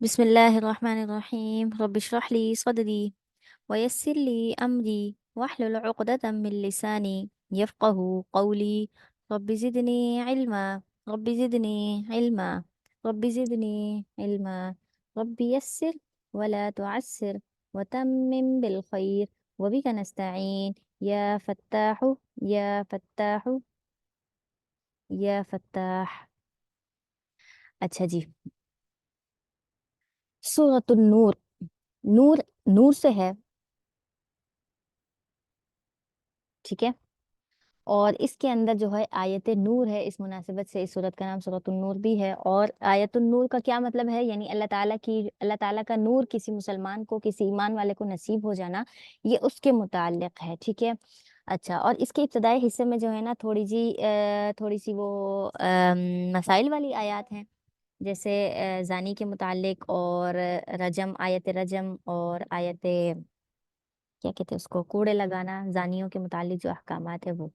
بسم الله الرحمن الرحيم رب اشرح لي صدري ويسر لي أمري واحلل عقدة من لساني يفقه قولي. رب زدني علما، رب زدني علما، رب زدني علما. رب يسر ولا تعسر وتمم بالخير وبك نستعين يا فتاح يا فتاح يا فتاح. अच्छा जी। सूरत नूर। नूर नूर से है। ठीक है। और इसके अंदर जो है आयत नूर है, इस मुनासिबत से इस सूरत का नाम सूरतुन नूर भी है। और आयतुन नूर का क्या मतलब है? यानी अल्लाह ताला का नूर किसी मुसलमान को, किसी ईमान वाले को नसीब हो जाना, ये उसके मुताल्लिक है। ठीक है। अच्छा, और इसके इब्तदाई हिस्से में जो है ना थोड़ी सी वो मसाइल वाली आयत हैं। जैसे जानी के मुताल्लिक, और रजम, आयत रजम, और आयत क्या कहते हैं उसको, कूड़े लगाना, जानियों के मुताल्लिक जो अहकामात है वो।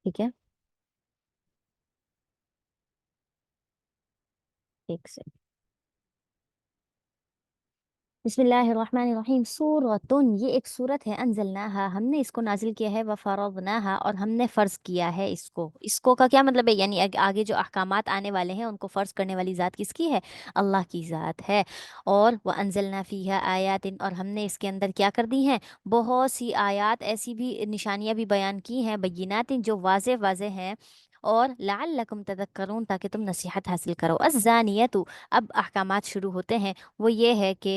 ठीक है। एक से बिस्मिल्लाहिर्रहमानिर्रहीम। सूरतुन, ये एक सूरत है। अंजलनाहा, हमने इसको नाजिल किया है। व फरदनाहा, और हमने फ़र्ज किया है इसको। इसको का क्या मतलब है? यानी आगे जो अहकामात आने वाले हैं उनको फ़र्ज करने वाली ज़ात किसकी है? अल्लाह की ज़ात है। और व अंजलना फ़ीहा आयातिन, और हमने इसके अंदर क्या कर दी हैं? बहुत सी आयात, ऐसी भी निशानियाँ भी बयान की हैं, बय्यिनातिन, जो वाज़े वाज़े हैं। और लअल्लकुम तदक्करून, ताकि तुम नसीहत हासिल करो। अज़्ज़ानियतु, अब अहकामात शुरू होते हैं। वो ये है कि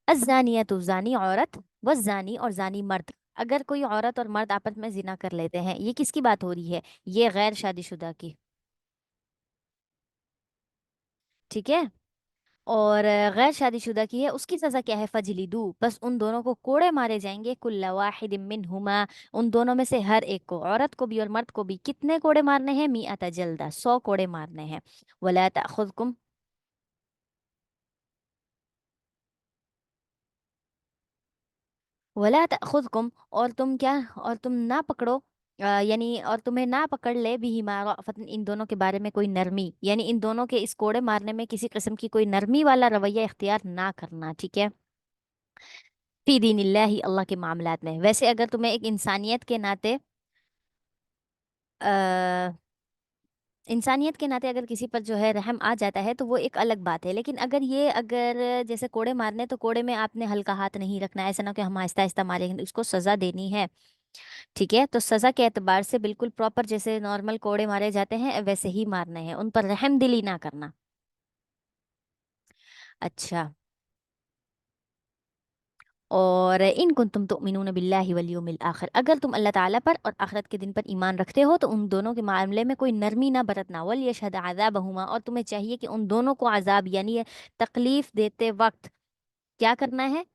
अज़ानियतु, जानी औरत, व जानी, और जानी मर्द। अगर कोई औरत और मर्द आपस में जिना कर लेते हैं, ये किसकी बात हो रही है? ये गैर शादीशुदा की। ठीक है। और गैर शादीशुदा की है, उसकी सजा क्या है? फजलिदू, बस उन दोनों को कोड़े मारे जाएंगे। कुल्ला वाहिद मिनहुमा, उन दोनों में से हर एक को, औरत को भी और मर्द को भी, कितने कोड़े मारने हैं? मिअता जल्दा, 100 कोड़े मारने हैं। वला ताखुदकुम, वला तअखुदकुम, और तुम क्या, और तुम ना पकड़ो, यानी और तुम्हें ना पकड़ ले भी हिमारतन, इन दोनों के बारे में कोई नरमी, यानी इन दोनों के इस कोड़े मारने में किसी किस्म की कोई नरमी वाला रवैया इख्तियार ना करना। ठीक है। फी दीनिल्लाही, अल्लाह के मामलात में। वैसे अगर तुम्हें एक इंसानियत के नाते, इंसानियत के नाते अगर किसी पर जो है रहम आ जाता है तो वो एक अलग बात है। लेकिन अगर जैसे कोड़े मारने, तो कोड़े में आपने हल्का हाथ नहीं रखना है। ऐसा ना कि हम आहिस्ता आहिस्ता मारेंगे, उसको सजा देनी है। ठीक है। तो सजा के एतबार से बिल्कुल प्रॉपर, जैसे नॉर्मल कोड़े मारे जाते हैं वैसे ही मारने हैं, उन पर रहम दिली ना करना। अच्छा। और इन कुंतुम तुमिनून बिल्लाहि वल यौमिल आखिर, अगर तुम अल्लाह ताला पर और आखिरत के दिन पर ईमान रखते हो तो उन दोनों के मामले में कोई नरमी ना बरतना। वल यशहद अज़ाबहुमा, और तुम्हें चाहिए कि उन दोनों को अजाब, यानी ये तकलीफ देते वक्त क्या करना है?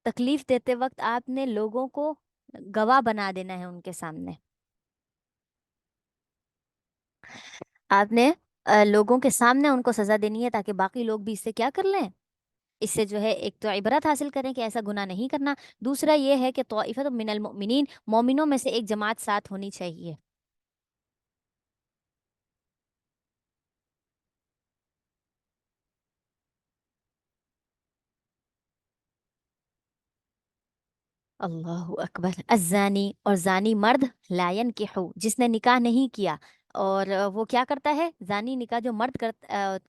तकलीफ देते वक्त आपने लोगों को गवाह बना देना है उनके सामने। आपने लोगों के सामने उनको सजा देनी है, ताकि बाकी लोग भी इससे क्या कर लें? इससे जो है एक तो इबरत हासिल करें कि ऐसा गुनाह नहीं करना। दूसरा ये है कि तौइफत मिनल मोमिनीन, मोमिनों में से एक जमात साथ होनी चाहिए। अल्लाह अकबर। अजानी, और जानी मर्द, लायन के हो, जिसने निकाह नहीं किया। और वो क्या करता है? जानी निकाह जो मर्द कर,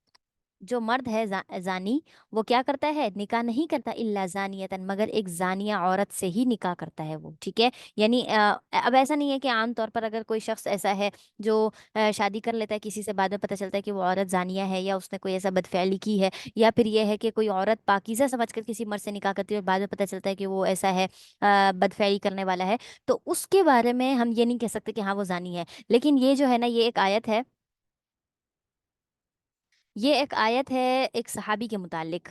जो मर्द है जानी, वो क्या करता है? निकाह नहीं करता। इल्ला जानियतन, मगर एक जानिया औरत से ही निकाह करता है वो। ठीक है। यानी अब ऐसा नहीं है कि आम तौर पर अगर कोई शख्स ऐसा है जो शादी कर लेता है किसी से, बाद में पता चलता है कि वो औरत जानिया है, या उसने कोई ऐसा बदफैली की है, या फिर यह है कि कोई औरत पाकीज़ा समझकर किसी मर्द से निकाह करती है और बाद में पता चलता है कि वो ऐसा है, बदफैली करने वाला है, तो उसके बारे में हम ये नहीं कह सकते कि हाँ वो जानी है। लेकिन ये जो है ना, ये एक आयत है, ये एक आयत है एक सहाबी के मुतालिक।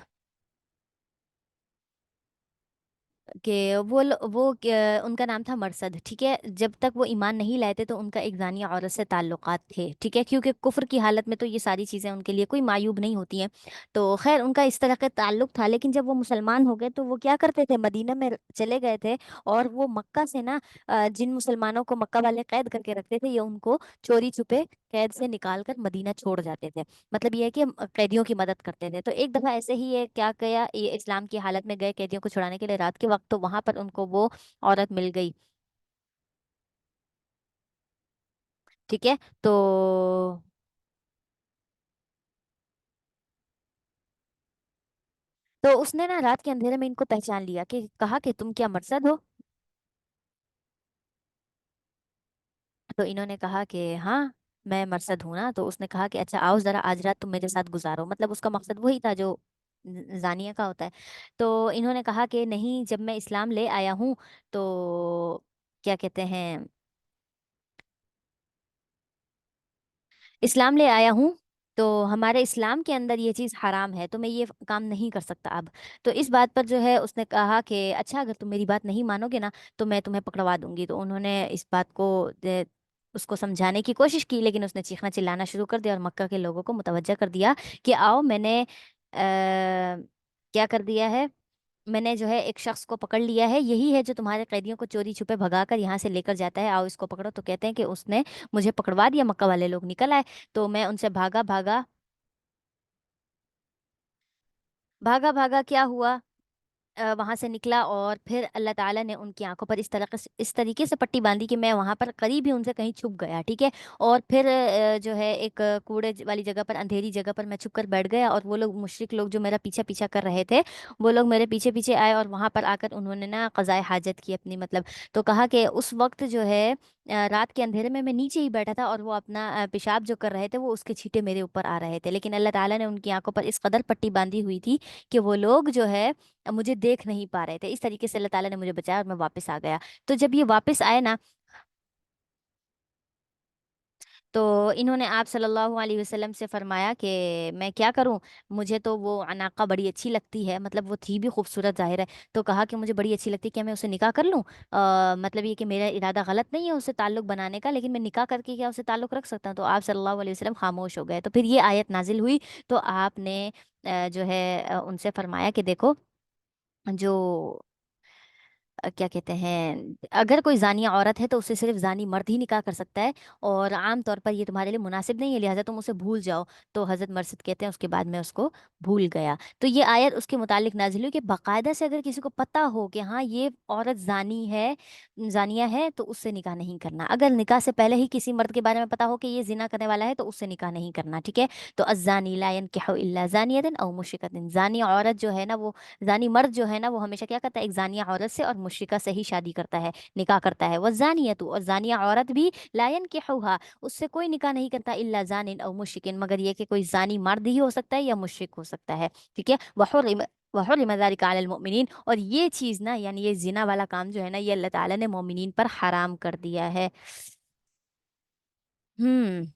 کہ उनका नाम था मरसद, ठीक है। जब तक वो ईमान नहीं लाए थे तो उनका एक जानिया औरत से ताल्लुकात थे, ठीक है, क्योंकि कुफ्र की हालत में तो ये सारी चीज़ें उनके लिए कोई मायूब नहीं होती हैं। तो खैर उनका इस तरह का ताल्लुक था, लेकिन जब वो मुसलमान हो गए तो वो क्या करते थे, मदीना में चले गए थे। और वो मक्का से ना जिन मुसलमानों को मक्का वाले कैद करके रखते थे, ये उनको चोरी छुपे कैद से निकाल कर मदीना छोड़ जाते थे। मतलब ये है कि हम कैदियों की मदद करते थे। तो एक दफा ऐसे ही ये क्या किया, ये इस्लाम की हालत में गए कैदियों को छुड़ाने के लिए रात के वक्त, तो वहां पर उनको वो औरत मिल गई, ठीक है। तो उसने ना रात के अंधेरे में इनको पहचान लिया, कि कहा कि तुम क्या मकसद हो। तो इन्होंने कहा कि हाँ, मैं मरसद हूँ ना। तो उसने कहा कि अच्छा आओ जरा, आज रात तुम मेरे साथ गुजारो। मतलब उसका मकसद वही था जो जानिया का होता है। तो इन्होंने कहा कि नहीं, जब मैं इस्लाम ले आया हूँ तो क्या कहते हैं, इस्लाम ले आया हूँ, तो हमारे इस्लाम के अंदर ये चीज़ हराम है, तो मैं ये काम नहीं कर सकता अब। तो इस बात पर जो है उसने कहा कि अच्छा, अगर तुम मेरी बात नहीं मानोगे ना तो मैं तुम्हें पकड़वा दूंगी। तो उन्होंने इस बात को उसको समझाने की कोशिश की, लेकिन उसने चीखना चिल्लाना शुरू कर दिया और मक्का के लोगों को मुतवज्जा कर दिया कि आओ, मैंने क्या कर दिया है, मैंने जो है एक शख्स को पकड़ लिया है, यही है जो तुम्हारे कैदियों को चोरी छुपे भगाकर यहाँ से लेकर जाता है, आओ इसको पकड़ो। तो कहते हैं कि उसने मुझे पकड़वा दिया, मक्का वाले लोग निकल आए। तो मैं उनसे भागा भागा भागा भागा, क्या हुआ, वहां से निकला। और फिर अल्लाह ताला ने उनकी आंखों पर इस तरीके से पट्टी बांधी कि मैं वहां पर करीब ही उनसे कहीं छुप गया, ठीक है। और फिर जो है एक वाली जगह पर, अंधेरी जगह पर मैं छुप कर बैठ गया। और वो लोग, मुशरिक लोग जो मेरा पीछा पीछा कर रहे थे, वो लोग मेरे पीछे पीछे आए और वहां पर आकर उन्होंने ना कज़ाए हाजत की अपनी, मतलब। तो कहा कि उस वक्त जो है रात के अंधेरे में मैं नीचे ही बैठा था और वो अपना पेशाब जो कर रहे थे, वो उसके छींटे मेरे ऊपर आ रहे थे, लेकिन अल्लाह ताला ने उनकी आंखों पर इस कदर पट्टी बांधी हुई थी कि वो लोग जो है मुझे देख नहीं पा रहे थे। इस तरीके से अल्लाह ताला ने मुझे बचाया और मैं वापस आ गया। तो जब ये वापस आए ना, तो इन्होंने आप सल्लल्लाहु अलैहि वसल्लम से फरमाया कि मैं क्या करूं, मुझे तो वो अनाका बड़ी अच्छी लगती है, मतलब वो थी भी खूबसूरत ज़ाहिर है। तो कहा कि मुझे बड़ी अच्छी लगती है, क्या मैं उसे निकाह कर लूं। मतलब ये कि मेरा इरादा गलत नहीं है उससे ताल्लुक बनाने का, लेकिन मैं निकाह करके क्या उसे ताल्लुक रख सकता हूँ। तो आप सल्लल्लाहु अलैहि वसल्लम खामोश हो गए। तो फिर ये आयत नाजिल हुई। तो आपने जो है उनसे फरमाया कि देखो, जो क्या कहते हैं, अगर कोई जानिया औरत है तो उससे सिर्फ जानी मर्द ही निकाह कर सकता है, और आम तौर पर ये तुम्हारे लिए मुनासिब नहीं है, लिहाजा तुम उसे भूल जाओ। तो हजरत मरसद कहते हैं उसके बाद मैं उसको भूल गया। तो ये आयत उसके मुतालिक नाजिल हुई कि बाकायदा से अगर किसी को पता हो कि हाँ ये औरत जानी है, जानिया है, तो उससे निकाह नहीं करना। अगर निकाह से पहले ही किसी मर्द के बारे में पता हो कि ये जिना करने वाला है, तो उससे निकाह नहीं करना, ठीक है। तो अज़्ज़ानी ला यनकिहु इल्ला ज़ानियतन औ मुशरिकतन, जानी औरत जो है ना, वो जानी मर्द जो है ना, वो हमेशा क्या करता है, एक जानिया औरत से और मुशरिका से ही शादी करता है, निकाह करता है। वह जानियतु, और जानिया औरत भी लायन के हुआ, उससे कोई निकाह नहीं करता, इल्ला जानिन और मुशरिकिन, मगर ये कि कोई जानी मर्द ही हो सकता है या मुशरिक हो सकता है, ठीक है। वहुर्रिम ज़ालिका अलल मुमिनीन, और ये चीज़ ना, यानी ये जिना वाला काम जो है ना, ये अल्लाह ताला ने मोमिनीन पर हराम कर दिया है। हम्म,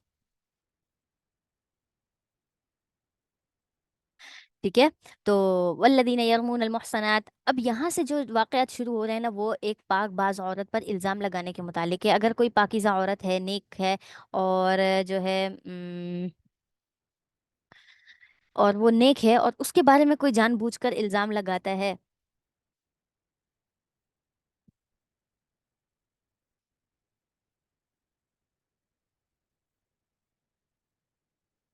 ठीक है। तो वल्लदीन यरमून अलमुहसनात, अब यहाँ से जो वाक़यात शुरू हो रहे हैं ना, वो एक पाक बाज औरत पर इल्ज़ाम लगाने के मुतालिक है। अगर कोई पाकीज़ा औरत है, नेक है, और जो है और वो नेक है, और उसके बारे में कोई जानबूझकर इल्ज़ाम लगाता है,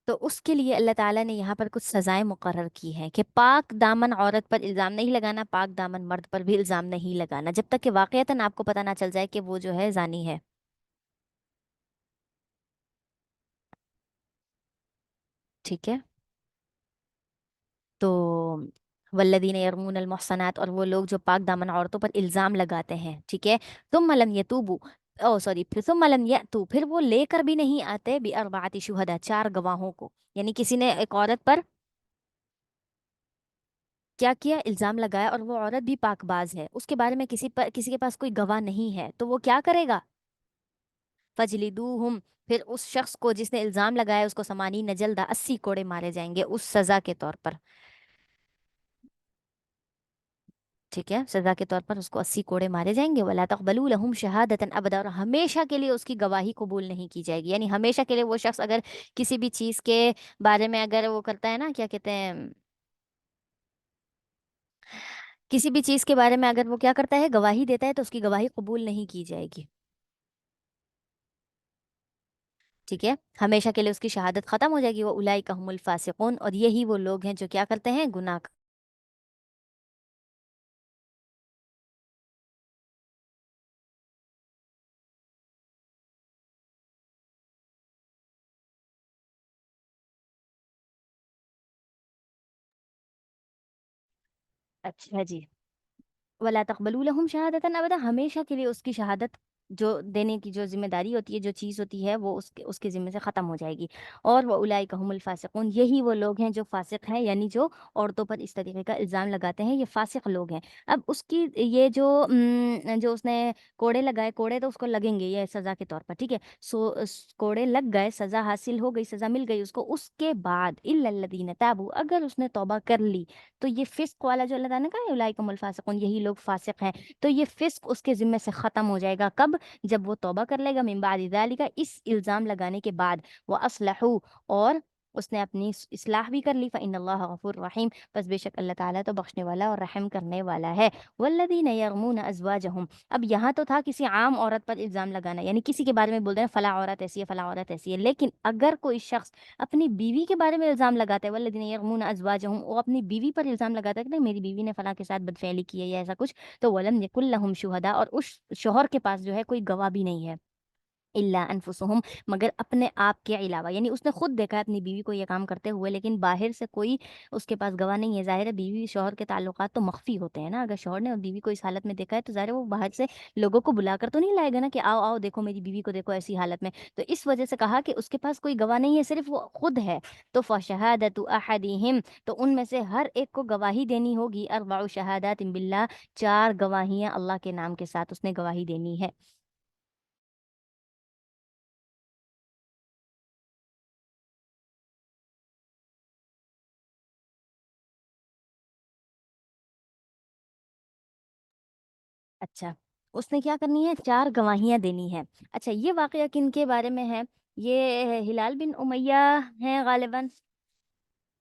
तो उसके लिए अल्लाह ताला ने यहाँ पर कुछ सजाएं मुकर्रर की हैं कि पाक दामन औरत पर इल्ज़ाम नहीं लगाना, पाक दामन मर्द पर भी इल्ज़ाम नहीं लगाना, जब तक कि वाक़यतन आपको पता ना चल जाए कि वो जो है जानी है, ठीक है। तो वल्लदीन यरमून अलमुहसनात, और वो लोग जो पाक दामन औरतों पर इल्ज़ाम लगाते हैं, ठीक है। तुम मलम यतूबू, ओ सॉरी, फिर तुम मलम यतू, फिर वो लेकर भी नहीं आते भी अरबाती शुहदा, चार गवाहों को। यानी किसी ने एक औरत पर क्या किया, इल्ज़ाम लगाया, और वो औरत भी पाकबाज है, उसके बारे में किसी के पास कोई गवाह नहीं है, तो वो क्या करेगा, फजलिदूहुम, फिर उस शख्स को जिसने इल्ज़ाम लगाया उसको समानी नजलदा, 80 कोड़े मारे जाएंगे उस सजा के तौर पर, ठीक है, सजा के तौर पर उसको 80 कोड़े मारे जाएंगे। वला तक़बलू लहुम शहादतन अबदा, और हमेशा के लिए उसकी गवाही कबूल नहीं की जाएगी। यानी हमेशा के लिए वो शख्स अगर किसी भी चीज के बारे में अगर वो करता है ना, क्या कहते हैं, किसी भी चीज के बारे में अगर वो क्या करता है, गवाही देता है, तो उसकी गवाही कबूल नहीं की जाएगी। ठीक है, हमेशा के लिए उसकी शहादत खत्म हो जाएगी। वो उलाइका हुमुल फासिकून, और यही वो लोग हैं जो क्या करते हैं, गुनाह। अच्छा जी। वला तक़बलू लहुम शहादतन अबदा, हमेशा के लिए उसकी शहादत जो देने की जो जिम्मेदारी होती है, जो चीज़ होती है, वो उसके ज़िम्मे से ख़त्म हो जाएगी। और वो उलाइका हुमुल फासिकून, यही वो लोग हैं जो फासिक हैं, यानी जो औरतों पर इस तरीके का इल्ज़ाम लगाते हैं, ये फासिक लोग हैं। अब उसकी ये जो जो उसने कोड़े लगाए, कोड़े तो उसको लगेंगे ये सज़ा के तौर पर, ठीक है। कोड़े लग गए, सज़ा हासिल हो गई, सज़ा मिल गई उसको। उसके बाद इल्लल्लज़ीना ताबू, अगर उसने तौबा कर ली, तो ये फिस्क वाला जो अल्लाह ताला ने कहा है उलाइकुमुल फासिकून, यही लोग फासिक हैं, तो ये फिस्क उसके ज़िम्मे से ख़त्म हो जाएगा। कब? जब वो तौबा कर लेगा मिन बादि ज़ालिका, इस इल्ज़ाम लगाने के बाद। व अस्लहू, और उसने अपनी इस्लाह भी कर ली। फ़इन्नल्लाह गफ़ूर रहीम, बस बेशक अल्लाह ताला तो बख्शने वाला और रहम करने वाला है। वल्लज़ीना यरमून अज़वाजहुम, अब यहाँ तो था किसी आम औरत पर इल्ज़ाम लगाना, यानी किसी के बारे में बोल रहे हैं फ़लाँ औरत ऐसी है, फ़लाँ औरत ऐसी है। लेकिन अगर कोई शख्स अपनी बीवी के बारे में इल्ज़ाम लगाता है, वल्लज़ीना यरमून अज़वाजहुम, वो अपनी बीवी पर इल्ज़ाम लगाता है कि नहीं मेरी बीवी ने फ़लाँ के साथ बदफ़ेली की है या ऐसा कुछ, तो वलम यकुल लहुम शुहदा, और उस शौहर के पास जो है कोई गवाह भी नहीं है। इल्ला अनफुसुहुम, मगर अपने आप के अलावा, यानी उसने खुद देखा है अपनी बीवी को ये काम करते हुए, लेकिन बाहर से कोई उसके पास गवाह नहीं है। ज़ाहिर है बीवी शौहर के ताल्लुकात तो मख्फ़ी होते हैं ना, अगर शौहर ने बीवी को इस हालत में देखा है, तो ज़ाहिर है वो बाहर से लोगों को बुलाकर तो नहीं लाएगा ना कि आओ आओ देखो मेरी बीवी को देखो ऐसी हालत में। तो इस वजह से कहा कि उसके पास कोई गवाह नहीं है, सिर्फ वो खुद है। तो फ़शहादतु अहदिहिम, तो उनमें से हर एक को गवाही देनी होगी। अर्बउ शहादातिन बिल्लाह, 4 गवाहियाँ अल्लाह के नाम के साथ उसने गवाही देनी है। अच्छा, उसने क्या करनी है? 4 गवाहियाँ देनी हैं। अच्छा, ये वाक़या किनके बारे में है? ये हिलाल बिन उमैया हैं ग़ालिबन,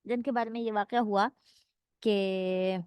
जिनके बारे में ये वाक़या हुआ कि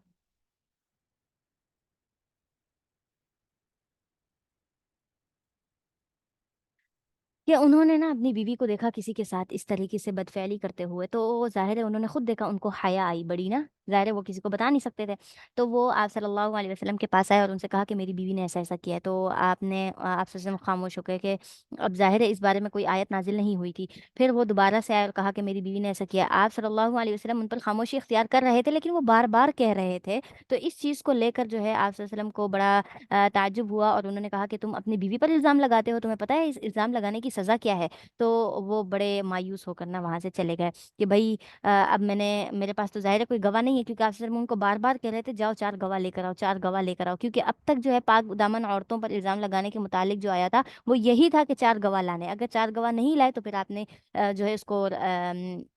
कि उन्होंने ना अपनी बीवी को देखा किसी के साथ इस तरीके से बदफ़ैली करते हुए, तो ज़ाहिर है उन्होंने खुद देखा, उनको हया आई बड़ी ना, ज़ाहिर है वो किसी को बता नहीं सकते थे। तो वो आप सल्लल्लाहु अलैहि वसल्लम के पास आए और उनसे कहा कि मेरी बीवी ने ऐसा-ऐसा किया है। तो आपने आप सल्लल्लाहु खामोश हो गए कि अब ज़ाहिर है इस बारे में कोई आयत नाज़िल नहीं हुई थी। फिर वो दोबारा से आए और कहा कि मेरी बीवी ने ऐसा किया। आप सल्लल्लाहु अलैहि वसल्लम उन पर खामोशी इख्तियार कर रहे थे, लेकिन वो बार-बार कह रहे थे। तो इस चीज़ को लेकर जो है आप सल्लल्लाहु अलैहि वसल्लम को बड़ा ताज्जुब हुआ, और उन्होंने कहा कि तुम अपनी बीवी पर इल्ज़ाम लगाते हो, तुम्हें पता है इस इल्ज़ाम लगाने की सज़ा क्या है? तो वो बड़े मायूस होकर ना वहाँ से चले गए कि भई अब मेरे पास तो ज़ाहिर है कोई गवाह नहीं है, क्योंकि अफ़सर उनको बार-बार कह रहे थे जाओ 4 गवाह लेकर आओ, 4 गवाह लेकर आओ। क्योंकि अब तक जो है पाक दामन औरतों पर इल्ज़ाम लगाने के मुतालिक जो आया था, वो यही था कि 4 गवाह लाने। अगर 4 गवाह नहीं लाए तो फिर आपने जो है उसको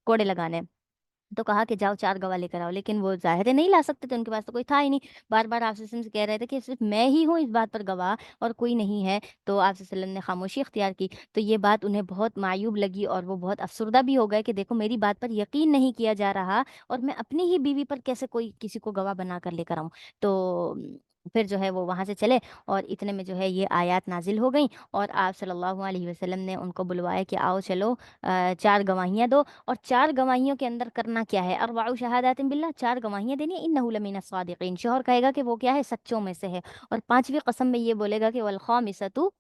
कोड़े लगाने। तो कहा कि जाओ 4 गवाह लेकर आओ, लेकिन वो ज़ाहिर है नहीं ला सकते थे, उनके पास तो कोई था ही नहीं। बार-बार आप से कह रहे थे कि सिर्फ़ मैं ही हूँ इस बात पर गवाह और कोई नहीं है। तो आप वसल्लम ने खामोशी इख्तियार की। तो ये बात उन्हें बहुत मायूब लगी और वो बहुत अफ़सरदा भी हो गए कि देखो मेरी बात पर यकीन नहीं किया जा रहा, और मैं अपनी ही बीवी पर कैसे कोई किसी को गवाह बना कर लेकर आऊँ। तो फिर जो है वो वहाँ से चले, और इतने में जो है ये आयत नाज़िल हो गईं, और आप सल्लल्लाहु अलैहि वसल्लम ने उनको बुलवाया कि आओ चलो 4 गवाहियाँ दो। और 4 गवाहियों के अंदर करना क्या है? अरबअु शहादातिन बिल्लाह, 4 गवाहियाँ देनी है, इन्नहु लमिनस सादिकीन। शौहर कहेगा कि वो क्या है? सच्चों में से है। और 5वीं कसम में ये बोलेगा कि वल खामिसतु,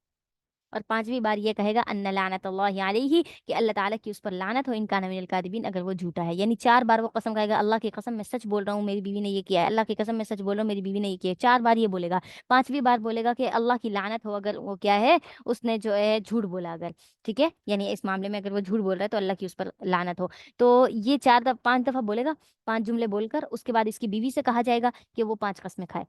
और 5वीं बार ये कहेगा अन्ना लानतल्लाहि अलैहि, कि अल्लाह ताला की उस पर लानत हो, इन कान मिनल कादिबीन, अगर वो झूठा है। यानी 4 बार वो कसम खाएगा, अल्लाह की कसम मैं सच बोल रहा हूँ मेरी बीवी ने ये किया है, अल्लाह की कसम मैं सच बोल रहा हूँ मेरी बीवी ने ये किया है। 4 बार ये बोलेगा। 5वीं बार बोलेगा कि अल्लाह की लानत हो अगर वो क्या है, उसने जो है झूठ बोला अगर, ठीक है? यानी इस मामले में अगर वो झूठ बोल रहा है तो अल्लाह की उस पर लानत हो। तो ये 5 दफ़ा बोलेगा, 5 जुमले बोलकर उसके बाद इसकी बीवी से कहा जाएगा कि वो 5 कस्में खाए।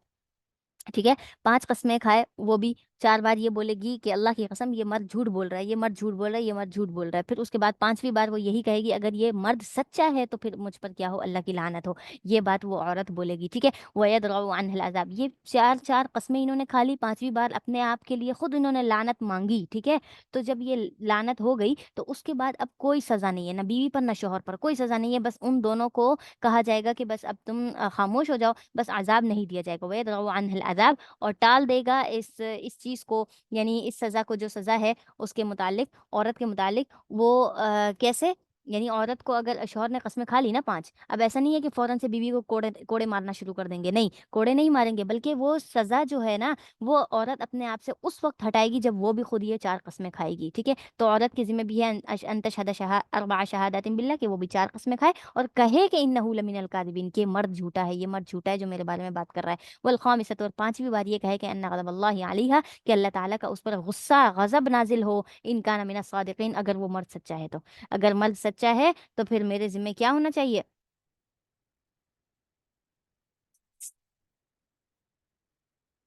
ठीक है, 5 कस्में खाए, वो भी 4 बार ये बोलेगी कि अल्लाह की कसम ये मर्द झूठ बोल रहा है, ये मर्द झूठ बोल रहा है, ये मर्द झूठ बोल रहा है। फिर उसके बाद 5वीं बार वो यही कहेगी अगर ये मर्द सच्चा है तो फिर मुझ पर क्या हो, अल्लाह की लानत हो। ये बात वो औरत बोलेगी, ठीक है। वयदरउ अन्हल अज़ाब, ये चार चार कस्में इन्होंने खा ली, 5वीं बार अपने आप के लिए खुद इन्होंने लानत मांगी, ठीक है। तो जब ये लानत हो गई तो उसके बाद अब कोई सजा नहीं है, ना बीवी पर ना शोहर पर कोई सजा नहीं है, बस उन दोनों को कहा जाएगा कि बस अब तुम खामोश हो जाओ, बस अजाब नहीं दिया जाएगा। वयदरउ अन्हल अज़ाब, और टाल देगा इस चीज़ को, यानी इस सज़ा को, जो सज़ा है उसके मुतालिक, औरत के मुतालिक, वो कैसे, यानी औरत को अगर शौहर ने कस्में खा ली ना 5, अब ऐसा नहीं है कि फ़ौरन से बीवी को कोड़े कोड़े मारना शुरू कर देंगे, नहीं, कोड़े नहीं मारेंगे, बल्कि वो सज़ा जो है ना, वो औरत अपने आप से उस वक़्त हटाएगी जब वो भी खुद ये 4 कस्में खाएगी, ठीक है? तो औरत के ज़िम्मे भी है अन तशहद अर्बअ शहादातिन बिल्लाह, कि वो भी 4 कस्में खाए और कहे कि इन्नहु लमिनल काज़िबीन, कि ये मर्द झूठा है, ये मर्द झूठा है जो मेरे बारे में बात कर रहा है। वल खामिसतु, और 5वीं बार ये कहे कि अन्ना गज़बल्लाहि अलैहा, कि अल्लाह ताला का उस पर गुस्सा, गज़ब नाज़िल हो, इन कान मिनस सादिक़ीन, अगर वो मर्द सच्चा है तो। अगर मर्द सच्चा है तो फिर मेरे ज़िम्मे क्या होना चाहिए?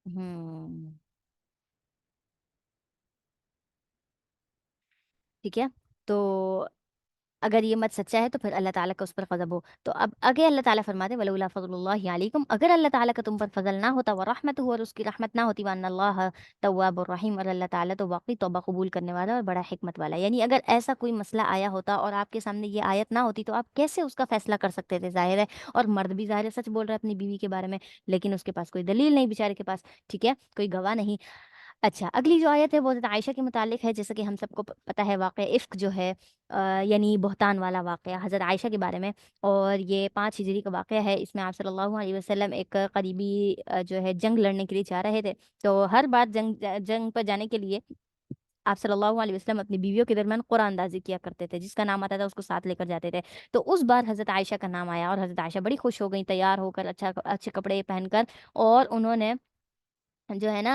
हुँ, ठीक है? तो अगर ये मत सच्चा है तो फिर अल्लाह ताला का उस पर ग़ज़ब हो। तो अब आगे अल्लाह ताला फरमाते हैं वलौला फ़ज़्लुल्लाहि अलैकुम, अगर अल्लाह ताला का तुम पर फ़ज़ल ना होता, व रहमतुहु, और उसकी रहमत ना होती, व अन्नल्लाह तव्वाबुर रहीम, और अल्लाह ताला तो वाक़ई तौबा कबूल करने वाला और बड़ा हिकमत वाला है। यानी अगर ऐसा कोई मसला आया होता और आपके सामने ये आयत ना होती तो आप कैसे उसका फ़ैसला कर सकते थे? ज़ाहिर है, और मर्द भी ज़ाहिर है सच बोल रहा है अपनी बीवी के बारे में, लेकिन उसके पास कोई दलील नहीं बेचारे के पास, ठीक है? कोई गवाह नहीं। अच्छा, अगली जो आयत है वो हज़रत आयशा के मुतालिक है, जैसा कि हम सबको पता है वाक़या इफ़्क जो है, यानी बहतान वाला वाक़या हज़रत आयशा के बारे में, और ये 5 हिजरी का वाक़या है। इसमें आप सल्लल्लाहु अलैहि वसल्लम एक करीबी जो है जंग लड़ने के लिए जा रहे थे। तो हर बार जंग पर जाने के लिए आप सल्लल्लाहु अलैहि वसल्लम अपनी बीवियों के दरमियान कुरानदाज़ी किया करते थे, जिसका नाम आता था उसको साथ लेकर जाते थे। तो उस बार हज़रत आयशा का नाम आया और हज़रत आयशा बड़ी खुश हो गईं, तैयार होकर, अच्छे कपड़े पहनकर, और उन्होंने जो है ना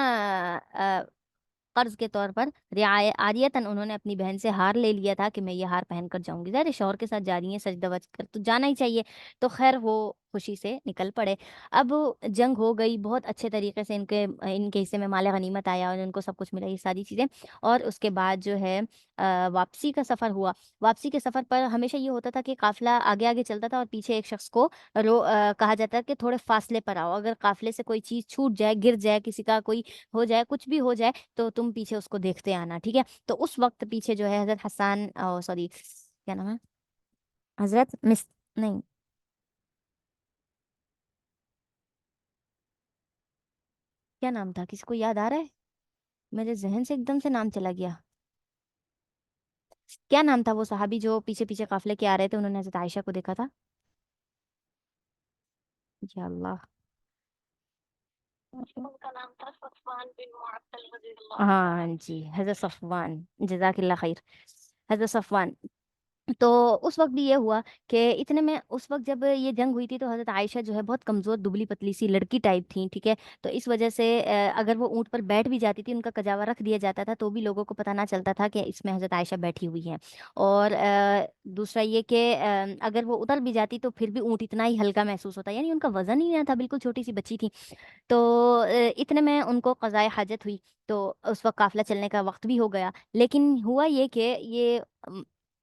अ कर्ज़ के तौर पर आरियतन उन्होंने अपनी बहन से हार ले लिया था कि मैं ये हार पहन कर जाऊँगी। ज़ाहिर है शौहर के साथ जा रही हैं, सज-धवज कर तो जाना ही चाहिए। तो ख़ैर वो खुशी से निकल पड़े। अब जंग हो गई, बहुत अच्छे तरीके से इनके हिस्से में माल-ए-गनीमत आया और इनको सब कुछ मिला, ये सारी चीज़ें। और उसके बाद जो है वापसी का सफ़र हुआ। वापसी के सफ़र पर हमेशा ये होता था कि काफ़िला आगे-आगे चलता था और पीछे एक शख़्स को कहा जाता है कि थोड़े फ़ासले पर आओ। अगर काफ़िले से कोई चीज़ छूट जाए, गिर जाए, किसी का कोई हो जाए, कुछ भी हो जाए, तो तुम पीछे उसको देखते आना, ठीक है? तो उस वक़्त पीछे जो है हज़रत हसन सॉरी क्या नाम है? हज़रत मिस नहीं, क्या नाम था? किसी को याद आ रहा है? मेरे ज़हन से एकदम से नाम चला गया। क्या नाम था वो सहाबी जो पीछे-पीछे काफ़िले के आ रहे थे, उन्होंने हज़रत आयशा को देखा था? या अल्लाह! उनका नाम था सफ़वान बिन मुअत्तल रज़ियल्लाहु हाँ जी, हज़रत सफ़वान, जज़ाकिल्लाह ख़ैर। हज़रत सफ़वान। तो उस वक़्त भी ये हुआ कि इतने में उस वक़्त जब ये जंग हुई थी तो हज़रत आयशा जो है बहुत कमज़ोर दुबली-पतली सी लड़की टाइप थीं, ठीक है? तो इस वज़ह से अगर वो ऊँट पर बैठ भी जाती थी, उनका कजावा रख दिया जाता था, तो भी लोगों को पता ना चलता था कि इसमें हज़रत आयशा बैठी हुई हैं। और दूसरा ये कि अगर वो उतर भी जाती तो फिर भी ऊँट इतना ही हल्का महसूस होता, यानी उनका वज़न ही ना था, बिल्कुल छोटी-सी बच्ची थी। तो इतने में उनको क़ज़ाए हाजत हुई, तो उस वक़्त काफ़िला चलने का वक़्त भी हो गया। लेकिन हुआ ये कि ये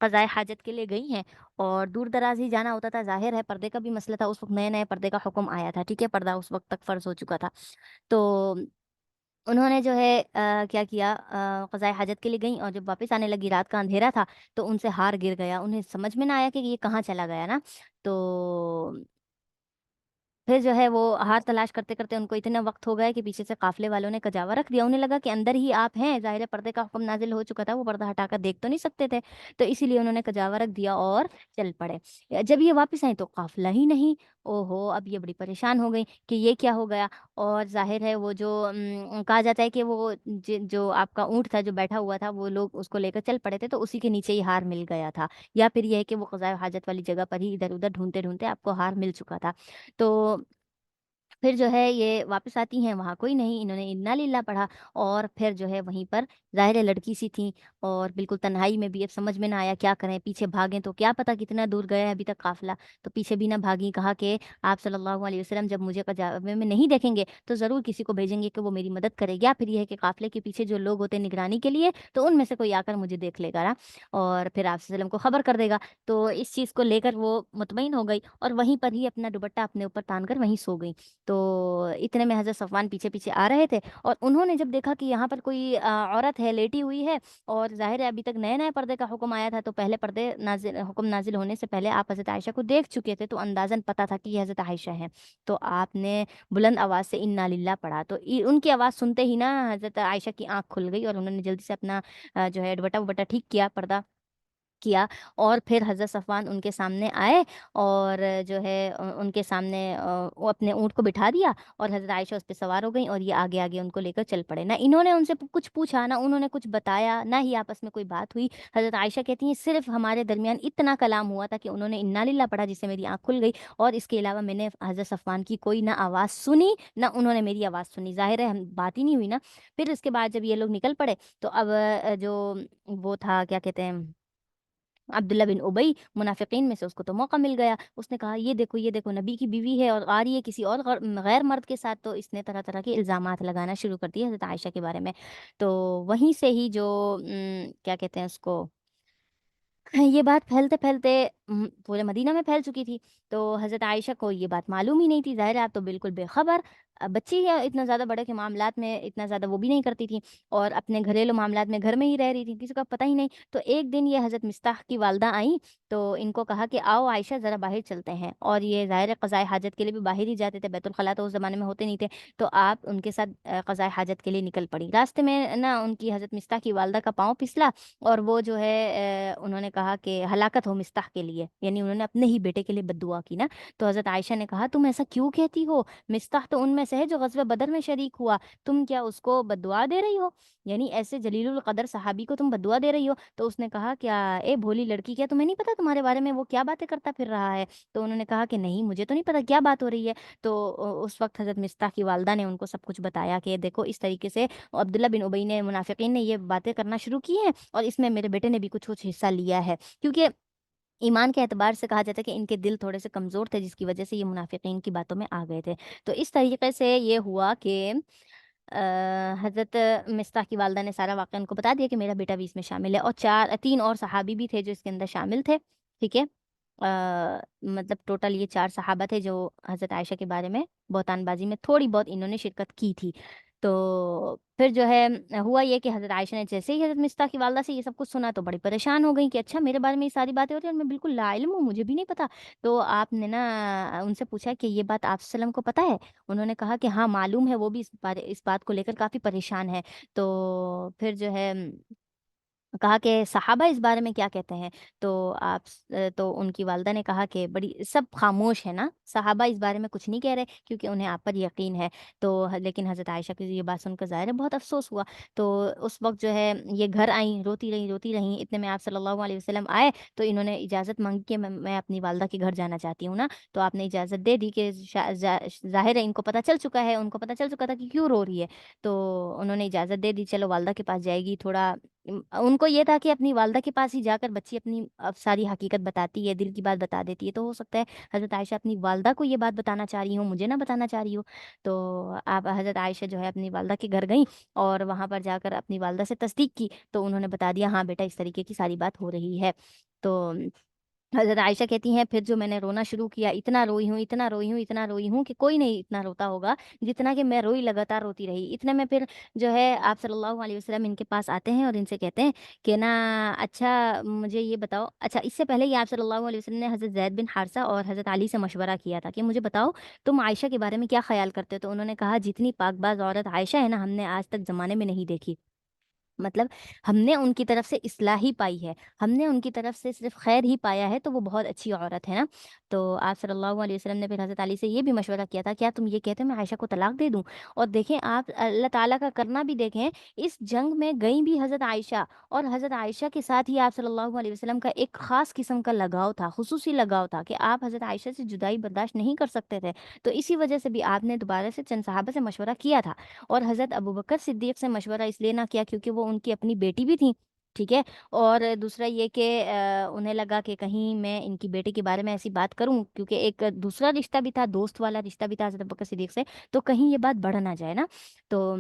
क़ज़ाए हाजत के लिए गई हैं और दूर-दराज़ ही जाना होता था, ज़ाहिर है पर्दे का भी मसला था, उस वक़्त नए-नए पर्दे का हुक्म आया था, ठीक है? पर्दा उस वक़्त तक फ़र्ज़ हो चुका था। तो उन्होंने जो है क्या किया, क़ज़ाए हाजत के लिए गईं और जब वापस आने लगी, रात का अंधेरा था, तो उनसे हार गिर गया। उन्हें समझ में ना आया कि ये कहाँ चला गया ना, तो फिर जो है वो हार तलाश करते-करते उनको इतना वक़्त हो गया कि पीछे से काफ़िले वालों ने कजावा रख दिया। उन्हें लगा कि अंदर ही आप हैं, ज़ाहिर है पर्दे का हुक्म नाज़िल हो चुका था, वो पर्दा हटाकर देख तो नहीं सकते थे। तो इसीलिए उन्होंने कजावा रख दिया और चल पड़े। जब ये वापस आईं तो काफ़िला ही नहीं। ओहो! अब ये बड़ी परेशान हो गईं कि ये क्या हो गया? और ज़ाहिर है वो जो कहा जाता है कि वो जो आपका ऊँट था जो बैठा हुआ था, वो लोग उसको लेकर चल पड़े थे, तो उसी के नीचे ही हार मिल गया था। या फिर ये है कि वो क़ज़ाए हाजत वाली जगह पर ही इधर-उधर ढूँढते-ढूँढते आपको हार मिल चुका था। तो پھر جو ہے یہ واپس آتی ہیں، وہاں کوئی نہیں، انہوں نے انا للہ پڑھا اور پھر جو ہے وہیں پر ظاہر ہے لڑکی سی تھیں اور بالکل تنہائی میں بھی اب سمجھ میں نہ آیا کیا کریں، پیچھے بھاگیں تو کیا پتہ کتنا دور گیا ہے ابھی تک قافلہ، تو پیچھے بھی نہ بھاگیں، کہا کہ آپ صلی اللہ علیہ وسلم جب مجھے قافلے میں نہیں دیکھیں گے تو ضرور کسی کو بھیجیں گے کہ وہ میری مدد کرے، یا پھر یہ ہے کہ قافلے کے پیچھے جو لوگ ہوتے ہیں نگرانی کے لیے تو ان میں سے کوئی آ کر مجھے دیکھ لے گا نا اور پھر آپ صلی اللہ علیہ وسلم کو خبر کر دے گا۔ تو اس چیز کو لے کر وہ مطمئن ہو گئی اور وہیں پر ہی اپنا دوپٹہ اپنے اوپر تان کر وہیں سو گئی۔ تو اتنے میں حضرت صفوان پیچھے پیچھے آ رہے تھے اور انہوں نے جب دیکھا کہ یہاں پر کوئی عورت ہے لیٹی ہوئی ہے اور ظاہر ہے ابھی تک نئے نئے پردے کا حکم آیا تھا، تو پہلے حکم نازل ہونے سے پہلے آپ حضرت عائشہ کو دیکھ چکے تھے، تو اندازاً پتہ تھا کہ یہ حضرت عائشہ ہیں، تو آپ نے بلند آواز سے انا للہ پڑھا، تو ان کی آواز سنتے ہی نا حضرت عائشہ کی آنکھ کھل گئی اور انہوں نے جلدی سے اپنا جو ہے دوپٹہ وپٹہ ٹھیک کیا، پردہ کیا اور پھر حضرت صفوان ان کے سامنے آئے اور جو ہے ان کے سامنے وہ اپنے اونٹ کو بٹھا دیا اور حضرت عائشہ اس پہ سوار ہو گئیں اور یہ آگے آگے ان کو لے کر چل پڑے، نہ انہوں نے ان سے کچھ پوچھا، نہ انہوں نے کچھ بتایا، نہ ہی آپس میں کوئی بات ہوئی۔ حضرت عائشہ کہتی ہیں صرف ہمارے درمیان اتنا کلام ہوا تھا کہ انہوں نے انا للہ پڑھا جس سے میری آنکھ کھل گئی، اور اس کے علاوہ میں نے حضرت صفوان کی کوئی نہ آواز سنی نہ انہوں نے میری آواز سنی، ظاہر ہے ہم بات ہی نہیں ہوئی نا۔ پھر اس کے بعد جب یہ لوگ نکل پڑے تو اب جو وہ تھا کیا کہتے ہیں عبداللہ بن ابئی منافقین میں سے، اس کو تو موقع مل گیا، اس نے کہا یہ دیکھو نبی کی بیوی ہے اور آ رہی ہے کسی اور غیر مرد کے ساتھ، تو اس نے طرح طرح کے الزامات لگانا شروع کر دیے حضرت عائشہ کے بارے میں۔ تو وہیں سے ہی جو کیا کہتے ہیں اس کو، یہ بات پھیلتے پھیلتے پورے مدینہ میں پھیل چکی تھی، تو حضرت عائشہ کو یہ بات معلوم ہی نہیں تھی، ظاہر ہے آپ تو بالکل بے خبر، بچی ہے، اتنا زیادہ بڑے کے معاملات میں اتنا زیادہ وہ بھی نہیں کرتی تھی اور اپنے گھریلو معاملات میں گھر میں ہی رہ رہی تھی، کسی کو پتہ ہی نہیں۔ تو ایک دن یہ حضرت مستاح کی والدہ آئیں تو ان کو کہا کہ آؤ عائشہ ذرا باہر چلتے ہیں، اور یہ ظاہر ہے قضاء حاجت کے لیے بھی باہر ہی جاتے تھے، بیت الخلاء تو اس زمانے میں ہوتے نہیں تھے، تو آپ ان کے ساتھ قضاء حاجت کے لیے نکل پڑی۔ راستے میں نا ان کی حضرت مستاح کی والدہ کا پاؤں پھسلا اور وہ جو ہے انہوں نے کہا کہ ہلاکت ہو مستاح کے لیے، یعنی انہوں نے اپنے ہی بیٹے کے لیے بد دعا کی نا۔ تو حضرت عائشہ نے کہا تم ایسا کیوں کہتی ہو، مستاح تو ان میں سے ہے جو غزوہ بدر میں شریک ہوا، تم کیا اس کو بد دعا دے رہی ہو، یعنی ایسے جلیل القدر صحابی کو تم بد دعا دے رہی ہو؟ تو اس نے کہا کیا اے بھولی لڑکی، کیا تمہیں نہیں پتا تمہارے بارے میں وہ کیا باتیں کرتا پھر رہا ہے؟ تو انہوں نے کہا کہ نہیں مجھے تو نہیں پتا کیا بات ہو رہی ہے۔ تو اس وقت حضرت مستاح کی والدہ نے ان کو سب کچھ بتایا کہ دیکھو اس طریقے سے عبداللہ بن ابئی نے، منافقین نے یہ باتیں کرنا شروع کی ہیں اور اس میں میرے بیٹے نے بھی کچھ حصہ لیا ہے، کیونکہ ایمان کے اعتبار سے کہا جاتا ہے کہ ان کے دل تھوڑے سے کمزور تھے جس کی وجہ سے یہ منافقین کی باتوں میں آ گئے تھے۔ تو اس طریقے سے یہ ہوا کہ حضرت مستاح کی والدہ نے سارا واقعہ ان کو بتا دیا کہ میرا بیٹا بھی اس میں شامل ہے، اور تین اور صحابی بھی تھے جو اس کے اندر شامل تھے، ٹھیک ہے۔ مطلب ٹوٹل یہ 4 صحابہ تھے جو حضرت عائشہ کے بارے میں بہتان بازی میں تھوڑی بہت انہوں نے شرکت کی تھی۔ تو پھر جو ہے ہوا یہ کہ حضرت عائشہ نے جیسے ہی حضرت مستاح کی والدہ سے یہ سب کچھ سنا تو بڑی پریشان ہو گئی کہ اچھا میرے بارے میں یہ ساری باتیں ہوتی ہیں اور میں بالکل لا علم ہوں، مجھے بھی نہیں پتا۔ تو آپ نے نا ان سے پوچھا کہ یہ بات آپ صلی اللہ علیہ وسلم کو پتہ ہے؟ انہوں نے کہا کہ ہاں معلوم ہے، وہ بھی اس بات کو لے کر کافی پریشان ہے۔ تو پھر جو ہے کہا کہ صحابہ اس بارے میں کیا کہتے ہیں؟ تو تو ان کی والدہ نے کہا کہ بڑی سب خاموش ہے نا، صحابہ اس بارے میں کچھ نہیں کہہ رہے کیونکہ انہیں آپ پر یقین ہے۔ تو لیکن حضرت عائشہ کی یہ بات سن کر ظاہر ہے بہت افسوس ہوا، تو اس وقت جو ہے یہ گھر آئیں، روتی رہیں، اتنے میں آپ صلی اللہ علیہ وسلم آئے تو انہوں نے اجازت مانگی کہ میں اپنی والدہ کے گھر جانا چاہتی ہوں نا، تو آپ نے اجازت دے دی کہ ظاہر ہے ان کو پتہ چل چکا ہے، ان کو پتہ چل چکا تھا کہ کیوں رو رہی ہے، تو انہوں نے اجازت دے دی چلو والدہ کے پاس جائے گی، تھوڑا ان کو یہ تھا کہ اپنی والدہ کے پاس ہی جا کر بچی اپنی اب ساری حقیقت بتاتی ہے، دل کی بات بتا دیتی ہے، تو ہو سکتا ہے حضرت عائشہ اپنی والدہ کو یہ بات بتانا چاہ رہی ہوں، مجھے نہ بتانا چاہ رہی ہو۔ تو آپ حضرت عائشہ جو ہے اپنی والدہ کے گھر گئیں اور وہاں پر جا کر اپنی والدہ سے تصدیق کی، تو انہوں نے بتا دیا ہاں بیٹا اس طریقے کی ساری بات ہو رہی ہے۔ تو حضرت عائشہ کہتی ہیں پھر جو میں نے رونا شروع کیا، اتنا روئی ہوں کہ کوئی نہیں اتنا روتا ہوگا جتنا کہ میں روئی، لگاتار روتی رہی۔ اتنے میں پھر جو ہے آپ صلی اللہ علیہ وسلم ان کے پاس آتے ہیں اور ان سے کہتے ہیں کہ نا اچھا مجھے یہ بتاؤ، اچھا اس سے پہلے یہ آپ صلی اللہ علیہ وسلم نے حضرت زید بن حارثہ اور حضرت علی سے مشورہ کیا تھا کہ مجھے بتاؤ تم عائشہ کے بارے میں کیا خیال کرتے ہو؟ تو انہوں نے کہا جتنی پاک باز عورت عائشہ ہے نا ہم نے آج تک زمانے میں نہیں دیکھی۔ مطلب ہم نے ان کی طرف سے اصلاح ہی پائی ہے، ہم نے ان کی طرف سے صرف خیر ہی پایا ہے، تو وہ بہت اچھی عورت ہے نا۔ تو آپ صلی اللہ علیہ وسلم نے پھر حضرت علی سے یہ بھی مشورہ کیا تھا، کیا تم یہ کہتے ہو میں عائشہ کو طلاق دے دوں؟ اور دیکھیں آپ اللہ تعالیٰ کا کرنا بھی دیکھیں، اس جنگ میں گئی بھی حضرت عائشہ، اور حضرت عائشہ کے ساتھ ہی آپ صلی اللہ علیہ وسلم کا ایک خاص قسم کا لگاؤ تھا، خصوصی لگاؤ تھا، کہ آپ حضرت عائشہ سے جدائی برداشت نہیں کر سکتے تھے۔ تو اسی وجہ سے بھی آپ نے دوبارہ سے چند صحابہ سے مشورہ کیا تھا، اور حضرت ابوبکر صدیق سے مشورہ اس لیے نہ کیا کیونکہ وہ ان کی اپنی بیٹی بھی تھیں، ٹھیک ہے۔ اور دوسرا یہ کہ انہیں لگا کہ کہیں میں ان کی بیٹی کے بارے میں ایسی بات کروں، کیونکہ ایک دوسرا رشتہ بھی تھا، دوست والا رشتہ بھی تھا حضرت ابوبکر صدیق سے، تو کہیں یہ بات بڑھ نہ جائے نا۔ تو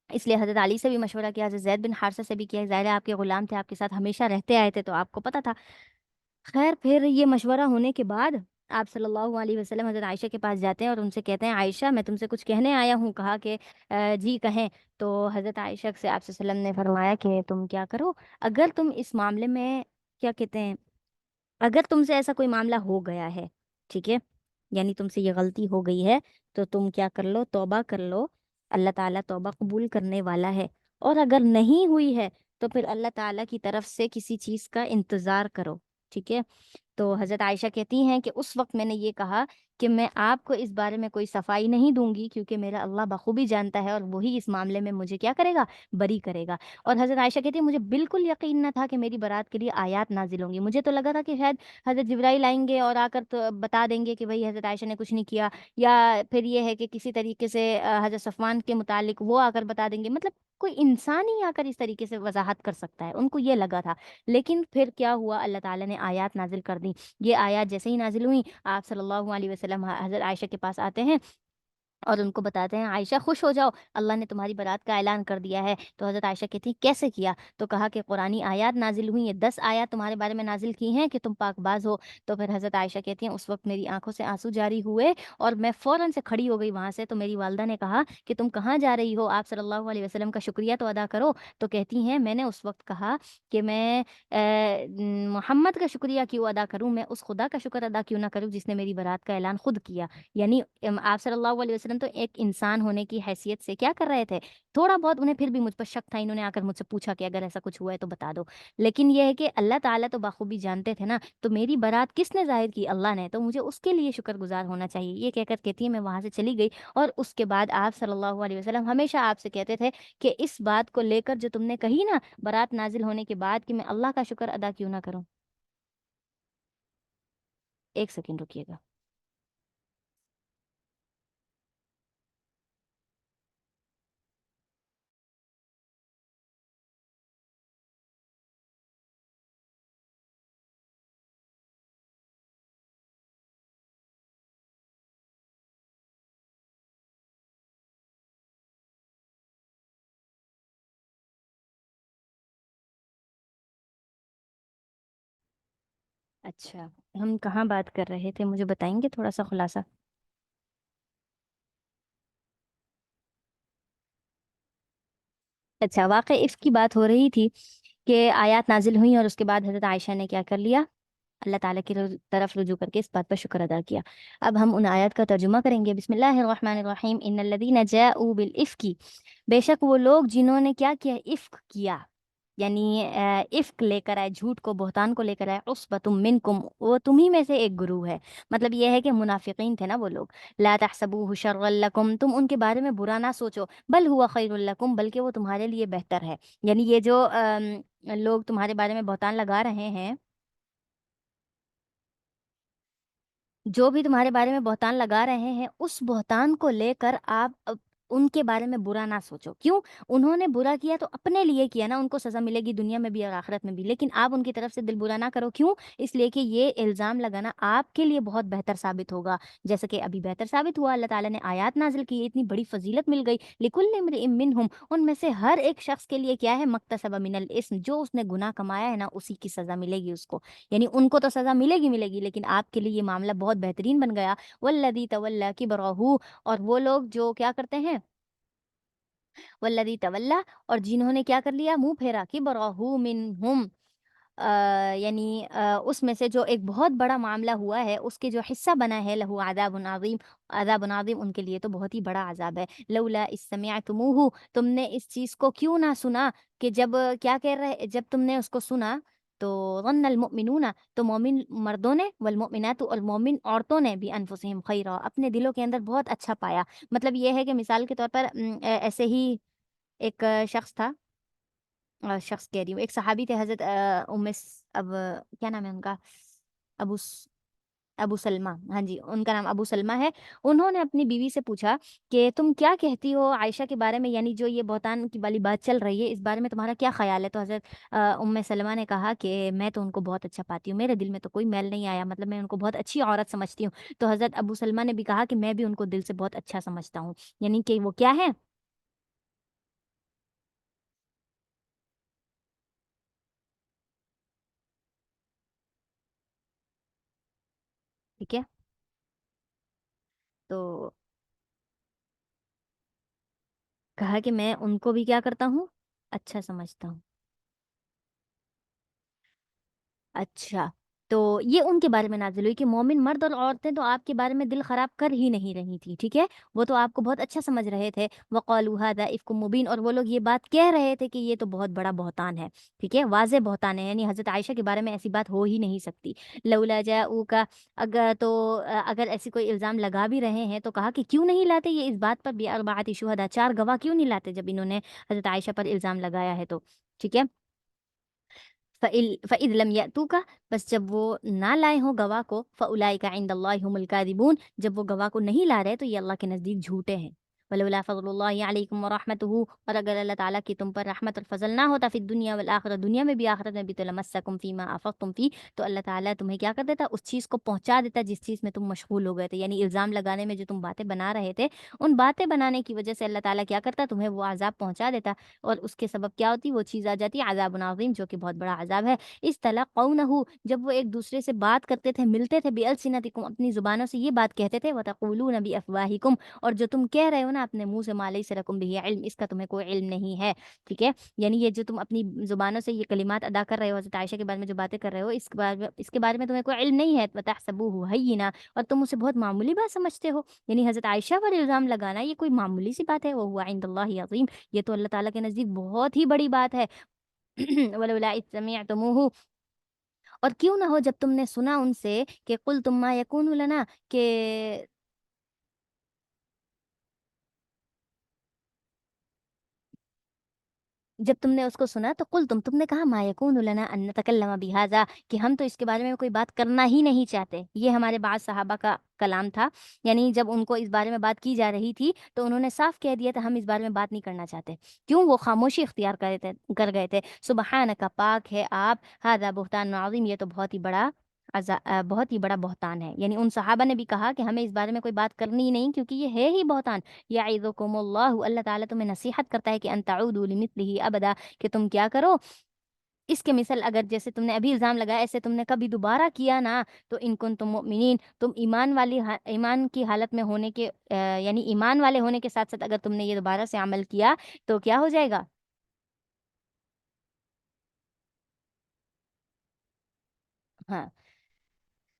اس لیے حضرت علی سے بھی مشورہ کیا، حضرت زید بن حارثہ سے بھی کیا، ظاہر ہے آپ کے غلام تھے، آپ کے ساتھ ہمیشہ رہتے آئے تھے، تو آپ کو پتہ تھا۔ خیر پھر یہ مشورہ ہونے کے بعد آپ صلی اللہ علیہ وسلم حضرت عائشہ کے پاس جاتے ہیں اور ان سے کہتے ہیں عائشہ میں تم سے کچھ کہنے آیا ہوں۔ کہا کہ جی کہیں۔ تو حضرت عائشہ سے آپ صلی اللہ علیہ وسلم نے فرمایا کہ تم کیا کرو، اگر تم اس معاملے میں کیا کہتے ہیں، اگر تم سے ایسا کوئی معاملہ ہو گیا ہے، ٹھیک ہے، یعنی تم سے یہ غلطی ہو گئی ہے، تو تم کیا کر لو، توبہ کر لو، اللہ تعالیٰ توبہ قبول کرنے والا ہے۔ اور اگر نہیں ہوئی ہے تو پھر اللہ تعالیٰ کی طرف سے کسی چیز کا انتظار کرو، ٹھیک ہے۔ تو حضرت عائشہ کہتی ہیں کہ اس وقت میں نے یہ کہا کہ میں آپ کو اس بارے میں کوئی صفائی نہیں دوں گی، کیونکہ میرا اللہ بخوبی جانتا ہے اور وہی اس معاملے میں مجھے کیا کرے گا، بری کرے گا۔ اور حضرت عائشہ کہتی ہے مجھے بالکل یقین نہ تھا کہ میری برات کے لیے آیات نازل ہوں گی، مجھے تو لگا تھا کہ شاید حضرت جبرائیل آئیں گے اور آ کر تو بتا دیں گے کہ بھائی حضرت عائشہ نے کچھ نہیں کیا، یا پھر یہ ہے کہ کسی طریقے سے حضرت صفوان کے متعلق وہ آ کر بتا دیں گے، مطلب کوئی انسان ہی آ کر اس طریقے سے وضاحت کر سکتا ہے، ان کو یہ لگا تھا۔ لیکن پھر کیا ہوا، اللہ تعالیٰ نے آیات نازل کر دی۔ یہ آیات جیسے ہی نازل ہوئی، آپ صلی اللہ علیہ وسلم حضرت عائشہ کے پاس آتے ہیں اور ان کو بتاتے ہیں عائشہ خوش ہو جاؤ، اللہ نے تمہاری برات کا اعلان کر دیا ہے۔ تو حضرت عائشہ کہتی ہیں کیسے کیا؟ تو کہا کہ قرآنی آیات نازل ہوئی ہیں، 10 آیات تمہارے بارے میں نازل کی ہیں کہ تم پاک باز ہو۔ تو پھر حضرت عائشہ کہتی ہیں اس وقت میری آنکھوں سے آنسو جاری ہوئے اور میں فوراً سے کھڑی ہو گئی وہاں سے۔ تو میری والدہ نے کہا کہ تم کہاں جا رہی ہو، آپ صلی اللہ علیہ وسلم کا شکریہ تو ادا کرو۔ تو کہتی ہیں میں نے اس وقت کہا کہ میں محمد کا شکریہ کیوں ادا کروں، میں اس خدا کا شکر ادا کیوں نہ کروں جس نے میری برات کا اعلان خود کیا۔ یعنی آپ صلی اللہ علیہ وسلم تو ایک انسان ہونے کی حیثیت سے کیا کر رہے تھے، تھوڑا بہت انہیں پھر بھی مجھ پر شک تھا، انہوں نے آ کر مجھ سے پوچھا کہ اگر ایسا کچھ ہوا ہے تو بتا دو، لیکن یہ ہے کہ اللہ تعالیٰ تو بخوبی جانتے تھے نا، تو میری برات کس نے ظاہر کی، اللہ نے، تو مجھے اس کے لیے شکر گزار ہونا چاہیے۔ یہ کہہ کر کہتی ہے میں وہاں سے چلی گئی، اور اس کے بعد آپ صلی اللہ علیہ وسلم ہمیشہ آپ سے کہتے تھے کہ اس بات کو لے کر جو تم نے کہی نا برات نازل ہونے کے بعد کہ میں اللہ کا شکر ادا کیوں نہ کروں۔ ایک سیکنڈ رکیے گا۔ اچھا، ہم کہاں بات کر رہے تھے، مجھے بتائیں گے تھوڑا سا خلاصہ؟ اچھا، واقع اس کی بات ہو رہی تھی کہ آیات نازل ہوئیں اور اس کے بعد حضرت عائشہ نے کیا کر لیا، اللہ تعالیٰ کی طرف رجوع کر کے اس بات پر شکر ادا کیا۔ اب ہم ان آیات کا ترجمہ کریں گے۔ بسم اللہ الرحمن الرحیم، ان الذین جاءوا بالافک، بے شک وہ لوگ جنہوں نے کیا کیا، افک کیا، یعنی افک لے کر آئے، جھوٹ کو، بہتان کو لے کر آئے، عصبۃ منکم، وہ تمہیں میں سے ایک گروہ ہے، مطلب یہ ہے کہ منافقین تھے نا وہ لوگ۔ لا تحسبوه شرا لکم، تم ان کے بارے میں برا نہ سوچو، بل ہوا خیر لکم، بلکہ وہ تمہارے لیے بہتر ہے۔ یعنی یہ جو لوگ تمہارے بارے میں بہتان لگا رہے ہیں، جو بھی تمہارے بارے میں بہتان لگا رہے ہیں، اس بہتان کو لے کر آپ ان کے بارے میں برا نہ سوچو۔ کیوں؟ انہوں نے برا کیا تو اپنے لیے کیا نا، ان کو سزا ملے گی دنیا میں بھی اور آخرت میں بھی، لیکن آپ ان کی طرف سے دل برا نہ کرو۔ کیوں؟ اس لیے کہ یہ الزام لگانا آپ کے لیے بہت بہتر ثابت ہوگا، جیسا کہ ابھی بہتر ثابت ہوا، اللہ تعالیٰ نے آیات نازل کی، اتنی بڑی فضیلت مل گئی، لکل امرئ منہم، ان میں سے ہر ایک شخص کے لیے کیا ہے، مکتسب من الاسم، جو اس نے گناہ کمایا ہے نا اسی کی سزا ملے گی اس کو، یعنی ان کو تو سزا ملے گی، لیکن آپ کے لیے یہ معاملہ بہت بہترین بن گیا۔ والذی تولی کبرہ، اور وہ لوگ جو کیا کرتے ہیں، والذی تولی، اور جنہوں نے کیا کر لیا، منہ پھیرا، کبرہ منہم، यानी उसमें से जो एक बहुत बड़ा मामला हुआ है, उसके जो हिस्सा बना है, लहू अज़ाबुन अज़ीम, उनके लिए तो बहुत ही बड़ा अज़ाब है। लौला इज़ समिअतमूहु, तुमने इस चीज़ को क्यों ना सुना, कि जब क्या कह रहे, जब तुमने उसको सुना तो ज़न्नल मुमिनूना, तो मोमिन मर्दों ने, वल मुमिनातु, और मोमिन औरतों ने भी अनफुसिहिम खैरा, अपने दिलों के अंदर बहुत अच्छा पाया। मतलब ये है कि मिसाल के तौर पर ऐसे ही एक शख्स था, शख्स कह रही हूँ, एक सहाबी थे, हज़रत अब क्या नाम है उनका? अबू स अबू सलमा, हाँ जी, उनका नाम अबू सलमा है। उन्होंने अपनी बीवी से पूछा कि तुम क्या कहती हो आयशा के बारे में, यानी जो ये बहतान की वाली बात चल रही है, इस बारे में तुम्हारा क्या ख़्याल है? तो हज़रत उम्मे सलमा ने कहा कि मैं तो उनको बहुत अच्छा पाती हूँ, मेरे दिल में तो कोई मैल नहीं आया, मतलब मैं उनको बहुत अच्छी औरत समझती हूँ। तो हज़रत अबू सलमा ने भी कहा कि मैं भी उनको दिल से बहुत अच्छा समझता हूँ। यानी कि वो क्या है? ठीक है? तो कहा कि मैं उनको भी क्या करता हूँ? अच्छा समझता हूँ। अच्छा, तो ये उनके बारे में नाज़िल हुई कि मोमिन मर्द और औरतें तो आपके बारे में दिल ख़राब कर ही नहीं रही थी, ठीक है? वो तो आपको बहुत अच्छा समझ रहे थे। वक़ालू हाज़ा इफ़्कुम मुबीन, और वो लोग ये बात कह रहे थे कि ये तो बहुत बड़ा बहतान है, ठीक है? वाज़ेह बहतान है, यानी हज़रत आयशा के बारे में ऐसी बात हो ही नहीं सकती। लौला जाऊका, अगर ऐसी कोई इल्ज़ाम लगा भी रहे हैं तो कहा कि क्यों नहीं लाते ये इस बात पर बिअरबअति शुहदा, 4 गवाह क्यों नहीं लाते जब इन्होंने हज़रत आयशा पर इल्ज़ाम लगाया है तो, ठीक है? फ़इज़ लम यअतूका, बस जब वो ना लाए हों गवाह को, फ़उलाइका इंदल्लाहि हुमुल काज़िबून, जब वो गवाह को नहीं ला रहे तो ये अल्लाह के नज़दीक झूठे हैं। वलौला फ़ज़्लुल्लाहि अलैकुम व रहमतुहु, और अगर अल्लाह ताला की तुम पर रहमत और फ़ज़ल ना होता फ़िद दुनिया वल आखिरह, दुनिया में भी आखिरत में भी, तो लमस्सकुम फ़ीमा अफ़ज़्तुम फ़ीह, तो अल्लाह ताला तुम्हें क्या कर देता, उस चीज़ को पहुँचा देता जिस चीज़ में तुम मशगूल हो गए थे। यानी इल्ज़ाम लगाने में जो तुम बातें बना रहे थे, उन बातें बनाने की वज़ह से अल्लाह ताला क्या करता, तुम्हें वो अज़ाब पहुँचा देता, और उसके सबब क्या होती, वो चीज़ आ जाती है अज़ाबुन अज़ीम, जो कि बहुत बड़ा अज़ाब है। इस्तलक़ौनहु, जब वो एक दूसरे से बात करते थे, मिलते थे, बिअल्सिनतिकुम, अपनी ज़ुबानों से ये बात कहते थे, व तक़ूलून बिअफ़वाहिकुम, और जो तुम कह रहे हो ना अपने मुँह से, मा लैसा लकुम बिही इल्म, इसका तुम्हें कोई इल्म नहीं है, ठीक है? यानी ये जो तुम अपनी ज़ुबानों से ये कलिमात अदा कर रहे हो, हज़रत आयशा के बारे में जो बातें कर रहे हो, इसके बारे में तुम्हें कोई इल्म नहीं है, व तहसबूहु हय्यिना, और तुम उसे बहुत मामूली बात समझते हो। यानी हज़रत आयशा पर इल्ज़ाम लगाना ये कोई मामूली सी बात है, व हुवा इंदल्लाहि अज़ीम, ये तो अल्लाह ताला के नज़दीक बहुत ही बड़ी बात है। वलौला इज़ समिअतमूहु, और क्यों ना हो जब तुमने सुना उनसे कि कुल तुम मा यकूनु लना, के जब तुमने उसको सुना तो कुल तुमने कहा मा यकूनु लना अन नतकल्लम बिहाज़ा, कि हम तो इसके बारे में कोई बात करना ही नहीं चाहते। ये हमारे बाज़ सहाबा का कलाम था। यानी जब उनको इस बारे में बात की जा रही थी तो उन्होंने साफ कह दिया था हम इस बारे में बात नहीं करना चाहते। क्यों? वो खामोशी इख्तियार कर गए थे। सुबहानका, पाक है आप, हाज़ा बुहतान अज़ीम, ये तो बहुत ही बड़ा बहतान है। यानी उन सहाबा ने भी कहा कि हमें इस बारे में कोई बात करनी ही नहीं, क्योंकि ये है ही बहतान। यइज़ुकुमुल्लाहु, अल्लाह ताला तुम्हें नसीहत करता है कि अन तऊदू लिमिस्लिही अबदा, कि तुम क्या करो, इसके मिसल अगर जैसे तुमने अभी इल्ज़ाम लगाया ऐसे तुमने कभी दोबारा किया ना, तो इन कुंतुम मुमिनीन, तुम ईमान की हालत में होने के यानी ईमान वाले होने के साथ-साथ अगर तुमने ये दोबारा से अमल किया तो क्या हो जाएगा? हाँ।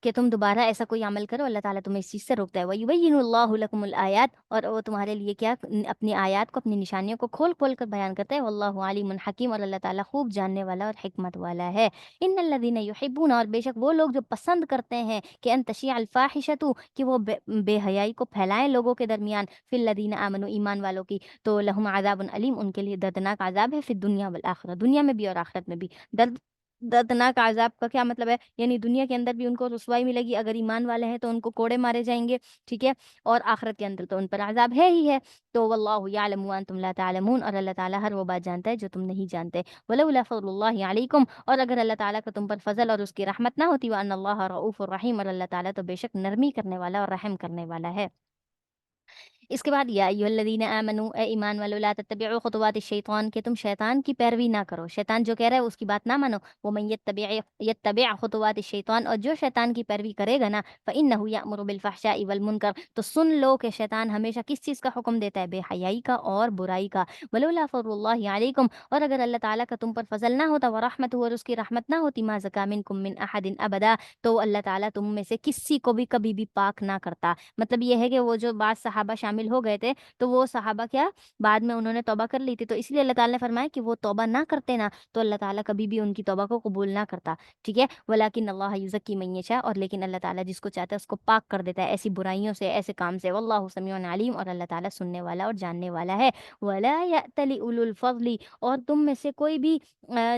कि तुम दोबारा ऐसा कोई अमल करो, अल्लाह ताला तुम्हें इस चीज़ से रोकता है। वयुबय्यिनुल्लाहु लकुमुल आयात, और वो तुम्हारे लिए क्या अपनी आयत को, अपनी निशानियों को खोल-खोल कर बयान करता है। वल्लाहु अलीमुन हकीम, और अल्लाह ताला खूब जानने वाला और हिकमत वाला है। इन्नल्लज़ीना युहिब्बूना, और बेशक वो लोग जो पसंद करते हैं कि अन तशिअल फ़ाहिशतु, कि वो बेहयाई को फैलाएँ लोगों के दरमियान, फिल लज़ीना आमनू, ईमान वालों की, तो लहुम अज़ाबुन अलीम, उनके लिए दर्दनाक अज़ाब है, फिद दुनिया वल आखिरह, दुनिया में भी और आखिरत में भी। दर्द दर्दनाक अज़ाब का क्या मतलब है? यानी दुनिया के अंदर भी उनको रुसवाई मिलेगी, अगर ईमान वाले हैं तो उनको कोड़े मारे जाएँगे, ठीक है? और आखिरत के अंदर तो उन पर अज़ाब है ही है। तो वल्लाहु यअलमु व अंतुम ला तअलमून, और अल्लाह ताला हर वो बात जानता है जो तुम नहीं जानते। वलौला फ़ज़्लुल्लाहि अलैकुम, और अगर अल्लाह ताला का तुम पर फ़ज़ल और उसकी रहमत ना होती, व अन्नल्लाह रऊफ़ुर रहीम, और अल्लाह ताला तो बेशक नरमी करने वाला और रहम करने वाला है। اس کے بعد یا ایھا آمنو، اے ایمان والو، لا تتبعوا خطوات الشیطان، کہ تم شیطان کی پیروی نہ کرو، شیطان جو کہہ رہا ہے اس کی بات نہ مانو. ومن یتبع خطوات الشیطان، اور جو شیطان کی پیروی کرے گا نا، فإنہ یأمر بالفحشاء والمنکر، تو سن لو کہ شیطان ہمیشہ کس چیز کا حکم دیتا ہے؟ بے حیائی کا اور برائی کا. ولولا فضل اللہ علیکم، اور اگر اللہ تعالیٰ کا تم پر فضل نہ ہوتا، ورحمتہ، اور اس کی رحمت نہ ہوتی، ما زکا منکم من احد ابدا، تو اللہ تعالیٰ تم میں سے کسی کو بھی کبھی بھی پاک نہ کرتا. مطلب یہ ہے کہ وہ جو بعض صحابہ شامل ہو گئے تھے، تو وہ صحابہ کیا بعد میں انہوں نے توبہ کر لی تھی، تو اس لیے اللہ تعالیٰ نے فرمایا کہ وہ توبہ نہ کرتے نا، تو اللہ تعالیٰ کبھی بھی ان کی توبہ کو قبول نہ کرتا. ٹھیک ہے. ولیکن اللہ یزکی من یشاء، اور لیکن اللہ تعالیٰ جس کو چاہتا ہے اس کو پاک کر دیتا ہے ایسی برائیوں سے، ایسے کام سے. واللہ سمیع علیم، اور اللہ تعالیٰ سننے والا اور جاننے والا ہے. ولا یأتل اولو الفضل، اور تم میں سے کوئی بھی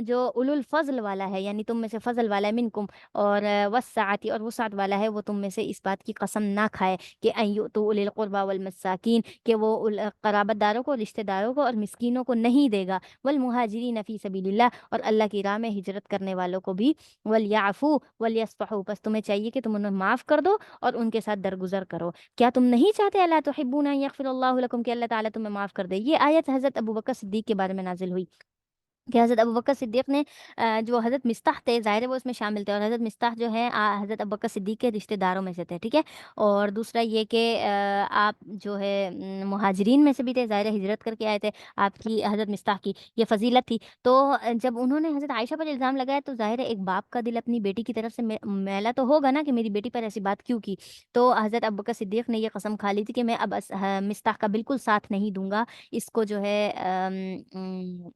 جو اولو الفضل والا ہے، یعنی تم میں سے فضل والا ہے، منکم، اور وسعتی، اور وسعت والا ہے، وہ تم میں سے اس بات کی قسم نہ کھائے کہ ان یؤتوا اولی القربى والمساکین، کہ وہ قرابت داروں کو، رشتہ داروں کو اور مسکینوں کو نہیں دے گا. والمہاجرین فی سبیل اللہ، اور اللہ کی راہ میں ہجرت کرنے والوں کو بھی. ولیعفوا ولیصفحوا، بس تمہیں چاہیے کہ تم انہیں معاف کر دو اور ان کے ساتھ درگزر کرو. کیا تم نہیں چاہتے الا تحبون ان یغفر اللہ لکم، کہ اللہ تعالیٰ تمہیں معاف کر دے؟ یہ آیت حضرت ابوبکر صدیق کے بارے میں نازل ہوئی کہ حضرت ابوبکر صدیق نے جو حضرت مستح تھے، ظاہر ہے وہ اس میں شامل تھے، اور حضرت مستح جو ہے حضرت ابوبکر صدیق کے رشتہ داروں میں سے تھے. ٹھیک ہے. اور دوسرا یہ کہ آپ جو ہے مہاجرین میں سے بھی تھے، ظاہر ہے ہجرت کر کے آئے تھے. آپ کی حضرت مستح کی یہ فضیلت تھی. تو جب انہوں نے حضرت عائشہ پر الزام لگایا، تو ظاہر ہے ایک باپ کا دل اپنی بیٹی کی طرف سے میلا تو ہوگا نا کہ میری بیٹی پر ایسی بات کیوں کی. تو حضرت ابوبکر صدیق نے یہ قسم کھا لی تھی کہ میں اب مستح کا بالکل ساتھ نہیں دوں گا. اس کو جو ہے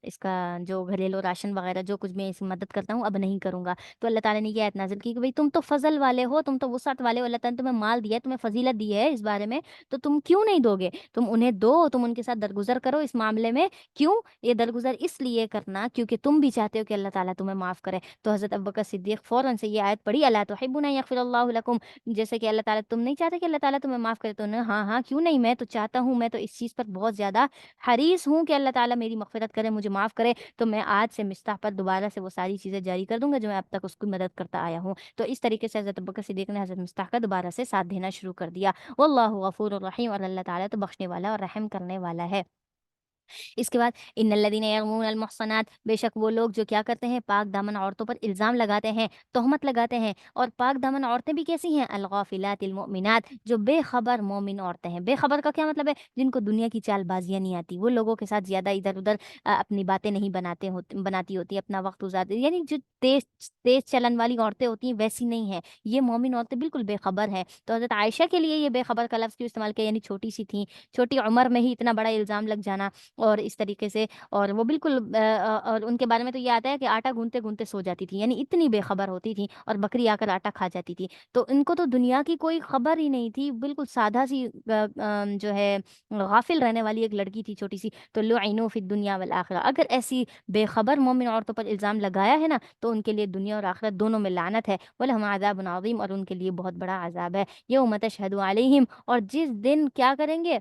اس کا جو گھریلو راشن وغیرہ جو کچھ میں اس کی مدد کرتا ہوں اب نہیں کروں گا. تو اللہ تعالیٰ نے یہ آیت نازل کی کہ بھئی تم تو فضل والے ہو، تم تو وسعت والے ہو، اللہ تعالیٰ نے تمہیں مال دیا ہے، تمہیں فضیلت دی ہے اس بارے میں، تو تم کیوں نہیں دو گے؟ تم انہیں دو، تم ان کے ساتھ درگزر کرو اس معاملے میں. کیوں یہ درگزر؟ اس لیے کرنا کیونکہ تم بھی چاہتے ہو کہ اللہ تعالیٰ تمہیں معاف کرے. تو حضرت ابوبکر صدیق فوراً سے یہ آیت پڑھی، الا تحبون ان یغفر اللہ لکم، جیسے کہ اللہ تعالیٰ تم نہیں چاہتے کہ اللہ تعالیٰ تمہیں معاف کرے؟ تو انہوں نے ہاں ہاں کیوں نہیں، میں تو چاہتا ہوں، میں تو اس چیز پر بہت زیادہ حریص ہوں کہ اللہ تعالیٰ میری مغفرت کرے، مجھے معاف کرے. تو میں آج سے مستح پر دوبارہ سے وہ ساری چیزیں جاری کر دوں گا جو میں اب تک اس کی مدد کرتا آیا ہوں. تو اس طریقے سے حضرت ابوبکر صدیق نے حضرت مستح کا دوبارہ سے ساتھ دینا شروع کر دیا. واللہ غفور الرحیم، اور اللہ تعالیٰ تو بخشنے والا اور رحم کرنے والا ہے. اس کے بعد ان الذین یرمون المحصنات، بے شک وہ لوگ جو کیا کرتے ہیں، پاک دامن عورتوں پر الزام لگاتے ہیں، تہمت لگاتے ہیں. اور پاک دامن عورتیں بھی کیسی ہیں؟ الغافلات المؤمنات، جو بے خبر مومن عورتیں ہیں. بے خبر کا کیا مطلب ہے؟ جن کو دنیا کی چال بازیاں نہیں آتی، وہ لوگوں کے ساتھ زیادہ ادھر ادھر اپنی باتیں نہیں بناتی ہوتی، اپنا وقت گزارتی، یعنی جو تیز تیز چلن والی عورتیں ہوتی ہیں ویسی نہیں ہیں یہ مومن عورتیں، بالکل بے خبر ہیں. تو حضرت عائشہ کے لیے یہ بے خبر کا لفظ کیوں استعمال کیا؟ یعنی چھوٹی سی تھیں، چھوٹی عمر میں ہی اتنا بڑا الزام لگ جانا اور اس طریقے سے. اور وہ بالکل اور ان کے بارے میں تو یہ آتا ہے کہ آٹا گونتے گونتے سو جاتی تھی، یعنی اتنی بے خبر ہوتی تھی، اور بکری آ کر آٹا کھا جاتی تھی. تو ان کو تو دنیا کی کوئی خبر ہی نہیں تھی، بالکل سادہ سی جو ہے غافل رہنے والی ایک لڑکی تھی چھوٹی سی. تو لعنوا فی الدنیا والآخرہ، اگر ایسی بے خبر مومن عورتوں پر الزام لگایا ہے نا، تو ان کے لیے دنیا اور آخرت دونوں میں لعنت ہے. ولہم عذاب عظیم، اور ان کے لیے بہت بڑا عذاب ہے. یوم تشہد علیہم، اور جس دن کیا کریں گے،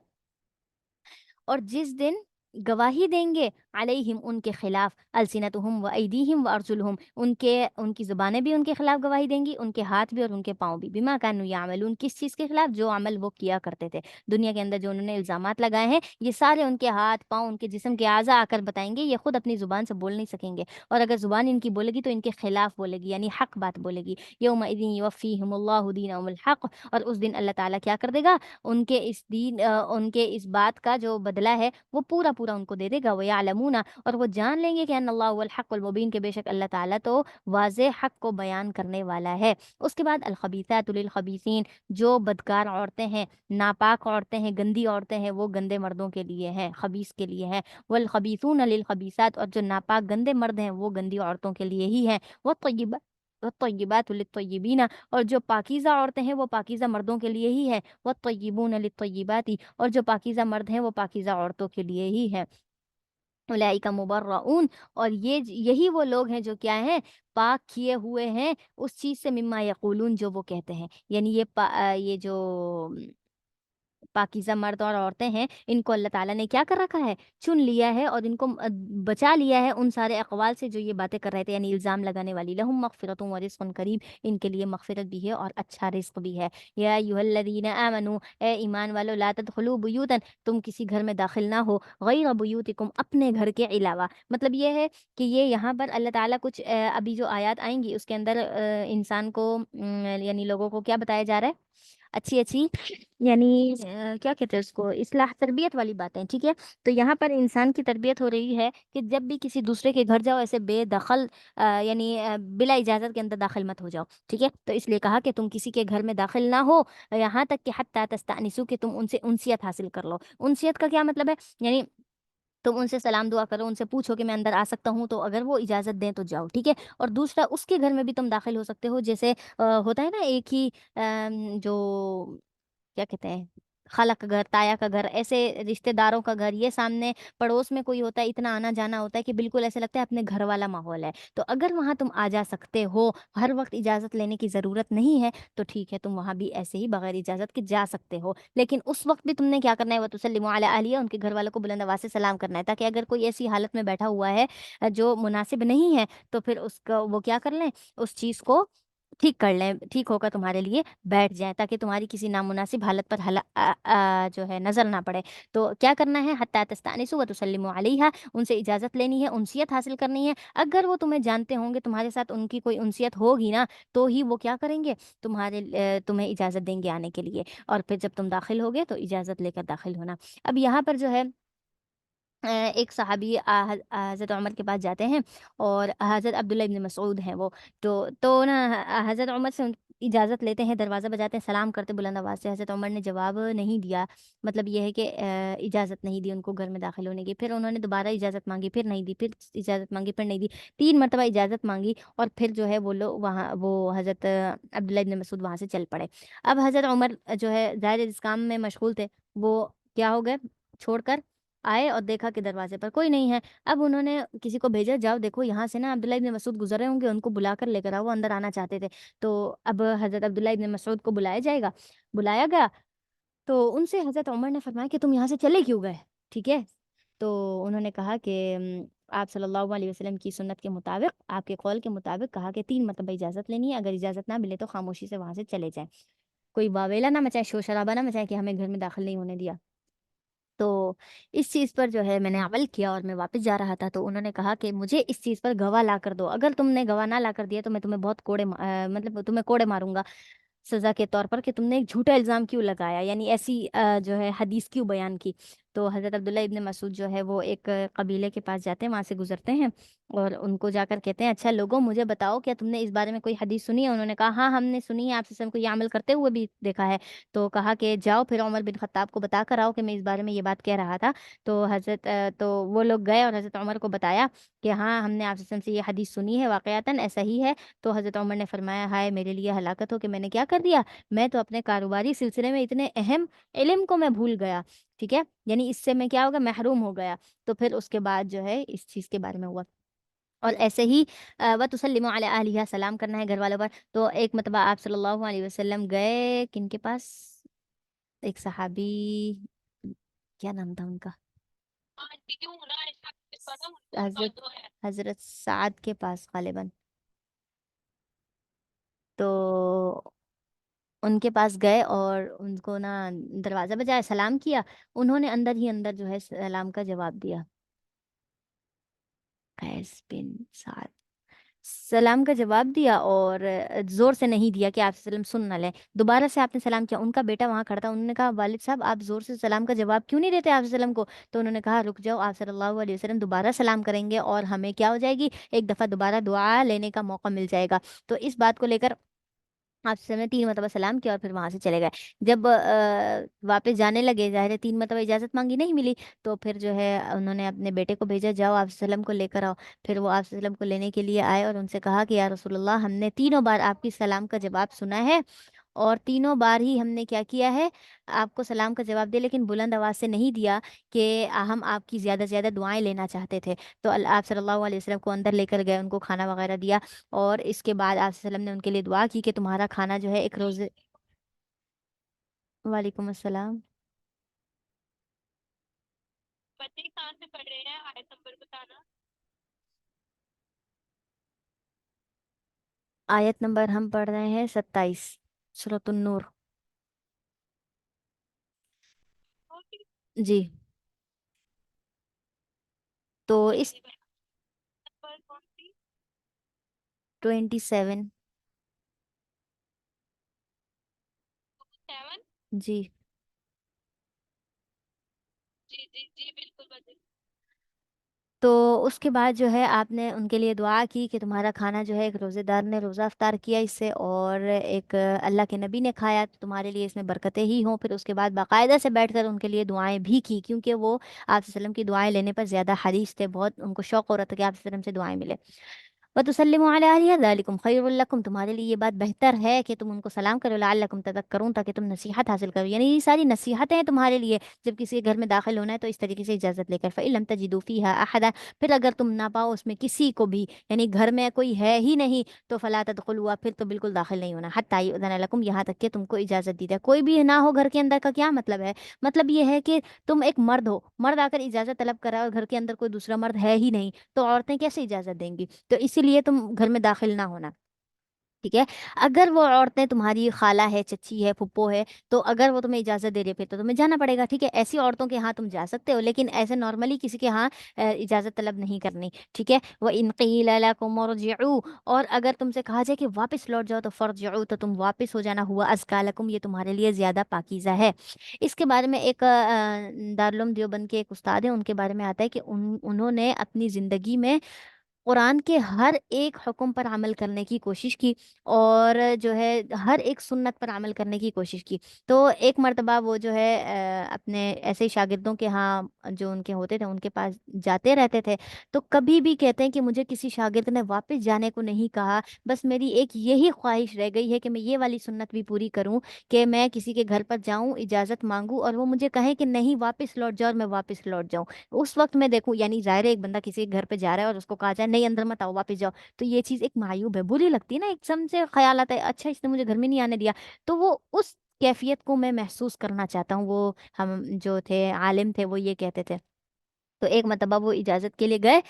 اور جس دن گواہی دیں گے، علیہم ان کے خلاف، السنتہم و ایدیہم و ارجلہم، ان کی زبانیں بھی ان کے خلاف گواہی دیں گی، ان کے ہاتھ بھی اور ان کے پاؤں بھی. بما کانوا یعملون، کس چیز کے خلاف؟ جو عمل وہ کیا کرتے تھے دنیا کے اندر، جو انہوں نے الزامات لگائے ہیں، یہ سارے ان کے ہاتھ پاؤں، ان کے جسم کے اعضاء آ کر بتائیں گے. یہ خود اپنی زبان سے بول نہیں سکیں گے، اور اگر زبان ان کی بولے گی تو ان کے خلاف بولے گی، یعنی حق بات بولے گی. یومئذ یوفیہم اللہ دینہم الحق، اور اس دن اللہ تعالیٰ کیا کر دے گا؟ ان کے اس دین ان کے اس بات کا جو بدلہ ہے وہ پورا پورا ان کو دے دے گا. وَيَعْلَمُونَ، اور وہ جان لیں گے کہ ان اللہ هو الحق المبین، کہ بے شک اللہ تعالیٰ تو واضح حق کو بیان کرنے والا ہے. اس کے بعد الخبیثات للخبیثین، جو بدکار عورتیں ہیں، ناپاک عورتیں ہیں، گندی عورتیں ہیں، وہ گندے مردوں کے لیے ہیں، خبیث کے لیے ہیں. والخبیثون للخبیثات، اور جو ناپاک گندے مرد ہیں وہ گندی عورتوں کے لیے ہی ہیں. والطیبات للطیبین، اور جو پاکیزہ عورتیں ہیں وہ پاکیزہ مردوں کے لیے ہی ہیں. والطیبون للطیبات، اور جو پاکیزہ مرد ہیں وہ پاکیزہ عورتوں کے لیے ہی ہیں. اولئک مبرؤون، اور یہی وہ لوگ ہیں جو کیا ہیں؟ پاک کیے ہوئے ہیں اس چیز سے، مما یقولون، جو وہ کہتے ہیں. یعنی یہ جو पाकीज़ा मर्द और औरतें हैं, इनको अल्लाह ताला ने क्या कर रखा है, चुन लिया है और इनको बचा लिया है उन सारे अक़वाल से जो ये बातें कर रहे थे, यानी इल्ज़ाम लगाने वाली। लहुम मग़फ़िरतुन व रिज़्क़ुन करीम, इनके लिए मग़फ़िरत भी है और अच्छा रिज़्क़ भी है। या अय्युहल्लज़ीना आमनू, ए ईमान वालों, ला तदख़ुलू बुयूतन, तुम किसी घर में दाखिल ना हो, गैर बुयूतिकुम, अपने घर के अलावा। मतलब ये है कि ये यहाँ पर अल्लाह ताला कुछ अभी जो आयत आएँगी उसके अंदर इंसान को यानी लोगों को क्या बताया जा रहा है, अच्छी-अच्छी यानी क्या कहते हैं उसको, इस्लाह तरबियत वाली बातें, ठीक है? तो यहाँ पर इंसान की तरबियत हो रही है कि जब भी किसी दूसरे के घर जाओ ऐसे बेदखल यानी बिला इजाज़त के अंदर दाखिल मत हो जाओ, ठीक है? तो इसलिए कहा कि तुम किसी के घर में दाखिल ना हो यहाँ तक कि हत्ता तस्तअनिसू, कि तुम उनसे उनसियत हासिल कर लो। उनसियत का क्या मतलब है? यानी तुम उनसे सलाम दुआ करो, उनसे पूछो कि मैं अंदर आ सकता हूँ? तो अगर वो इजाज़त दें तो जाओ, ठीक है? और दूसरा, उसके घर में भी तुम दाखिल हो सकते हो, जैसे होता है ना एक ही जो क्या कहते हैं, खाला का घर, ताया का घर, ऐसे रिश्तेदारों का घर, ये सामने पड़ोस में कोई होता है, इतना आना-जाना होता है कि बिल्कुल ऐसा लगता है अपने घर वाला माहौल है। तो अगर वहाँ तुम आ जा सकते हो, हर वक़्त इजाज़त लेने की ज़रूरत नहीं है, तो ठीक है, तुम वहाँ भी ऐसे ही बगैर इजाज़त के जा सकते हो। लेकिन उस वक़्त भी तुमने क्या करना है, वतुसल्लिमु अला अहलिहा, उनके घर वालों को बुलंद आवाज़ से सलाम करना है, ताकि अगर कोई ऐसी हालत में बैठा हुआ है जो मुनासिब नहीं है, तो फिर उसका वो क्या कर लें, उस चीज़ को ठीक कर लें, ठीक होकर तुम्हारे लिए बैठ जाएँ, ताकि तुम्हारी किसी नामुनासिब हालत पर जो है नज़र ना पड़े। तो क्या करना है, हत्ता तस्तअनिसू व तुसल्लिमू अलैहा, उनसे इजाज़त लेनी है, उनसियत हासिल करनी है। अगर वो तुम्हें जानते होंगे, तुम्हारे साथ उनकी कोई उनसियत होगी ना, तो ही वो क्या करेंगे, तुम्हें इजाज़त देंगे आने के लिए। और फिर जब तुम दाखिल होगे तो इजाज़त लेकर दाखिल होना। अब यहाँ पर जो है एक सहाबी हज़रत उमर के पास जाते हैं, और हज़रत अब्दुल्ला इब्न मसऊद हैं वो। तो ना हज़रत उमर से इजाज़त लेते हैं, दरवाज़ा बजाते हैं, सलाम करते बुलंद आवाज़ से। हज़रत उमर ने जवाब नहीं दिया, मतलब ये है कि इजाज़त नहीं दी उनको घर में दाखिल होने की। फिर उन्होंने दोबारा इजाज़त माँगी, फिर नहीं दी, फिर इजाज़त माँगी, फिर नहीं दी। 3 मरतबा इजाज़त माँगी, और फिर जो है वो हज़रत अब्दुल्ला इब्न मसऊद वहाँ से चल पड़े। अब हज़रत उमर जो है ज़ाहिर है जिस काम में मशगूल थे, वो क्या हो गए, छोड़कर आए और देखा कि दरवाज़े पर कोई नहीं है। अब उन्होंने किसी को भेजा, जाओ देखो यहाँ से ना अब्दुल्ला इब्न मसऊद गुज़र रहे होंगे, उनको बुलाकर लेकर आओ, वो अंदर आना चाहते थे। तो अब हज़रत अब्दुल्ला इब्न मसऊद को बुलाया जाएगा, बुलाया गया, तो उनसे हज़रत उमर ने फरमाया कि तुम यहाँ से चले क्यों गए? ठीक है? तो उन्होंने कहा कि आप सल्लल्लाहु अलैहि वसल्लम की सुन्नत के मुताबिक, आपके कौल के मुताबिक कहा कि 3 मरतबा इजाज़त लेनी है, अगर इजाज़त ना मिले तो खामोशी से वहाँ से चले जाएँ। कोई वावेला ना मचाएँ, शोर-शराबा ना मचाएँ कि हमें घर में दाखिल नहीं होने दिया। तो इस चीज़ पर जो है मैंने अमल किया, और मैं वापस जा रहा था, तो उन्होंने कहा कि मुझे इस चीज़ पर गवाह ला कर दो। अगर तुमने गवाह ना ला कर दिया तो मैं तुम्हें बहुत मतलब तुम्हें कोड़े मारूँगा सज़ा के तौर पर, कि तुमने एक झूठा इल्ज़ाम क्यों लगाया, यानी ऐसी जो है हदीस क्यों बयान की। तो हज़रत अब्दुल्ला इब्न मसूद जो है वो एक कबीले के पास जाते हैं, वहाँ से गुज़रते हैं, और उनको जाकर कहते हैं, अच्छा लोगों मुझे बताओ, क्या तुमने इस बारे में कोई हदीस सुनी है? उन्होंने कहा, हाँ, हमने सुनी है, आप सल्लल्लाहु अलैहि वसल्लम को ये अमल करते हुए भी देखा है। तो कहा कि जाओ फिर उमर बिन ख़त्ताब को बता कर आओ कि मैं इस बारे में ये बात कह रहा था। तो वो लोग गए और हज़रत उमर को बताया कि हाँ, हमने आप सल्लल्लाहु अलैहि वसल्लम से ये हदीस सुनी है, वाक़यातन ऐसा ही है। तो हज़रत उमर ने फरमाया, हाय मेरे लिए हलाकत हो कि मैंने क्या कर दिया, मैं तो अपने कारोबारी सिलसिले में इतने अहम इल्म को मैं भूल गया, ठीक है? यानी इससे मैं क्या हो गया, महरूम हो गया। तो फिर उसके बाद जो है इस चीज़ के बारे में हुआ। और ऐसे ही व तुसल्लिमु अला अहलिहा, सलाम करना है घर वालों पर। तो एक मरतबा आप सल्लल्लाहु अलैहि वसल्लम गए किनके पास? एक सहाबी, क्या नाम था उनका? हज़रत हज़रत साद के पास ग़ालिबन। तो उनके पास गए और उनको ना दरवाज़ा बजाया, सलाम किया। उन्होंने अंदर ही अंदर जो है सलाम का जवाब दिया। कैस बिन साद। सलाम का जवाब दिया, और ज़ोर से नहीं दिया कि आप सल्लम सुन ना लें। दोबारा से आपने सलाम किया, उनका बेटा वहाँ खड़ा था, उन्होंने कहा, वालिद साहब आप ज़ोर से सलाम का जवाब क्यों नहीं देते आप सल्लम को? तो उन्होंने कहा, रुक जाओ, आप सल्लल्लाहु अलैहि वसल्लम दोबारा सलाम करेंगे और हमें क्या हो जाएगी, एक दफ़ा दोबारा दुआ लेने का मौका मिल जाएगा। तो इस बात को लेकर आपसे ने 3 मरतबा सलाम किया और फिर वहाँ से चले गए। जब वापस जाने लगे, ज़ाहिर है 3 मरतबा इजाज़त माँगी, नहीं मिली, तो फिर जो है उन्होंने अपने बेटे को भेजा, जाओ आप सल्लम को लेकर आओ। फिर वो आप सल्लम को लेने के लिए आए और उनसे कहा कि या रसूलल्लाह, हमने तीनों बार आपकी सलाम का जवाब सुना है, और तीनों बार ही हमने क्या किया है, आपको सलाम का जवाब दिया, लेकिन बुलंद आवाज़ से नहीं दिया कि हम आपकी ज़्यादा से ज़्यादा दुआएँ लेना चाहते थे। तो आप सल्लल्लाहु अलैहि वसल्लम को अंदर लेकर गए, उनको खाना वग़ैरह दिया, और इसके बाद आप सल्लम ने उनके लिए दुआ की कि तुम्हारा खाना जो है एक रोज़े। वालेकुम अस्सलाम। बच्चे कहाँ से पढ़ रहे हैं, आयत नंबर बताना। आयत नंबर हम पढ़ रहे हैं 27, सूरतुन नूर। ओके। जी। तो इस चलिए नंबर कौन सी। 27। 7। जी। जी जी जी बिल्कुल बताइए। तो उसके बाद जो है आपने उनके लिए दुआ की कि तुम्हारा खाना जो है एक रोज़ेदार ने रोज़ा अफ्तार किया इससे, और एक अल्लाह के नबी ने खाया, तो तुम्हारे लिए इसमें बरकतें ही हों। फिर उसके बाद बाकायदा से बैठकर उनके लिए दुआएं भी की, क्योंकि वो आप वसल्लम की दुआएं लेने पर ज़्यादा हरीस थे, बहुत उनको शौक़ हो रहा था कि आप वसल्लम से दुआएं मिले। वतुसल्लिमु अला अहलिहा ज़ालिकुम खैरुल लकुम, तुम्हारे लिए ये बात बेहतर है कि तुम उनको सलाम करो, लअल्लकुम तज़क्करून, ताकि तुम नसीहत हासिल करो। यानी ये सारी नसीहतें हैं तुम्हारे लिए। जब किसी के घर में दाखिल होना है तो इस तरीके से इजाज़त लेकर, फ़इन लम तजिदू फ़ीहा अहदा, फिर अगर तुम ना पाओ उसमें किसी को भी, यानी घर में कोई है ही नहीं, तो फ़ला तदखुलूहा, फिर तो बिल्कुल दाखिल नहीं होना, हत्ता युअज़न लकुम, यहाँ तक कि तुमको इजाज़त दी जाए। कोई भी ना हो घर के अंदर का क्या मतलब है? मतलब ये है कि तुम एक मर्द हो, मर्द आकर इजाज़त तलब कर रहा है और घर के अंदर कोई दूसरा मर्द है ही नहीं, तो औरतें कैसे इजाज़त देंगी? तो इसीलिए तुम घर में दाखिल ना होना। ठीक है। अगर वो औरतें तुम्हारी खाला है, चच्ची है, फुप्पो है, तो अगर वो तुम्हें इजाज़त दे रही है फिर तो तुम्हें जाना पड़ेगा। ठीक है, ऐसी औरतों के यहाँ तुम जा सकते हो, लेकिन ऐसे नॉर्मली किसी के यहाँ इजाज़त तलब नहीं करनी। ठीक है। व इन क़ील लकुम इरजिऊ, और अगर तुमसे कहा जाए कि वापस लौट जाओ तो फर्जिऊ, तो तुम वापस हो जाना, हुआ अज़का लकुम, ये तुम्हारे लिए ज़्यादा पाकीज़ा है। इसके बारे में एक दारुल उलूम देवबंद के एक उस्ताद हैं, उनके बारे में आता है कि उन्होंने अपनी ज़िंदगी में कुरान के हर एक हुक्म पर अमल करने की कोशिश की, और जो है हर एक सुन्नत पर अमल करने की कोशिश की। तो एक मर्तबा वो जो है अपने ऐसे ही शागिर्दों के यहाँ, जो उनके होते थे उनके पास जाते रहते थे। तो कभी भी कहते हैं कि मुझे किसी शागिर्द ने वापस जाने को नहीं कहा, बस मेरी एक यही ख्वाहिश रह गई है कि मैं ये वाली सुन्नत भी पूरी करूं, कि मैं किसी के घर पर जाऊं, इजाज़त मांगूं, और वो मुझे कहे कि नहीं वापस लौट जाओ, और मैं वापस लौट जाऊं। उस वक्त मैं देखूं, यानी ज़ाहिर है एक बंदा किसी के घर पे जा रहा है और उसको कहा जाए नहीं अंदर मत आओ, वापस जाओ, तो ये चीज़ एक मायूब है, बुरी लगती है ना, एकदम से ख्याल आता है अच्छा इसने मुझे घर में नहीं आने दिया। तो वो उस कैफियत को मैं महसूस करना चाहता हूँ। वो हम जो थे आलिम थे वो ये कहते थे। तो एक मर्तबा वो इजाज़त के लिए गए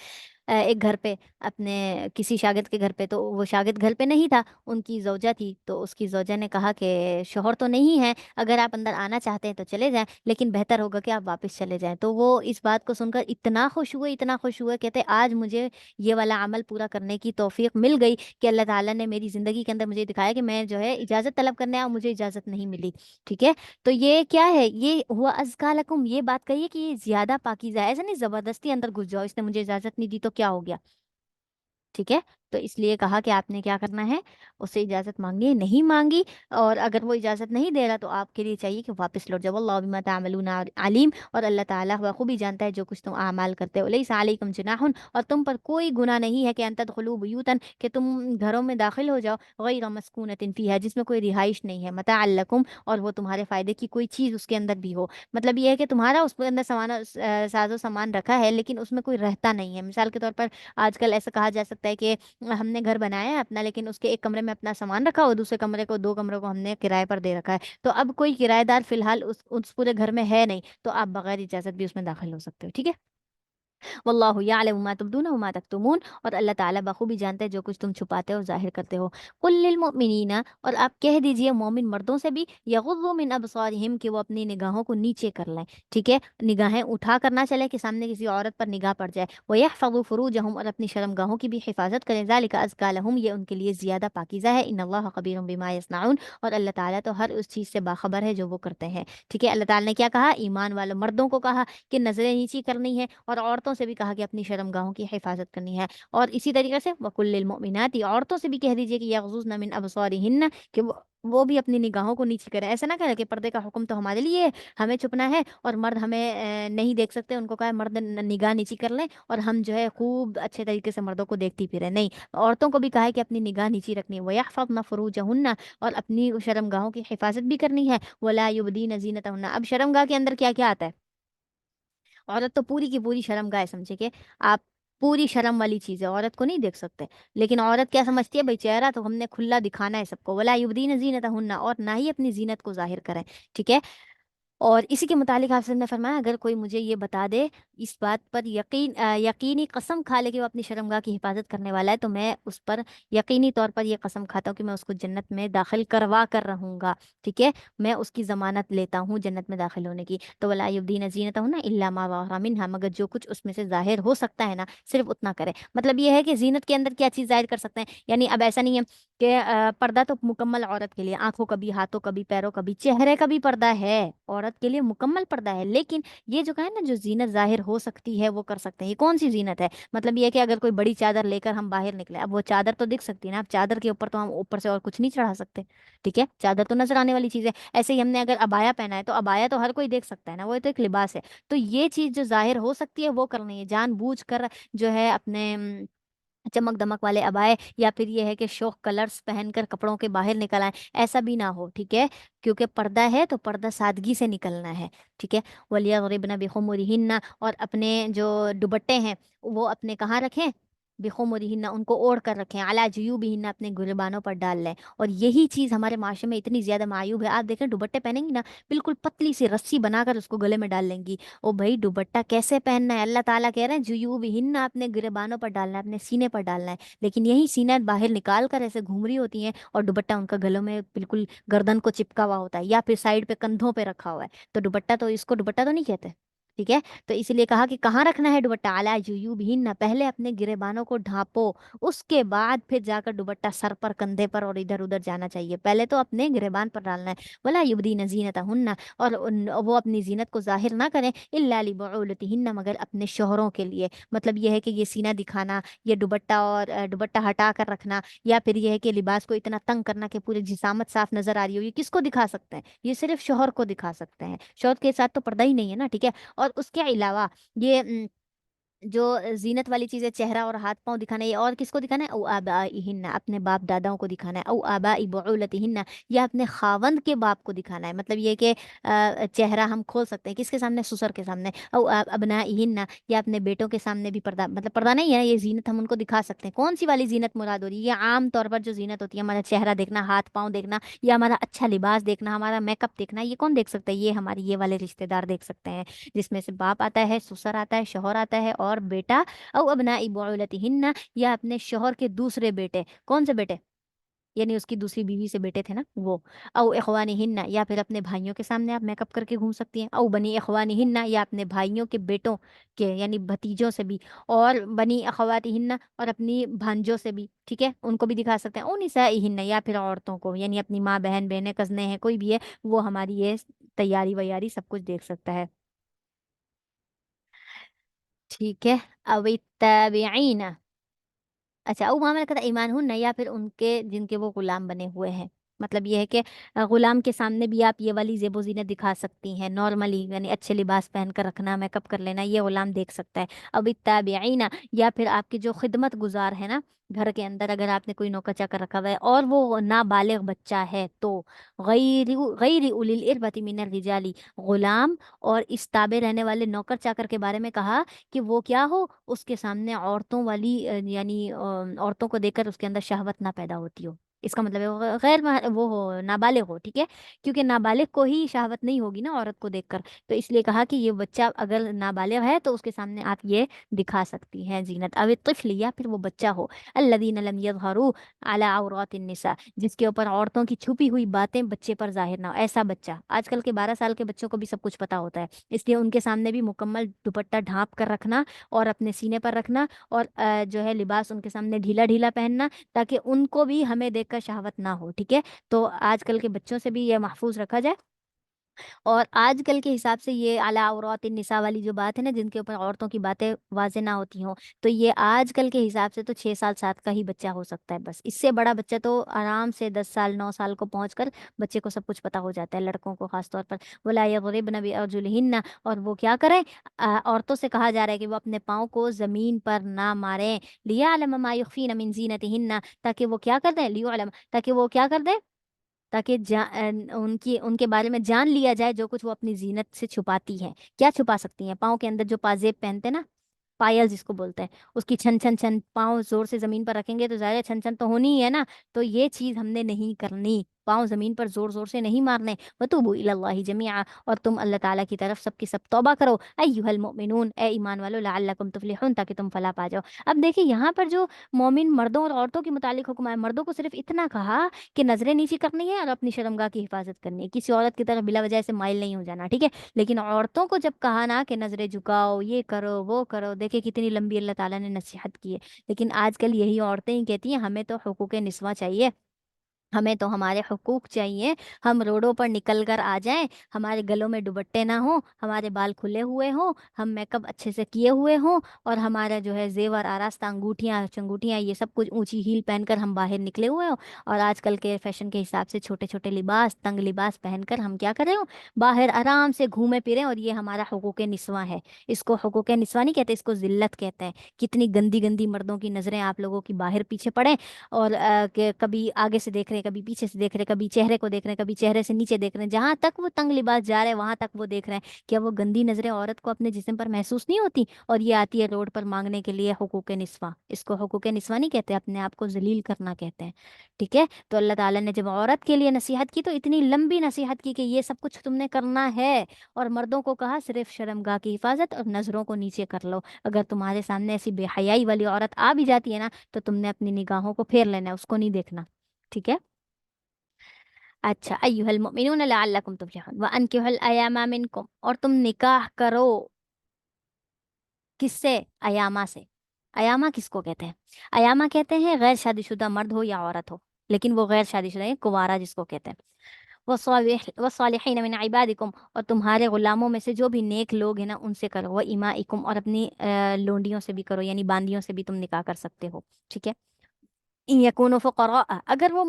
एक घर पे, अपने किसी शागिर्द के घर पे। तो वो शागिर्द घर पे नहीं था, उनकी ज़ौजा थी। तो उसकी ज़ौजा ने कहा कि शौहर तो नहीं है, अगर आप अंदर आना चाहते हैं तो चले जाएं, लेकिन बेहतर होगा कि आप वापस चले जाएं। तो वो इस बात को सुनकर इतना खुश हुए, इतना खुश हुए, कहते आज मुझे ये वाला अमल पूरा करने की तौफीक मिल गई कि अल्लाह ताला ने मेरी ज़िंदगी के अंदर मुझे दिखाया कि मैं जो है इजाज़त तलब करने आऊँ, मुझे इजाज़त नहीं मिली। ठीक है। तो ये क्या है, ये हुआ अज़का लकुम, ये बात कही है कि ये ज़्यादा पाकीज़ा है। ऐसा नहीं ज़बरदस्ती अंदर घुस जाओ, इसने मुझे इजाज़त नहीं दी तो क्या हो गया। ठीक है। तो इसलिए कहा कि आपने क्या करना है, उससे इजाज़त मांगी, नहीं मांगी, और अगर वो इजाज़त नहीं दे रहा तो आपके लिए चाहिए कि वापस लौट जाओ। वल्लाहु बिमा तामलूना अलीम, और अल्लाह ताला बखूबी जानता है जो कुछ तुम आमाल करते हो। लैसा अलैकुम जुनाहुन, और तुम पर कोई गुनाह नहीं है कि अन तदखुलू बुयूतन, कि तुम घरों में दाखिल हो जाओ, गैर मस्कूनतिन फीहा, जिसमें कोई रिहाइश नहीं है, मताअल लकुम, और वो तुम्हारे फ़ायदे की कोई चीज़ उसके अंदर भी हो। मतलब ये है कि तुम्हारा उसके अंदर साजो सामान रखा है, लेकिन उसमें कोई रहता नहीं है। मिसाल के तौर पर आजकल ऐसा कहा जा सकता है कि हमने घर बनाया है अपना, लेकिन उसके एक कमरे में अपना सामान रखा और दूसरे कमरे को, दो कमरों को हमने किराए पर दे रखा है। तो अब कोई किराएदार फिलहाल उस पूरे घर में है नहीं, तो आप बगैर इजाजत भी उसमें दाखिल हो सकते हो। ठीक है। वल्लाहु यअलमु मा तुबदून व मा तक्तुमून, और अल्लाह ताला बखूबी जानते हैं जो कुछ तुम छुपाते हो ज़ाहिर करते हो। कुल लिल मुमिनीना, और आप कह दीजिए मोमिन मर्दों से भी, यगुद्दू मिन अबसारिहिम, कि वो अपनी निगाहों को नीचे कर लें। ठीक है। निगाहें उठा कर ना चले कि सामने किसी औरत पर निगाह पड़ जाए। व यहफज़ू फुरूजहुम, और अपनी शर्मगाहों की भी हिफाजत करें। ज़ालिका अज़का लहुम, ये उनके लिए ज़्यादा पाकीज़ा है। इन्नल्लाह खबीरुम बिमा यस्नऊन, और अल्लाह ताला तो हर उस चीज़ से बाखबर है जो वो करते हैं। ठीक है। अल्लाह ताला ने क्या कहा, ईमान वाले मर्दों को कहा कि नज़रें नीची करनी है, और औरतों से भी कहा कि अपनी शर्मगाहों की हिफाजत करनी है। और इसी तरीके से वकुल्लिल मोमिनाती, औरतों से भी कह दीजिए कि यग़ज़ुज़न मिन अबसारिहिन्न, कि वो भी अपनी निगाहों को नीची करें। ऐसा ना करें कि पर्दे का हुक्म तो हमारे लिए है, हमें छुपना है, और मर्द हमें नहीं देख सकते, उनको कहा है मर्द निगाह नीची कर लें, और हम जो है खूब अच्छे तरीके से मर्दों को देखती फिरें। नहीं, औरतों को भी कहा है कि अपनी निगाह नीची रखनी है। वयहफ़ज़्न फ़ुरूजहुन्ना, और अपनी शर्मगाहों की हिफाजत भी करनी है। वला युबदीन ज़ीनतहुन्ना, अब शर्मगाह के अंदर क्या क्या आता है। औरत तो पूरी की पूरी शर्मगाह है, समझे कि आप पूरी शर्म वाली चीज़ है, औरत को नहीं देख सकते। लेकिन औरत क्या समझती है, भाई चेहरा तो हमने खुला दिखाना है सबको। वला युबदीन ज़ीनतहुन्ना, और ना ही अपनी जीनत को ज़ाहिर करें। ठीक है। اور اسی کے متعلق حافظ نے فرمایا اگر کوئی مجھے یہ بتا دے، اس بات پر یقینی قسم کھا لے کہ وہ اپنی شرمگاہ کی حفاظت کرنے والا ہے، تو میں اس پر یقینی طور پر یہ قسم کھاتا ہوں کہ میں اس کو جنت میں داخل کروا کر رہوں گا، ٹھیک ہے، میں اس کی ضمانت لیتا ہوں جنت میں داخل ہونے کی۔ تو ولا یبدین زینتہن الا ما ظہر منہا، مگر جو کچھ اس میں سے ظاہر ہو سکتا ہے نا صرف اتنا کرے۔ مطلب یہ ہے کہ زینت کے اندر کیا چیز ظاہر کر سکتے ہیں، یعنی اب ایسا نہیں ہے کہ پردہ تو مکمل عورت کے لیے، آنکھوں کا بھی، ہاتھوں کا بھی، پیروں کا بھی، چہرے کا بھی پردہ ہے، عورت کے لیے مکمل پردہ ہے، لیکن یہ جو کہا ہے نا جو زینت ظاہر ہو سکتی ہے وہ کر سکتے ہیں۔ یہ کون سی زینت ہے؟ مطلب یہ ہے کہ اگر کوئی بڑی چادر لے کر ہم باہر نکلے، اب وہ چادر تو دکھ سکتی ہے نا، اب چادر کے اوپر تو ہم اوپر سے اور کچھ نہیں چڑھا سکتے، ٹھیک ہے، چادر تو نظر آنے والی چیز ہے۔ ایسے ہی ہم نے اگر ابایا پہنا ہے تو ابایا تو ہر کوئی دیکھ سکتا ہے نا، وہ تو ایک لباس ہے۔ تو یہ چیز جو ظاہر ہو سکتی ہے وہ کرنی ہے، جان بوجھ کر جو ہے اپنے چمک دمک والے ابائے یا پھر یہ ہے کہ شوق کلرز پہن کر کپڑوں کے باہر نکل آئے، ایسا بھی نہ ہو، ٹھیک ہے، کیونکہ پردہ ہے تو پردہ سادگی سے نکلنا ہے، ٹھیک ہے۔ وَلْيَضْرِبْنَ بِخُمُرِهِنَّ، اور اپنے جو دوپٹے ہیں وہ اپنے کہاں رکھیں، بخمرہن، ان کو اوڑھ کر رکھیں، علی جیوبہن، اپنے گریبانوں پر ڈال لیں۔ اور یہی چیز ہمارے معاشرے میں اتنی زیادہ معیوب ہے، آپ دیکھیں دوپٹے پہنیں گی نا، بالکل پتلی سی رسی بنا کر اس کو گلے میں ڈال لیں گی۔ او بھائی دوپٹہ کیسے پہننا ہے؟ اللہ تعالیٰ کہہ رہے ہیں جیوبہن، اپنے گریبانوں پر ڈالنا ہے، اپنے سینے پر ڈالنا ہے، لیکن یہی سینہ باہر نکال کر ایسے گھوم رہی ہوتی ہیں اور دوپٹہ ان کا گلوں میں بالکل گردن کو چپکا ہوا ہوتا ہے یا پھر سائڈ پہ کندھوں پہ رکھا ہوا ہے، تو دوپٹہ تو اس کو دوپٹہ تو نہیں کہتے، ٹھیک ہے۔ تو اس لیے کہا کہ کہاں رکھنا ہے دوپٹہ، اعلیٰ جیوبہن، پہلے اپنے گریبانوں کو ڈھانپو، اس کے بعد پھر جا کر دوپٹہ سر پر، کندھے پر اور ادھر ادھر جانا چاہیے، پہلے تو اپنے گریبان پر ڈالنا ہے۔ ولا یبدین زینتہن، اور وہ اپنی زینت کو ظاہر نہ کریں، الا لبعولتہن، مگر اپنے شوہروں کے لیے۔ مطلب یہ ہے کہ یہ سینہ دکھانا، یہ دوپٹہ اور دوپٹہ ہٹا کر رکھنا، یا پھر یہ ہے کہ لباس کو اتنا تنگ کرنا کہ پوری جسامت صاف نظر آ رہی ہو، یہ کس کو دکھا سکتے ہیں؟ یہ صرف شوہر کو دکھا سکتے ہیں، شوہر کے ساتھ تو پردہ ہی نہیں ہے نا، ٹھیک ہے۔ اور اس کے علاوہ یہ جو زینت والی چیزیں، چہرہ اور ہاتھ پاؤں دکھانا، یہ اور کس کو دکھانا ہے؟ او آبائہن، اپنے باپ داداؤں کو دکھانا ہے، او آبائی بعولتہن، یا اپنے خاوند کے باپ کو دکھانا ہے۔ مطلب یہ کہ چہرہ ہم کھول سکتے ہیں کس کے سامنے؟ سسر کے سامنے، او ابنائہن، یا اپنے بیٹوں کے سامنے بھی پردہ، مطلب پردہ نہیں ہے، یہ زینت ہم ان کو دکھا سکتے ہیں۔ کون سی والی زینت مراد ہو رہی ہے؟ یہ عام طور پر جو زینت ہوتی ہے، ہمارا چہرہ دیکھنا، ہاتھ پاؤں دیکھنا، یا ہمارا اچھا لباس دیکھنا، ہمارا میک اپ دیکھنا، یہ کون دیکھ سکتا ہے؟ یہ ہماری یہ والے رشتے دار دیکھ سکتے ہیں، جس میں سے باپ آتا ہے، سسر آتا ہے، شوہر آتا ہے اور بیٹا، او ابناء بعولتہن، یا اپنے شوہر کے دوسرے بیٹے۔ کون سے بیٹے؟ یعنی اس کی دوسری بیوی سے بیٹے تھے نا وہ۔ او اخوانہن، یا پھر اپنے بھائیوں کے سامنے آپ میک اپ کر کے گھوم سکتی ہیں، او بنی اخوانہن، یا اپنے بھائیوں کے بیٹوں کے یعنی بھتیجوں سے بھی، اور بنی اخواتہن، اور اپنی بھانجوں سے بھی، ٹھیک ہے، ان کو بھی دکھا سکتے ہیں، او نسائہن، یا پھر عورتوں کو، یعنی اپنی ماں، بہن، بہنیں، کزنیں ہیں، کوئی بھی ہے، وہ ہماری یہ تیاری ویاری سب کچھ دیکھ سکتا ہے، ٹھیک ہے۔ او التابعین، اچھا، او معاملہ کہتا ایمان ہن، یا پھر ان کے جن کے وہ غلام بنے ہوئے ہیں۔ مطلب یہ ہے کہ غلام کے سامنے بھی آپ یہ والی زیب و زینت دکھا سکتی ہیں نارملی، یعنی اچھے لباس پہن کر رکھنا، میک اپ کر لینا، یہ غلام دیکھ سکتا ہے۔ اب التابعین، یا پھر آپ کے جو خدمت گزار ہے نا گھر کے اندر، اگر آپ نے کوئی نوکر چاکر رکھا ہوا ہے اور وہ نابالغ بچہ ہے، تو غیر غیر اولی الاربۃ من الرجال، غلام اور اس تابع رہنے والے نوکر چاکر کے بارے میں کہا کہ وہ کیا ہو، اس کے سامنے عورتوں والی یعنی عورتوں کو دیکھ کر اس کے اندر شہوت نہ پیدا ہوتی ہو، اس کا مطلب ہے وہ وہ ہو، نابالغ ہو، ٹھیک ہے، کیونکہ نابالغ کو ہی شہوت نہیں ہوگی نا عورت کو دیکھ کر، تو اس لیے کہا کہ یہ بچہ اگر نابالغ ہے تو اس کے سامنے آپ یہ دکھا سکتی ہیں زینت۔ او الطفل، یا پھر وہ بچہ ہو، الذین لم یظہروا علی عورات النساء، جس کے اوپر عورتوں کی چھپی ہوئی باتیں بچے پر ظاہر نہ ہو، ایسا بچہ۔ آج کل کے 12 سال کے بچوں کو بھی سب کچھ پتا ہوتا ہے، اس لیے ان کے سامنے بھی مکمل دوپٹہ ڈھانپ کر رکھنا اور اپنے سینے پر رکھنا، اور جو ہے لباس ان کے سامنے ڈھیلا ڈھیلا پہننا، تاکہ ان کو بھی ہمیں دیکھ کر شہوت نہ ہو، ٹھیک ہے۔ تو آج کل کے بچوں سے بھی یہ محفوظ رکھا جائے۔ اور آج کل کے حساب سے یہ اعلیٰ عورات النساء والی جو بات ہے نا، جن کے اوپر عورتوں کی باتیں واضح نہ ہوتی ہوں، تو یہ آج کل کے حساب سے تو 6 سال 7 کا ہی بچہ ہو سکتا ہے، بس اس سے بڑا بچہ تو آرام سے 10 سال 9 سال کو پہنچ کر بچے کو سب کچھ پتا ہو جاتا ہے، لڑکوں کو خاص طور پر۔ ولا یضربن بارجلہن، اور وہ کیا کریں، عورتوں سے کہا جا رہا ہے کہ وہ اپنے پاؤں کو زمین پر نہ ماریں، لیعلم ما یخفین من زینتہن، تاکہ وہ کیا کر دیں، لیعلم، تاکہ وہ کیا کر دیں، تاکہ ان کے بارے میں جان لیا جائے جو کچھ وہ اپنی زینت سے چھپاتی ہیں۔ کیا چھپا سکتی ہیں؟ پاؤں کے اندر جو پازیب پہنتے ہیں نا، پائل جس کو بولتے ہیں، اس کی چھن چھن چھن، پاؤں زور سے زمین پر رکھیں گے تو ظاہر ہے چھن چھن تو ہونی ہی ہے نا، تو یہ چیز ہم نے نہیں کرنی، پاؤں زمین پر زور زور سے نہیں مارنے. وتوبوا الی اللہ جمیعا, اور تم اللہ تعالیٰ کی طرف سب کی سب توبہ کرو. ایھا المؤمنون, اے ایمان والو, لعلکم تفلحون, تاکہ تم فلاح پا جاؤ. اب دیکھیں یہاں پر جو مومن مردوں اور عورتوں کے متعلق حکم ہے, مردوں کو صرف اتنا کہا کہ نظریں نیچی کرنی ہے اور اپنی شرمگاہ کی حفاظت کرنی ہے, کسی عورت کی طرف بلا وجہ سے مائل نہیں ہو جانا, ٹھیک ہے. لیکن عورتوں کو جب کہا نا کہ نظریں جھکاؤ, یہ کرو وہ کرو, دیکھیں کتنی لمبی اللہ تعالیٰ نے نصیحت کی ہے. لیکن آج کل یہی عورتیں ہی کہتی ہیں ہمیں تو حقوق نسواں چاہیے, ہمیں تو ہمارے حقوق چاہیے, ہم روڈوں پر نکل کر آ جائیں, ہمارے گلوں میں دوپٹے نہ ہوں, ہمارے بال کھلے ہوئے ہوں, ہم میک اپ اچھے سے کیے ہوئے ہوں, اور ہمارا جو ہے زیور آراستہ, انگوٹھیاں چنگوٹھیاں, یہ سب کچھ اونچی ہیل پہن کر ہم باہر نکلے ہوئے ہوں. اور آج کل کے فیشن کے حساب سے چھوٹے چھوٹے لباس, تنگ لباس پہن کر ہم کیا کر رہے ہوں, باہر آرام سے گھومے پھریں, اور یہ ہمارا حقوق نسواں ہے. اس کو حقوق نسواں نہیں کہتے, اس کو ذلت کہتے ہیں. کتنی گندی گندی مردوں کی نظریں آپ لوگوں کی باہر پیچھے پڑیں, اور کہ کبھی آگے سے دیکھ رہے ہیں, کبھی پیچھے سے دیکھ رہے ہیں, کبھی چہرے کو دیکھ رہے ہیں, کبھی چہرے سے نیچے دیکھ رہے ہیں, جہاں تک وہ تنگ لباس جا رہے ہیں وہاں تک وہ دیکھ رہے ہیں. کیا وہ گندی نظریں عورت کو اپنے جسم پر محسوس نہیں ہوتی؟ اور یہ آتی ہے روڈ پر مانگنے کے لیے حقوق نسواں. اس کو حقوق نسواں نہیں کہتے, اپنے آپ کو ذلیل کرنا کہتے ہیں, ٹھیک ہے. تو اللہ تعالیٰ نے جب عورت کے لیے نصیحت کی تو اتنی لمبی نصیحت کی کہ یہ سب کچھ تم نے کرنا ہے, اور مردوں کو کہا صرف شرمگاہ کی حفاظت اور نظروں کو نیچے کر لو. اگر تمہارے سامنے ایسی بے حیائی والی عورت آ بھی جاتی ہے نا, تو تم نے اپنی نگاہوں کو پھیر لینا ہے, اس کو نہیں دیکھنا, ٹھیک ہے. اچھا, ایھا المؤمنون لعلکم تفلحون وانکحوا الایام منکم, اور تم نکاح کرو کس سے؟ ایاما سے. ایاما کس کو کہتے ہیں؟ ایاما کہتے ہیں غیر شادی شدہ مرد ہو یا عورت ہو, لیکن وہ غیر شادی شدہ ہے, کنوارا جس کو کہتے ہیں. والصالحین من عبادکم, اور تمہارے غلاموں میں سے جو بھی نیک لوگ ہیں نا ان سے کرو. وامائکم, اور اپنی لونڈیوں سے بھی کرو, یعنی باندیوں سے بھی تم نکاح کر سکتے ہو, ٹھیک ہے. ان یکونوا فقراء, اگر وہ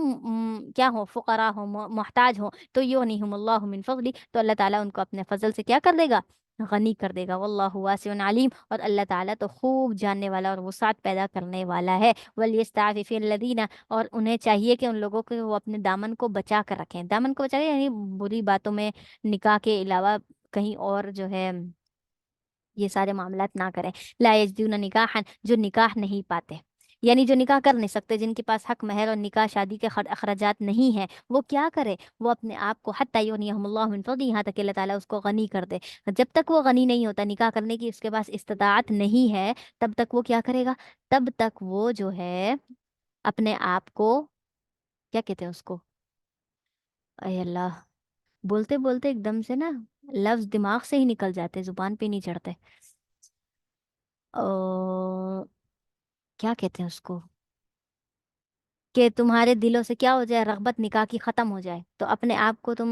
کیا ہو, فقراء ہو, محتاج ہو, تو یغنیہم اللہ من فضلی, تو اللہ تعالیٰ ان کو اپنے فضل سے کیا کر دے گا, غنی کر دے گا. واللہ واسع علیم, اور اللہ تعالیٰ تو خوب جاننے والا اور وسعت پیدا کرنے والا ہے. ولیستعفف الذین, اور انہیں چاہیے کہ ان لوگوں کو وہ اپنے دامن کو بچا کر رکھیں. دامن کو بچا کے یعنی بری باتوں میں, نکاح کے علاوہ کہیں اور جو ہے یہ سارے معاملات نہ کریں. لا یجدون نکاحا, جو نکاح نہیں پاتے, یعنی جو نکاح کر نہیں سکتے, جن کے پاس حق مہر اور نکاح شادی کے اخراجات نہیں ہیں, وہ کیا کرے, وہ اپنے آپ کو حتی یغنیہم اللہ من فضلہ, یہاں تک کہ اللہ تعالیٰ اس کو غنی کر دے. جب تک وہ غنی نہیں ہوتا, نکاح کرنے کی اس کے پاس استطاعت نہیں ہے, تب تک وہ کیا کرے گا, تب تک وہ جو ہے اپنے آپ کو کیا کہتے ہیں اس کو, اے اللہ, بولتے بولتے ایک دم سے نا لفظ دماغ سے ہی نکل جاتے, زبان پہ نہیں چڑھتے. کیا کہتے ہیں اس کو, کہ تمہارے دلوں سے کیا ہو جائے, رغبت نکاح کی ختم ہو جائے, تو اپنے آپ کو تم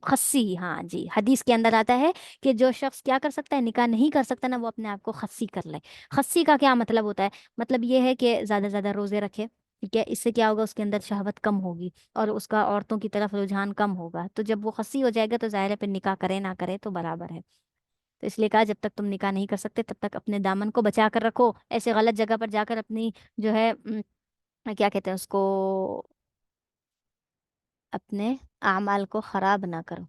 خسی, ہاں جی, حدیث کے اندر آتا ہے کہ جو شخص کیا کر سکتا ہے, نکاح نہیں کر سکتا نا, وہ اپنے آپ کو خسی کر لے. خسی کا کیا مطلب ہوتا ہے؟ مطلب یہ ہے کہ زیادہ سے زیادہ روزے رکھے, ٹھیک ہے. اس سے کیا ہوگا, اس کے اندر شہوت کم ہوگی, اور اس کا عورتوں کی طرف رجحان کم ہوگا. تو جب وہ خسی ہو جائے گا تو ظاہر ہے پھر نکاح کرے نہ کرے تو برابر ہے. تو اس لیے کہا جب تک تم نکاح نہیں کر سکتے تب تک اپنے دامن کو بچا کر رکھو, ایسے غلط جگہ پر جا کر اپنی جو ہے کیا کہتے ہیں اس کو, اپنے اعمال کو خراب نہ کرو.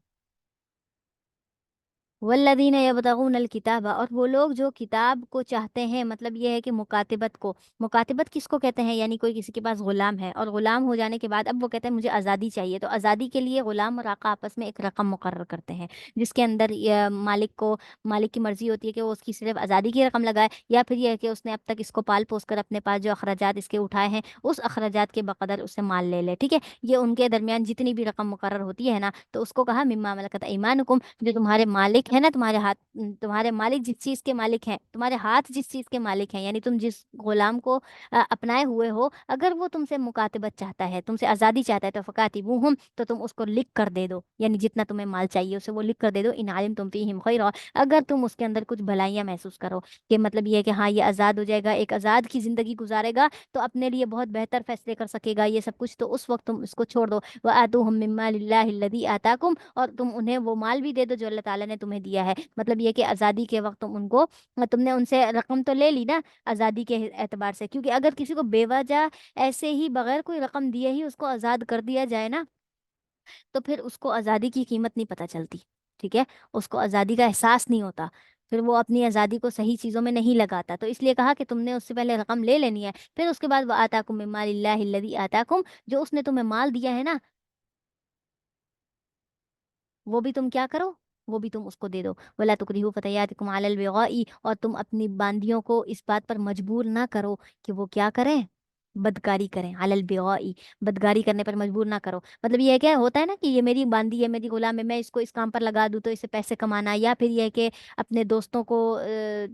والذین یبتغون الکتاب, اور وہ لوگ جو کتاب کو چاہتے ہیں, مطلب یہ ہے کہ مکاتبت کو. مکاتبت کس کو کہتے ہیں, یعنی کوئی کسی کے پاس غلام ہے, اور غلام ہو جانے کے بعد اب وہ کہتے ہیں مجھے آزادی چاہیے, تو آزادی کے لیے غلام اور آقا آپس میں ایک رقم مقرر کرتے ہیں, جس کے اندر مالک کی مرضی ہوتی ہے کہ وہ اس کی صرف آزادی کی رقم لگائے, یا پھر یہ ہے کہ اس نے اب تک اس کو پال پوس کر اپنے پاس جو اخراجات اس کے اٹھائے ہیں, اس اخراجات کے بقدر اس سے مال لے لے, ٹھیک ہے. یہ ان کے درمیان جتنی بھی رقم مقرر ہوتی ہے نا, تو اس کو کہا مما ملکت ایمانکم, جو تمہارے مالک ہے نا, تمہارے ہاتھ, تمہارے مالک جس چیز کے مالک ہیں, تمہارے ہاتھ جس چیز کے مالک ہیں, یعنی تم جس غلام کو اپنائے ہوئے ہو, اگر وہ تم سے مکاتبت چاہتا ہے, تم سے آزادی چاہتا ہے, تو فکاتبوہم, تو تم اس کو لکھ کر دے دو, یعنی جتنا تمہیں مال چاہیے اسے وہ لکھ کر دے دو. ان علمتم فیہم خیرا, اگر تم اس کے اندر کچھ بھلائیاں محسوس کرو, کہ مطلب یہ ہے کہ ہاں یہ آزاد ہو جائے گا, ایک آزاد کی زندگی گزارے گا, تو اپنے لیے بہت بہتر فیصلے کر سکے گا, یہ سب کچھ, تو اس وقت تم اس کو چھوڑ دو. وآتوہم من مال اللہ الذی آتاکم, اور تم انہیں وہ مال بھی دے دو جو اللہ تعالیٰ نے تمہیں دیا ہے. مطلب یہ کہ آزادی کے وقت تم نے ان سے رقم تو لے لی نا آزادی کے اعتبار سے, کیونکہ اگر کسی کو بے وجہ ایسے ہی بغیر کوئی رقم دیے ہی اس کو آزاد کر دیا جائے نا, تو پھر اس کو آزادی کی قیمت نہیں پتہ چلتی, ٹھیک ہے. اس کو آزادی کا احساس نہیں ہوتا, پھر وہ اپنی آزادی کو صحیح چیزوں میں نہیں لگاتا. تو اس لیے کہا کہ تم نے اس سے پہلے رقم لے لینی ہے, پھر اس کے بعد وآتاکم من مال اللہ الذی آتاکم, جو اس نے تمہیں مال دیا ہے نا, وہ بھی تم کیا کرو، وہ بھی تم اس کو دے دو. ولا تکرہوا فتياتكم على البغاء، اور تم اپنی باندیوں کو اس بات پر مجبور نہ کرو کہ وہ کیا کریں، بدکاری کریں. على البغاء، بدکاری کرنے پر مجبور نہ کرو. مطلب یہ ہے کہ ہوتا ہے نا کہ یہ میری باندی ہے، میری غلام ہے، میں اس کو اس کام پر لگا دوں تو اسے پیسے کمانا، یا پھر یہ ہے کہ اپنے دوستوں کو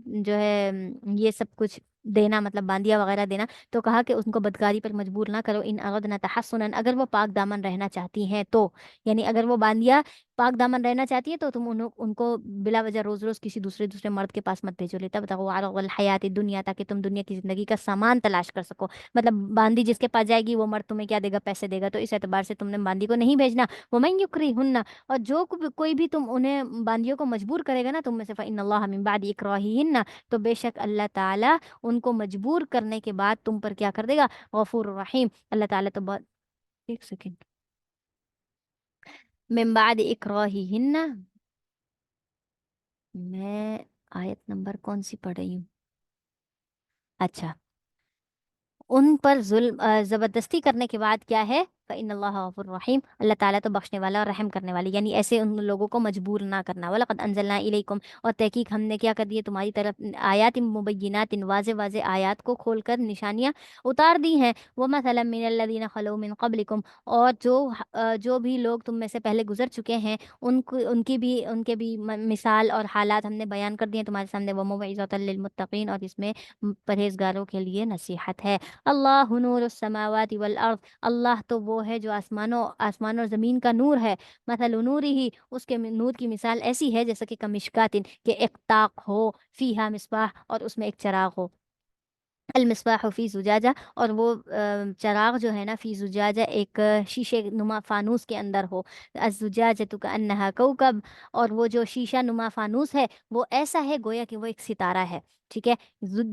جو ہے یہ سب کچھ دینا، مطلب باندیاں وغیرہ دینا. تو کہا کہ ان کو بدکاری پر مجبور نہ کرو. ان اردنا تحسنا، اگر وہ پاک دامن رہنا چاہتی ہیں تو، یعنی اگر وہ باندیاں پاک دامن رہنا چاہتی ہے تو تم ان کو بلا وجہ روز روز کسی دوسرے مرد کے پاس مت بھیجو. تب تک عرض الحیات دنیا، تاکہ تم دنیا کی زندگی کا سامان تلاش کر سکو. مطلب باندی جس کے پاس جائے گی وہ مرد تمہیں کیا دے گا، پیسے دے گا. تو اس اعتبار سے تم نے باندی کو نہیں بھیجنا. ومن یکرہن، اور جو کوئی بھی تم انہیں باندیوں کو مجبور کرے گا نا تم میں سے، فإن اللہ من بعد اکراہہن، تو بے شک اللہ تعالیٰ ان کو مجبور کرنے کے بعد تم پر کیا کر دے گا، غفور الرحیم. اللہ تعالیٰ تو بہت، ایک سیکنڈ، من بعد اکراہہن، میں آیت نمبر کون سی پڑھ رہی ہوں، اچھا، ان پر ظلم زبردستی کرنے کے بعد کیا ہے، فإن اللہ غفور رحیم، اللہ تعالیٰ تو بخشنے والا اور رحم کرنے والی، یعنی ایسے ان لوگوں کو مجبور نہ کرنا. وَلَقَدْ أَنزَلْنَا إِلَيْكُمْ، اور تحقیق ہم نے کیا کر دی ہے تمہاری طرف، آیات مبینات، واضح واضح آیات کو کھول کر نشانیاں اتار دی ہیں. وَمَثَلًا مِّنَ الَّذِينَ خَلَوْا مِن قَبْلِكُمْ، اور جو بھی لوگ تم میں سے پہلے گزر چکے ہیں ان کے بھی مثال اور حالات ہم نے بیان کر دیے ہیں تمہارے سامنے. وَمَوْعِظَةً لِّلْمُتَّقِينَ، اور اس میں پرہیزگاروں کے لیے نصیحت ہے. اللہ نور السماوات والارض، اللہ تو وہ ہے جو آسمان اور زمین کا نور ہے. مثل نوری ہی، اس کے نور کی مثال ایسی ہے جیسا کہ کمشکاتن، کہ ایک طاق ہو، فیہا مصباح، اور اس میں ایک چراغ ہو. المصباح فی زجاجہ، اور وہ چراغ جو ہے نا، فی زجاجہ، ایک شیشے نما فانوس کے اندر ہو. الزجاجۃ کأنہا کوکب، اور وہ جو شیشہ نما فانوس ہے وہ ایسا ہے گویا کہ وہ ایک ستارہ ہے. ٹھیک ہے.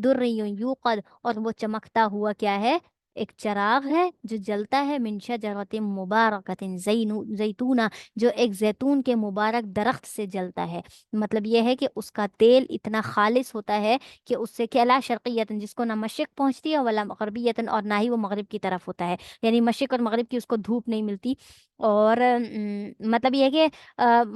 درری یوقد، اور وہ چمکتا ہوا کیا ہے، ایک چراغ ہے جو جلتا ہے، من شجرۃ مبارکۃ زیتونہ، جو ایک زیتون کے مبارک درخت سے جلتا ہے. مطلب یہ ہے کہ اس کا تیل اتنا خالص ہوتا ہے کہ اس سے کیا، لا شرقیتن، جس کو نہ مشرق پہنچتی ہے، ولا مغربیتن، اور نہ ہی وہ مغرب کی طرف ہوتا ہے، یعنی مشرق اور مغرب کی اس کو دھوپ نہیں ملتی. اور مطلب یہ ہے کہ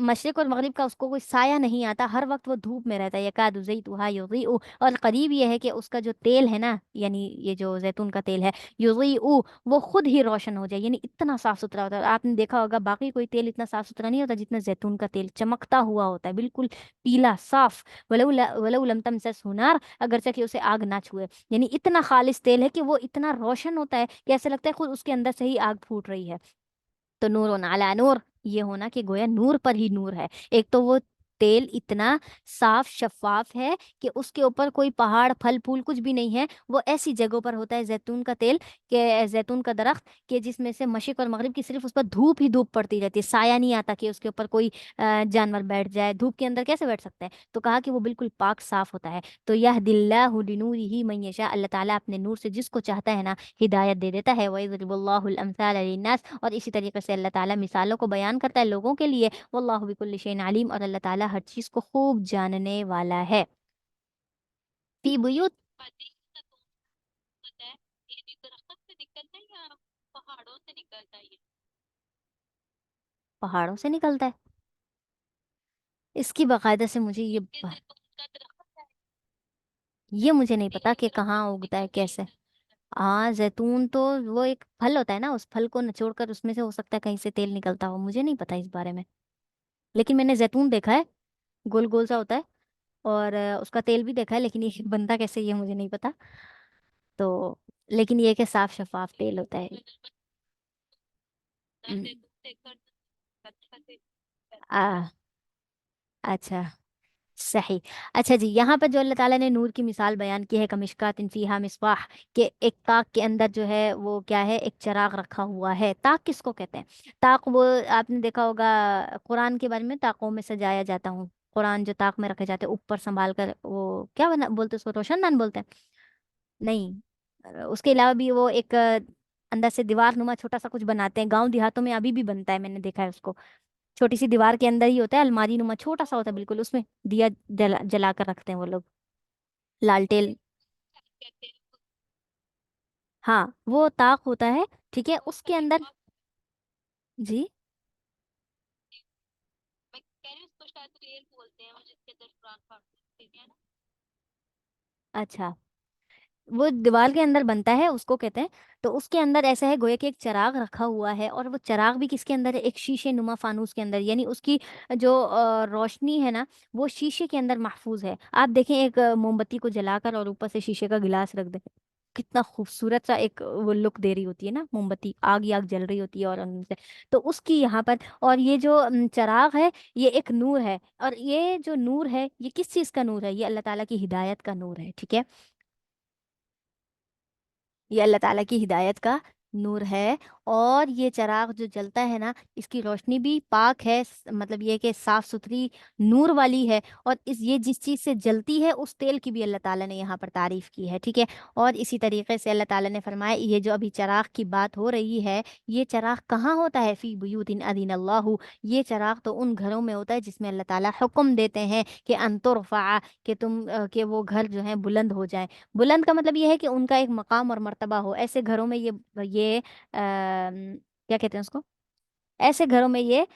مشرق اور مغرب کا اس کو کوئی سایہ نہیں آتا، ہر وقت وہ دھوپ میں رہتا ہے. یکاد زیتها یضیء، اور قریب یہ ہے کہ اس کا جو تیل ہے نا، یعنی یہ جو زیتون کا تیل ہے، یضیء، وہ خود ہی روشن ہو جائے، یعنی اتنا صاف ستھرا ہوتا ہے. آپ نے دیکھا ہوگا باقی کوئی تیل اتنا صاف ستھرا نہیں ہوتا جتنا زیتون کا تیل چمکتا ہوا ہوتا ہے، بالکل پیلا صاف. ولو لم تمسسہ نار، اگرچہ کہ اسے آگ نہ چھوئے، یعنی اتنا خالص تیل ہے کہ وہ اتنا روشن ہوتا ہے کہ ایسا لگتا ہے خود اس کے اندر سے ہی آگ پھوٹ رہی ہے. تو نور علی نور، یہ ہونا کہ گویا نور پر ہی نور ہے. ایک تو وہ تیل اتنا صاف شفاف ہے کہ اس کے اوپر کوئی پہاڑ پھل پھول کچھ بھی نہیں ہے، وہ ایسی جگہوں پر ہوتا ہے زیتون کا تیل، کہ زیتون کا درخت، کہ جس میں سے مشرق اور مغرب کی صرف اس پر دھوپ ہی دھوپ پڑتی رہتی ہے، سایہ نہیں آتا کہ اس کے اوپر کوئی جانور بیٹھ جائے. دھوپ کے اندر کیسے بیٹھ سکتا ہے؟ تو کہا کہ وہ بالکل پاک صاف ہوتا ہے. تو یہدی اللہ لنورہ من یشاء، اللہ تعالیٰ اپنے نور سے جس کو چاہتا ہے نا ہدایت دے دیتا ہے. وَيَضْرِبُ اللَّهُ الْأَمْثَالَ لِلنَّاسِ، اور اسی طریقے سے اللہ تعالیٰ مثالوں کو بیان کرتا ہے لوگوں کے لیے. واللہ بكل شيء علیم، اور اللہ تعالیٰ ہر چیز کو خوب جاننے والا ہے. فی بیوت، پتی کا تو پتہ ہے، یہ بھی درخت سے نکلتا ہے یا پہاڑوں سے نکلتا ہے یہ؟ پہاڑوں سے نکلتا ہے، اس کی باقاعدہ سے مجھے کہ زیتون کا درخت ہے، یہ مجھے نہیں پتا یہ کہ درخت کہاں سے اگتا ہے نکلتا ہے کیسے. یہ؟ ہاں زیتون تو وہ ایک پھل ہوتا ہے نا، اس پھل کو نچوڑ کر اس میں سے ہو سکتا ہے کہیں سے تیل نکلتا ہو، مجھے نہیں پتا اس بارے میں. لیکن میں نے زیتون دیکھا ہے، گول گول سا ہوتا ہے، اور اس کا تیل بھی دیکھا ہے، لیکن یہ بنتا کیسے یہ مجھے نہیں پتا. تو لیکن یہ کہ صاف شفاف تیل ہوتا ہے. ام، زیتون دیکھ کر اچھا سے آ اچھا، صحیح. اچھا جی، یہاں پر جو اللہ تعالیٰ نے نور کی مثال بیان کی ہے، کمشکات فیہا مصباح، کہ ایک طاق کے اندر جو ہے وہ کیا ہے، ایک چراغ رکھا ہوا ہے. طاق کس کو کہتے ہیں؟ طاق وہ آپ نے دیکھا ہوگا قرآن کے بارے میں، طاقوں میں سجایا جاتا ہوں، قرآن جو طاق میں رکھے جاتے ہیں اوپر سنبھال کر، وہ کیا بولتے ہیں اس کو، روشن دان بولتے ہیں؟ نہیں، اس کے علاوہ بھی وہ ایک اندر سے دیوار نما چھوٹا سا کچھ بناتے ہیں، گاؤں دیہاتوں میں ابھی بھی بنتا ہے، میں نے دیکھا ہے اس کو. چھوٹی سی دیوار کے اندر ہی ہوتا ہے، الماری نما چھوٹا سا ہوتا ہے بالکل، اس میں دیا جلا کر رکھتے ہیں وہ لوگ، لالٹین. کہتے ہیں. ہاں وہ طاق ہوتا ہے. ٹھیک ہے، تو اس کے اندر. جی. अच्छा, वो दीवार के अंदर बनता है, उसको कहते हैं। तो उसके अंदर ऐसा है गोया कि एक चिराग रखा हुआ है, और वो चिराग भी किसके अंदर है, एक शीशे नुमा फानूस के अंदर, यानी उसकी जो रोशनी है ना, वो शीशे के अंदर महफूज है। आप देखें एक मोमबत्ती को जलाकर और ऊपर से शीशे का गिलास रख दें, कितना खूबसूरत सा एक वो लुक दे रही होती है ना, मोमबत्ती आग ही आग जल रही होती है और अंदर से। तो उसकी यहाँ पर, और ये जो चिराग है, ये एक नूर है, और ये जो नूर है ये किस चीज़ का नूर है, ये अल्लाह ताला की हिदायत का नूर है, ठीक है। ये अल्लाह ताला की हिदायत का नूर है। और ये चिराग जो जलता है ना, इसकी रोशनी भी पाक है, मतलब ये कि साफ सुथरी नूर वाली है। और इस ये जिस चीज़ से जलती है उस तेल की भी अल्लाह ताला ने यहाँ पर तारीफ की है, ठीक है। और इसी तरीके से अल्लाह ताला ने फरमाया, ये जो अभी चिराग की बात हो रही है, ये चिराग कहाँ होता है, फी बुयूतिन अदीन अल्लाहु, ये चिराग तो उन घरों में होता है जिसमें अल्लाह ताला हुक्म देते हैं कि अंतुरफ़ा, कि तुम कि वो घर जो है बुलंद हो जाए। बुलंद का मतलब ये है कि उनका एक मकाम और मर्तबा हो। ऐसे घरों में ये क्या कहते हैं उसको, ऐसे घरों में ये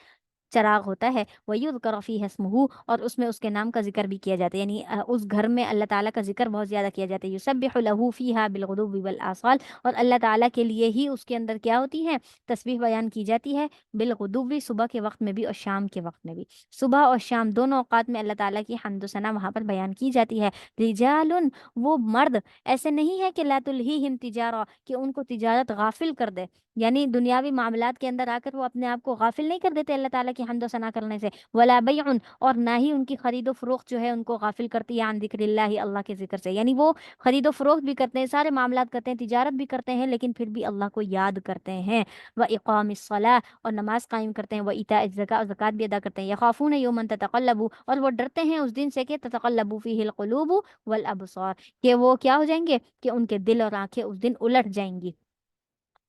चिराग होता है। वयुज़करु फ़ीहि इस्मुहु, और उसमें उसके नाम का जिक्र भी किया जाता है, यानी उस घर में अल्लाह ताला का जिक्र बहुत ज़्यादा किया जाता है। युसब्बिहु लहू फ़ीहा बिलगुदुव्वि वल आसाल, और अल्लाह ताला के लिए ही उसके अंदर क्या होती है, तस्बीह बयान की जाती है। बिलगुदुव्वि, सुबह के वक्त में भी और शाम के वक्त में भी, सुबह और शाम दोनों औकात में अल्लाह ताला की हम्द सना वहाँ पर बयान की जाती है। रिजालुन, वो मर्द, ऐसे नहीं है कि ला तुल्हीहिम तिजारा, कि उनको तिजारत गाफिल कर दे, यानी दुनियावी मामलात के अंदर आकर वो अपने आप को गाफिल नहीं कर देते अल्लाह ताला की हम्द सना करने से। वला बैउन, और ना ही उनकी खरीदो फरोख्त जो है उनको गाफिल करती है, अन जिक्रिल्लाहि, अल्लाह के जिक्र से। यानी वो खरीदो फरोख्त भी करते हैं, सारे मामलात करते हैं, तिजारत भी करते हैं, लेकिन फिर भी अल्लाह को याद करते हैं। व इक़ामिस्सलाह, और नमाज कायम करते हैं, व इताइज़ ज़कात, और ज़कात भी अदा करते हैं। यखाफून यौमन ततक़ल्लबु, और वो डरते हैं उस दिन से कि ततक़ल्लबु फ़ीहिल क़ुलूबु वल अबसार, कि वो क्या हो जाएंगे, कि उनके दिल और आंखें उस दिन उलट जाएंगी।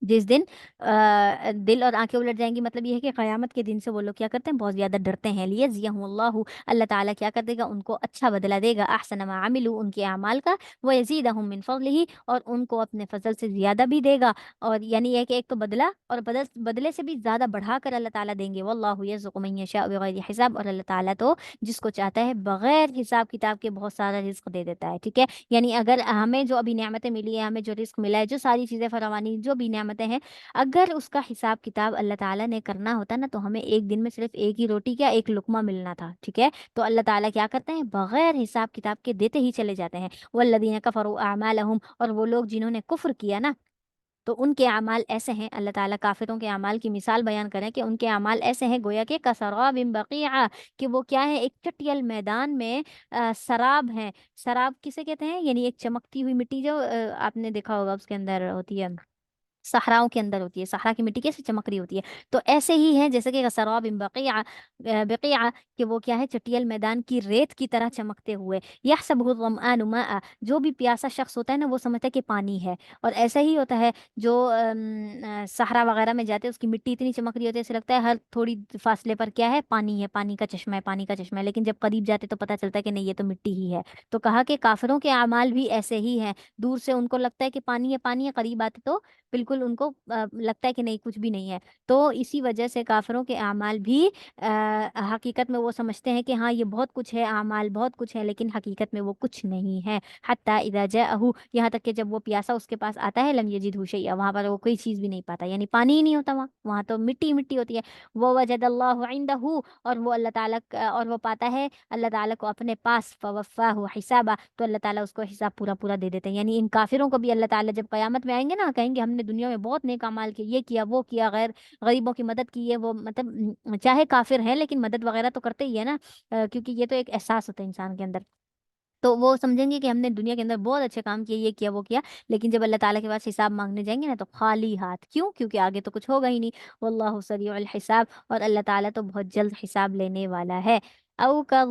जिस दिन दिल और आंखें उलट जाएंगी, मतलब ये है कि क़यामत के दिन से वो लोग क्या करते हैं, बहुत ज़्यादा डरते हैं। लियज़ियहुमुल्लाहु, अल्लाह ताला क्या कर देगा, उनको अच्छा बदला देगा, अहसन मा अमिलू, उनके अमाल का, व यज़ीदहुम मिन फ़ज़लिही, और उनको अपने फजल से ज़्यादा भी देगा। और यानी ये कि एक तो बदला, और बदले से भी ज़्यादा बढ़ाकर अल्लाह ताला देंगे। वल्लाहु यर्ज़ुक़ु मन यशाअ बिग़ैरि हिसाब, और अल्लाह ताला तो जिसको चाहता है बगैर हिसाब किताब के बहुत सारा रिज़्क दे देता है, ठीक है। यानी अगर हमें जो अभी नेमतें मिली है, हमें जो रिज़्क मिला है, जो सारी चीज़ें फरावानी जो भी नेमतें हैं, अगर उसका हिसाब किताब अल्लाह ताला ने करना होता ना, तो हमें एक दिन में सिर्फ एक ही रोटी, क्या एक लुकमा मिलना था, ठीक है। तो अल्लाह ताला क्या करते हैं, बगैर हिसाब किताब के देते ही चले जाते हैं। वल्लदीन कफरू अमालहुम, और वो लोग जिन्होंने कुफ्र किया ना, तो उनके अमाल ऐसे हैं, अल्लाह ताला काफिरों के अमाल की मिसाल बयान करें कि उनके अमाल ऐसे हैं गोया के कसराबिन बक़ीआ, कि वो क्या है, एक चटियल मैदान में सराब है। सराब किसे कहते हैं, यानी एक चमकती हुई मिट्टी जो आपने देखा होगा उसके अंदर होती है, सहराओं के अंदर होती है, सहरा की मिट्टी कैसे चमक रही होती है। तो ऐसे ही है जैसे कि सराब बक़िया, बक़िया, कि वो क्या है, चटियल मैदान की रेत की तरह चमकते हुए। यहसबुहु ज़मआनु माअ, जो भी प्यासा शख्स होता है ना, वो समझता है कि पानी है। और ऐसा ही होता है जो सहरा वगैरह में जाते हैं, उसकी मिट्टी इतनी चमक रही होती है, ऐसे लगता है हर थोड़ी फासले पर क्या है, पानी है, पानी का चश्मा है, पानी का चश्मा है। लेकिन जब करीब जाते तो पता चलता है कि नहीं, ये तो मिट्टी ही है। तो कहा कि काफिरों के अमाल भी ऐसे ही हैं, दूर से उनको लगता है कि पानी है, पानी है, करीब आते तो बिल्कुल उनको लगता है कि नहीं, कुछ भी नहीं है। तो इसी वजह से काफ़िरों के अमाल भी हकीकत में वो समझते हैं कि हाँ, ये बहुत कुछ है, अमाल बहुत कुछ है, लेकिन हकीकत में वो कुछ नहीं है। हत्ता इज़ा जाअहू, यहाँ तक कि जब वो प्यासा उसके पास आता है, लम यजिदहू शैअ, वहाँ पर वो कोई चीज़ भी नहीं पाता, यानी पानी ही नहीं होता वहाँ, वहाँ तो मिट्टी ही मिट्टी होती है। वो वजदल्लाहु इंदहू, और वो अल्लाह ताला और वो पाता है अल्लाह ताला को अपने पास, फवफ़ाहु हिसाबा, तो अल्लाह ताला उसको हिसाब पूरा पूरा दे देते हैं। यानी इन काफिरों को भी अल्लाह ताला जब क़यामत में आएंगे ना, कहेंगे हमने दुनिया में बहुत नेक अमाल किए, ये किया वो किया, गरीबों की मदद की है वो, मतलब चाहे काफिर है लेकिन मदद वगैरह तो करते ही है ना, क्योंकि ये तो एक एहसास होता है इंसान के अंदर। तो वो समझेंगे कि हमने दुनिया के अंदर बहुत अच्छे काम किए, ये किया वो किया, लेकिन जब अल्लाह ताला के पास हिसाब मांगने जाएंगे ना, तो खाली हाथ। क्यों? क्योंकि आगे तो कुछ होगा ही नहीं। वल्लाहु सरीउल हिसाब, और अल्लाह ताला तो बहुत जल्द हिसाब लेने वाला है। औ का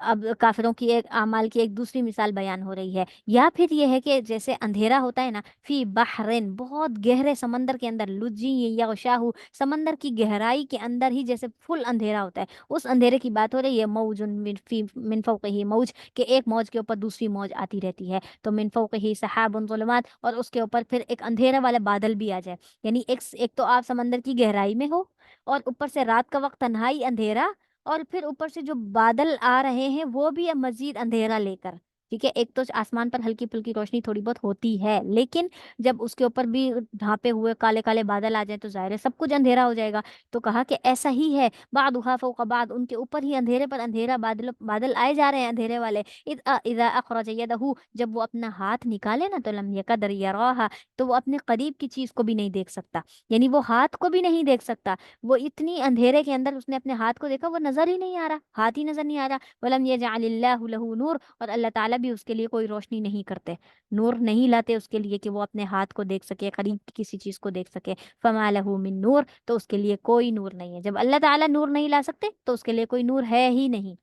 अब काफ़िरों की एक अमाल की एक दूसरी मिसाल बयान हो रही है। या फिर ये है कि जैसे अंधेरा होता है ना, फ़ी बहरिन, बहुत गहरे समंदर के अंदर, लुज्जी यग़शाहु, समंदर की गहराई के अंदर ही जैसे फुल अंधेरा होता है, उस अंधेरे की बात हो रही है। मौजुन मिन फ़ौक़िही मौज, के एक मौज के ऊपर दूसरी मौज आती रहती है। तो मिन फ़ौक़िही सहाबुन ज़ुलुमात, और उसके ऊपर फिर एक अंधेरा वाला बादल भी आ जाए। यानी एक तो आप समंदर की गहराई में हो, और ऊपर से रात का वक़्त तन्हाई अंधेरा, और फिर ऊपर से जो बादल आ रहे हैं वो भी अब मज़ीद अंधेरा लेकर, ٹھیک ہے، ایک تو آسمان پر ہلکی پھلکی روشنی تھوڑی بہت ہوتی ہے، لیکن جب اس کے اوپر بھی ڈھانپے ہوئے کالے کالے بادل آ جائیں تو ظاہر ہے سب کچھ اندھیرا ہو جائے گا۔ تو کہا کہ ایسا ہی ہے، بعضھا فوق بعض، ان کے اوپر ہی اندھیرے پر اندھیرا، بادل بادل آئے جا رہے ہیں اندھیرے والے۔ اذا اخرج یدہ، جب وہ اپنا ہاتھ نکالے نا، تو لم یقدر یراہا، تو وہ اپنے قریب کی چیز کو بھی نہیں دیکھ سکتا، یعنی وہ ہاتھ کو بھی نہیں دیکھ سکتا۔ وہ اتنی اندھیرے کے اندر اس نے اپنے ہاتھ کو دیکھا، وہ نظر ہی نہیں آ رہا، ہاتھ ہی نظر نہیں آ رہا۔ ولم یجعل اللہ لہ نور، اور اللہ تعالیٰ بھی اس کے لیے کوئی روشنی نہیں کرتے، نور نہیں لاتے اس کے لیے کہ وہ اپنے ہاتھ کو دیکھ سکے، قریب کی کسی چیز کو دیکھ سکے۔ فما لہ من نور، تو اس کے لیے کوئی نور نہیں ہے۔ جب اللہ تعالیٰ نور نہیں لا سکتے تو اس کے لیے کوئی نور ہے ہی نہیں۔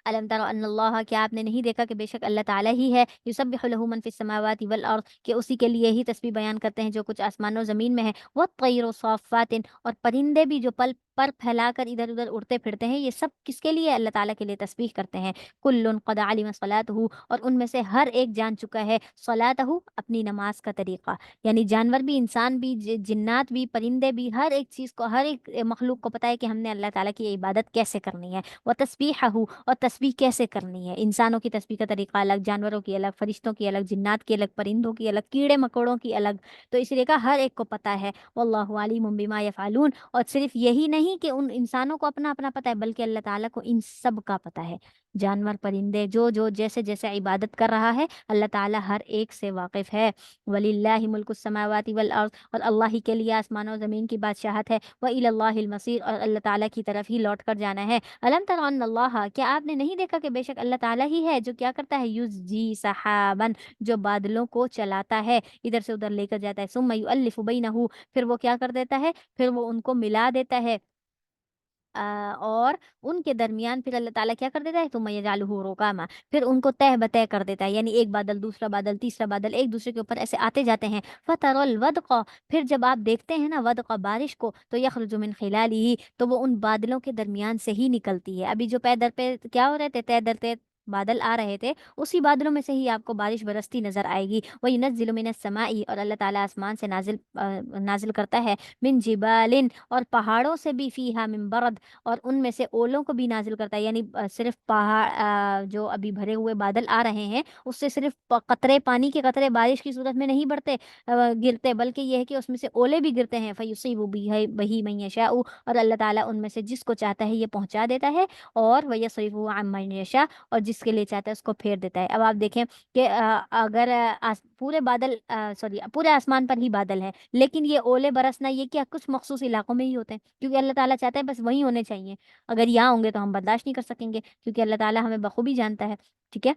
الم تر ان اللہ، کیا آپ نے نہیں دیکھا کہ بے شک اللہ تعالیٰ ہی ہے، یسبح لہ من فی السماوات والارض، کہ اسی کے لیے ہی تسبیح بیان کرتے ہیں جو کچھ آسمانوں زمین میں ہے، والطیر صافات، اور پرندے بھی جو پل پر پھیلا کر ادھر ادھر اڑتے پھرتے ہیں، یہ سب کس کے لیے؟ اللہ تعالیٰ کے لیے تسبیح کرتے ہیں۔ کل قد علم صلاتہ، اور ان میں سے ہر ایک جان چکا ہے صلاتہ، اپنی نماز کا طریقہ، یعنی جانور بھی، انسان بھی، جنات بھی، پرندے بھی، ہر ایک چیز کو، ہر ایک مخلوق کو پتہ ہے کہ ہم نے اللہ تعالیٰ کی عبادت کیسے کرنی ہے، وتسبیحہ، اور تسبیح کیسے کرنی ہے۔ انسانوں کی تسبیح کا طریقہ الگ، جانوروں کی الگ، فرشتوں کی الگ، جنات کی الگ، پرندوں کی الگ، کیڑے مکوڑوں کی الگ، تو اس لیے کہا ہر ایک کو پتہ ہے۔ واللہ علیم بما یفعلون، اور صرف یہی نہیں کہ ان انسانوں کو اپنا اپنا پتہ ہے، بلکہ اللہ تعالیٰ کو ان سب کا پتہ ہے۔ جانور، پرندے، جو جو جیسے جیسے عبادت کر رہا ہے، اللہ تعالیٰ ہر ایک سے واقف ہے۔ وَلِلَّهِ مُلْكُ السَّمَاوَاتِ وَالْأَرْضِ، اور اللہ ہی کے لیے آسمان و زمین کی بادشاہت ہے۔ وَإِلَى اللَّهِ الْمَصِيرُ، اور اللہ تعالیٰ کی طرف ہی لوٹ کر جانا ہے۔ الم تر ان اللہ، کیا آپ نے نہیں دیکھا کہ بے شک اللہ تعالیٰ ہی ہے جو کیا کرتا ہے، یزجی سحابن، جو بادلوں کو چلاتا ہے، ادھر سے ادھر لے کر جاتا ہے، ثم یؤلف بینہ، پھر وہ کیا کر دیتا ہے، پھر وہ ان کو ملا دیتا ہے، اور ان کے درمیان پھر اللہ تعالیٰ کیا کر دیتا ہے، ثم یجعلہ رکاما، پھر ان کو تہ بتہ کر دیتا ہے، یعنی ایک بادل، دوسرا بادل، تیسرا بادل، ایک دوسرے کے اوپر ایسے آتے جاتے ہیں۔ فترى الودق، پھر جب آپ دیکھتے ہیں نا ودق، بارش کو، تو یخرج من خلالہ، تو وہ ان بادلوں کے درمیان سے ہی نکلتی ہے۔ ابھی جو پے در پہ کیا ہو رہے تھے، تہ در تہ بادل آ رہے تھے، اسی بادلوں میں سے ہی آپ کو بارش برستی نظر آئے گی۔ وَيُنَزِّلُ مِنَ السَّمَاءِ، اور اللہ تعالیٰ آسمان سے نازل کرتا ہے، من جبال، اور پہاڑوں سے بھی، فیہا من برد، اور ان میں سے اولوں کو بھی نازل کرتا ہے، یعنی صرف پہاڑ جو ابھی بھرے ہوئے بادل آ رہے ہیں، اس سے صرف قطرے، پانی کے قطرے بارش کی صورت میں نہیں بڑھتے، گرتے، بلکہ یہ ہے کہ اس میں سے اولے بھی گرتے ہیں۔ فَيُصِيبُ بِهِ مَن يَشَاءُ، اور اللہ تعالیٰ ان میں سے جس کو چاہتا ہے یہ پہنچا دیتا ہے، اور وَيَصْرِفُهُ عَن مَن يَشَاءُ، اور جس کے لیے چاہتا ہے اس کو پھیر دیتا ہے۔ اب آپ دیکھیں کہ اگر پورے بادل، سوری، پورے آسمان پر ہی بادل ہے، لیکن یہ اولے برسنا یہ کیا کچھ مخصوص علاقوں میں ہی ہوتے ہیں، کیونکہ اللہ تعالیٰ چاہتا ہے بس وہیں ہونے چاہیے، اگر یہاں ہوں گے تو ہم برداشت نہیں کر سکیں گے، کیونکہ اللہ تعالیٰ ہمیں بخوبی جانتا ہے۔ ٹھیک ہے،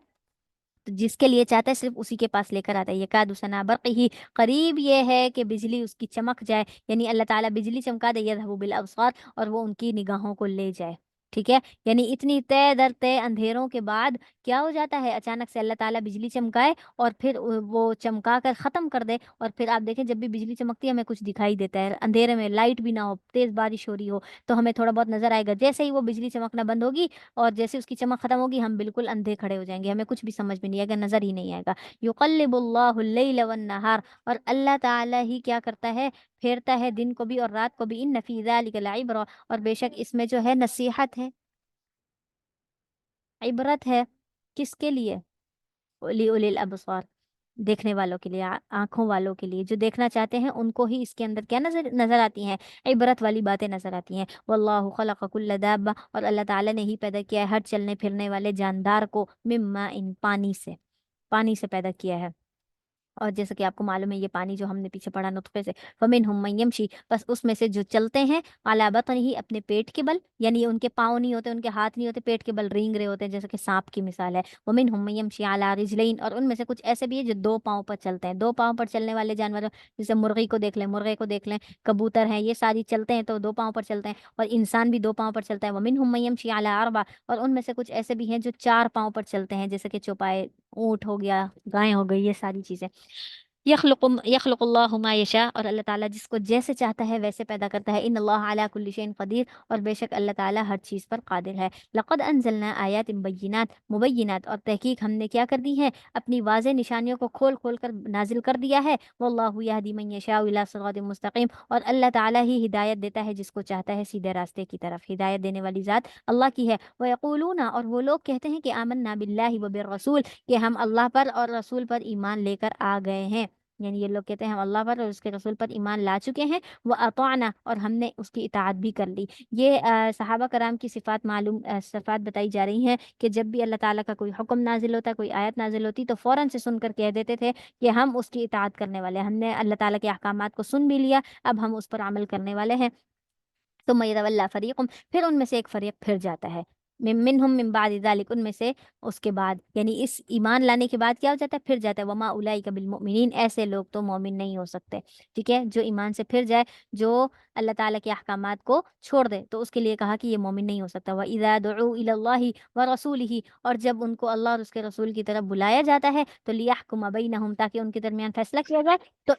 تو جس کے لیے چاہتا ہے صرف اسی کے پاس لے کر آتا ہے۔ یہ کا دوسنا برقی، قریب یہ ہے کہ بجلی اس کی چمک جائے، یعنی اللہ تعالیٰ بجلی چمکا دے، یذهب بالابصار، اور وہ ان کی نگاہوں کو لے جائے۔ ٹھیک ہے، یعنی اتنی طے در طے اندھیروں کے بعد کیا ہو جاتا ہے، اچانک سے اللہ تعالیٰ بجلی چمکائے اور پھر وہ چمکا کر ختم کر دے، اور پھر آپ دیکھیں جب بھی بجلی چمکتی ہے ہمیں کچھ دکھائی دیتا ہے، اندھیرے میں لائٹ بھی نہ ہو، تیز بارش ہو رہی ہو تو ہمیں تھوڑا بہت نظر آئے گا، جیسے ہی وہ بجلی چمکنا بند ہوگی اور جیسے اس کی چمک ختم ہوگی ہم بالکل اندھے کھڑے ہو جائیں گے، ہمیں کچھ بھی سمجھ میں نہیں آئے گا، نظر ہی نہیں آئے گا۔ یقلب اللہ اللیل والنہار، اور اللہ تعالیٰ ہی کیا کرتا ہے، پھیرتا ہے دن کو بھی اور رات کو بھی۔ ان فی ذلک لعبرہ، اور بے شک اس میں جو ہے نصیحت ہے، عبرت ہے، کس کے لیے، اولی الابصار، دیکھنے والوں کے لیے، آنکھوں والوں کے لیے، جو دیکھنا چاہتے ہیں ان کو ہی اس کے اندر کیا نظر نظر آتی ہیں، عبرت والی باتیں نظر آتی ہیں۔ واللہ خلق کل دابہ، اور اللہ تعالیٰ نے ہی پیدا کیا ہے ہر چلنے پھرنے والے جاندار کو، مما ان، پانی سے، پانی سے پیدا کیا ہے۔ اور جیسا کہ آپ کو معلوم ہے یہ پانی جو ہم نے پیچھے پڑھا نطفے سے، فمنہم من یمشی، بس اس میں سے جو چلتے ہیں، علی بطنہ، اپنے پیٹ کے بل، یعنی ان کے پاؤں نہیں ہوتے، ان کے ہاتھ نہیں ہوتے، پیٹ کے بل رینگ رہے ہوتے ہیں، جیسا کہ سانپ کی مثال ہے۔ ومنہم من یمشی علی رجلین، اور ان میں سے کچھ ایسے بھی ہیں جو دو پاؤں پر چلتے ہیں، دو پاؤں پر چلنے والے جانور، جیسے مرغی کو دیکھ لیں، مرغے کو دیکھ لیں، کبوتر ہیں، یہ ساری چلتے ہیں تو دو پاؤں پر چلتے ہیں، اور انسان بھی دو پاؤں پر چلتا ہے۔ ومنہم من یمشی علی اربع، اور ان میں سے کچھ ایسے بھی ہیں جو چار پاؤں پر چلتے ہیں، جیسے کہ چوپائے، اونٹ ہو گیا، گائے ہو گئی، یہ ساری چیزیں۔ यखलुक़ अल्लाहु मा यशा, और अल्लाह ताला जिसको जैसे चाहता है वैसे पैदा करता है। इन्नल्लाह अला कुल्ली शैइन क़दीर, और बेशक अल्लाह ताला हर चीज़ पर क़ादिर है। लक़द अंज़लना आयातिन बय्यिनात मुबय्यिनात, और तहक़ीक़ हमने क्या कर दी है, अपनी वाज़ेह निशानियों को खोल खोल कर नाजिल कर दिया है। वल्लाहु यहदी मन यशाउ इला सिरातिन मुस्तक़ीम, और अल्लाह ताला ही हिदायत देता है जिसको चाहता है सीधे रास्ते की तरफ। हिदायत देने वाली ज़ात अल्लाह की है। व यक़ूलूना, और वो लोग कहते हैं कि आमन्ना बिल्लाहि व बिर्रसूल, कि हम अल्लाह पर और रसूल पर ईमान लेकर आ गए हैं। यानी ये लोग कहते हैं हम अल्लाह पर और उसके रसूल पर ईमान ला चुके हैं। व अतौअना, और हमने उसकी इताअत भी कर ली। ये सहाबा कराम की सिफ़ात बताई जा रही हैं कि जब भी अल्लाह ताला का कोई हुक्म नाजिल होता, कोई आयत नाजिल होती, तो फ़ौरन से सुनकर कह देते थे कि हम उसकी इताअत करने वाले हैं। हमने अल्लाह ताला के अहकामात को सुन भी लिया, अब हम उस पर अमल करने वाले हैं। सुम्मा यतवल्ला फ़रीक़ुम, फिर उनमें से एक फ़रीक़ फिर जाता है। मिनहुम मिन बादि ज़ालिक, उनमें से उसके बाद, यानी इस ईमान लाने के बाद क्या हो जाता है, फिर जाता है। वमा उलाइका बिलमुमिनीन, ऐसे लोग तो मोमिन नहीं हो सकते। ठीक है, जो ईमान से फिर जाए, जो अल्लाह ताला के अहकामात को छोड़ दे, तो उसके लिए कहा कि ये मोमिन नहीं हो सकता। व इज़ा दुऊ इलल्लाहि व रसूलिही, और जब उनको अल्लाह और उसके रसूल की तरफ बुलाया जाता है, तो लियहकुम बैनहुम, ताकि उनके दरमियान फैसला किया जाए। तो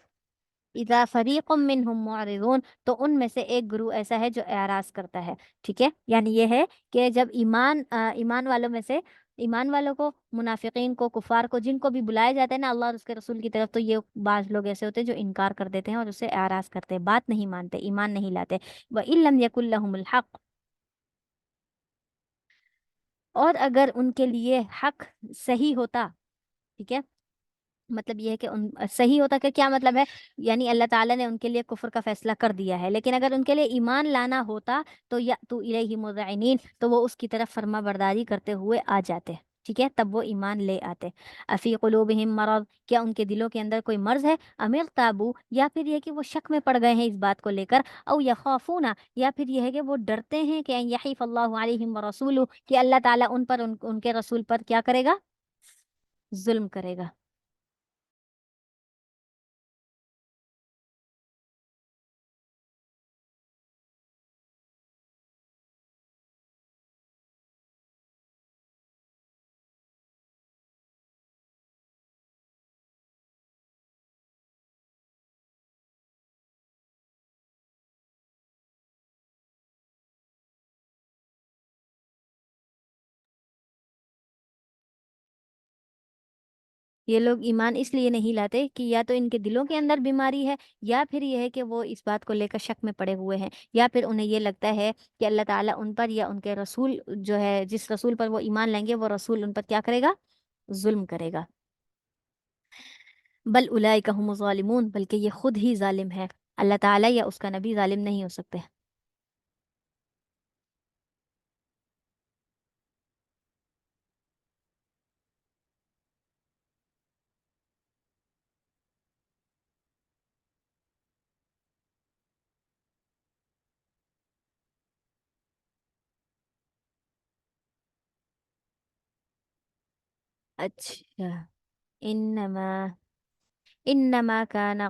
इज़ा फ़रीक़ुम मिनहुम मुअरिज़ून, तो उनमें से एक गुरु ऐसा है जो एराज़ करता है। ठीक है? यानी ये है कि जब ईमान वालों में से, ईमान वालों को, मुनाफ़िक़ीन को, कुफ़ार को, जिनको भी बुलाया जाता है ना अल्लाह और उसके रसूल की तरफ, तो ये बाज़ लोग ऐसे होते हैं जो इनकार कर देते हैं और उससे एराज़ करते हैं, बात नहीं मानते, ईमान नहीं लाते। व इन लम यकुल लहुमुल हक़, और अगर उनके लिए हक़ सही होता, ठीक है? मतलब ये है कि सही होता का क्या मतलब है, यानी अल्लाह ताला ने उनके लिए कुफ्र का फैसला कर दिया है, लेकिन अगर उनके लिए ईमान लाना होता, तो या तो इलैहि मुज़अनिन, तो वो उसकी तरफ फर्मा बरदारी करते हुए आ जाते। ठीक है, तब वो ईमान ले आते। अफ़ी क़ुलूबिहिम मरज़, क्या उनके दिलों के अंदर कोई मर्ज़ है, अमिर ताबू, या फिर ये कि वो शक में पड़ गए हैं इस बात को लेकर, औ यख़ाफ़ूना, या फिर ये है कि वो डरते हैं कि अन यहीफ़ल्लाहु अलैहिम व रसूलुहु, कि अल्लाह ताला उन पर, उनके रसूल पर क्या करेगा, ज़ुल्म करेगा। ये लोग ईमान इसलिए नहीं लाते कि या तो इनके दिलों के अंदर बीमारी है, या फिर ये है कि वो इस बात को लेकर शक में पड़े हुए हैं, या फिर उन्हें ये लगता है कि अल्लाह ताला उन पर या उनके रसूल जो है, जिस रसूल पर वो ईमान लाएंगे, वो रसूल उन पर क्या करेगा, जुल्म करेगा। बल उलाइका हुमुज़ ज़ालिमून, बल्कि ये खुद ही जालिम है। अल्लाह ताला या उसका नबी जालिम नहीं हो सकते। अच्छा, इन्नमा इन्नमा काना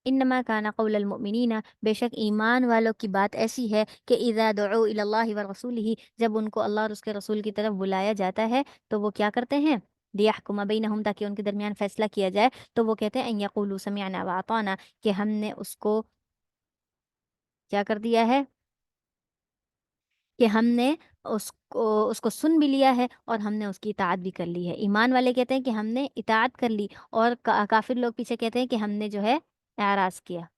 इन्नमा काना कौलल मुमिनीना, बेशक ईमान वालों की बात ऐसी है कि इज़ा दुऊ इलल्लाहि व रसूलिही, जब उनको अल्लाह और उसके रसूल की तरफ बुलाया जाता है, तो वो क्या करते हैं, लियहकुम बैनहुम, ताकि उनके दरमियान फैसला किया जाए, तो वो कहते हैं अन यक़ूलू समिअना व अताना, कि हमने उसको क्या कर दिया है, कि हमने उसको सुन भी लिया है और हमने उसकी इताअत भी कर ली है। ईमान वाले कहते हैं कि हमने इताअत कर ली, और काफिर लोग पीछे कहते हैं कि हमने जो है एराज़ किया।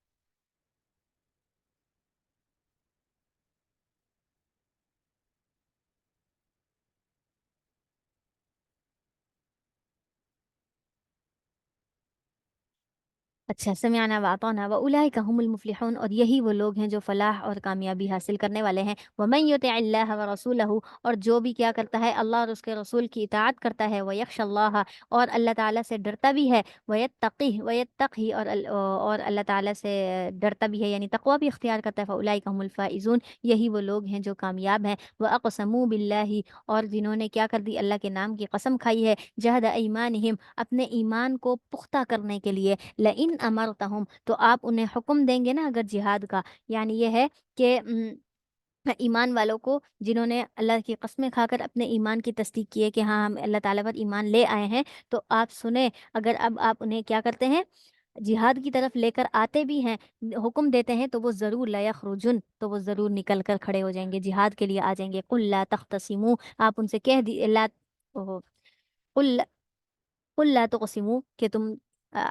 अच्छा, समिअना व अताना व उलाइका हुमुल मुफ़्लिहून, और यही वो लोग हैं जो फ़लाह और कामयाबी हासिल करने वाले हैं। व मन युतिइल्लाह व रसूलहू, और जो भी क्या करता है, अल्लाह और उसके रसूल की इताअत करता है, व यख़शल्लाह, और अल्लाह ताला से डरता भी है, व यत्तक़ी, और अल्लाह ताला से डरता भी है, यानी तक़वा भी इख्तियार करता है, फ़उलाइका हुमुल फ़ाइज़ून, यही वो लोग हैं जो कामयाब हैं। व अक़समू बिल्लाहि, और जिन्होंने क्या कर दी, अल्लाह के नाम की कसम खाई है, जहद ईमानिहिम, अपने ईमान को पुख्ता करने के लिए, लइन अमरतहुम, तो आप उन्हें हुक्म देंगे ना अगर जिहाद का, यानी ये है कि ایمان والوں کو جنہوں نے اللہ کی قسمیں کھا کر اپنے ایمان کی تصدیق کی ہے کہ ہاں ہم اللہ تعالیٰ پر ایمان لے آئے ہیں، تو آپ سنیں، اگر اب آپ انہیں کیا کرتے ہیں، جہاد کی طرف لے کر آتے بھی ہیں، حکم دیتے ہیں، تو وہ ضرور لا یخرجن، تو وہ ضرور نکل کر کھڑے ہو جائیں گے، جہاد کے لیے آ جائیں گے۔ قل لا تختصموا، آپ ان سے کہہ دی لا قل قل لا تقسموا، کہ تم آ،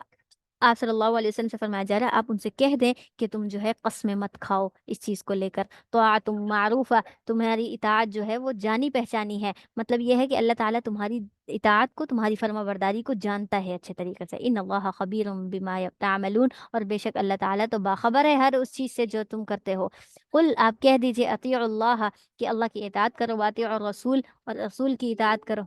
آپ صلی اللہ علیہ وسلم سے فرمایا جا رہا ہے، آپ ان سے کہہ دیں کہ تم جو ہے قسمیں مت کھاؤ اس چیز کو لے کر۔ طاعت معروفہ، تمہاری اطاعت جو ہے وہ جانی پہچانی ہے، مطلب یہ ہے کہ اللہ تعالیٰ تمہاری اطاعت کو، تمہاری فرما برداری کو جانتا ہے اچھے طریقے سے۔ ان اللہ خبیر بما تعملون، اور بے شک اللہ تعالیٰ تو باخبر ہے ہر اس چیز سے جو تم کرتے ہو۔ قل، آپ کہہ دیجئے، اطیعوا اللہ، کہ اللہ کی اطاعت کرو، واطیعوا الرسول، اور رسول کی اطاعت کرو۔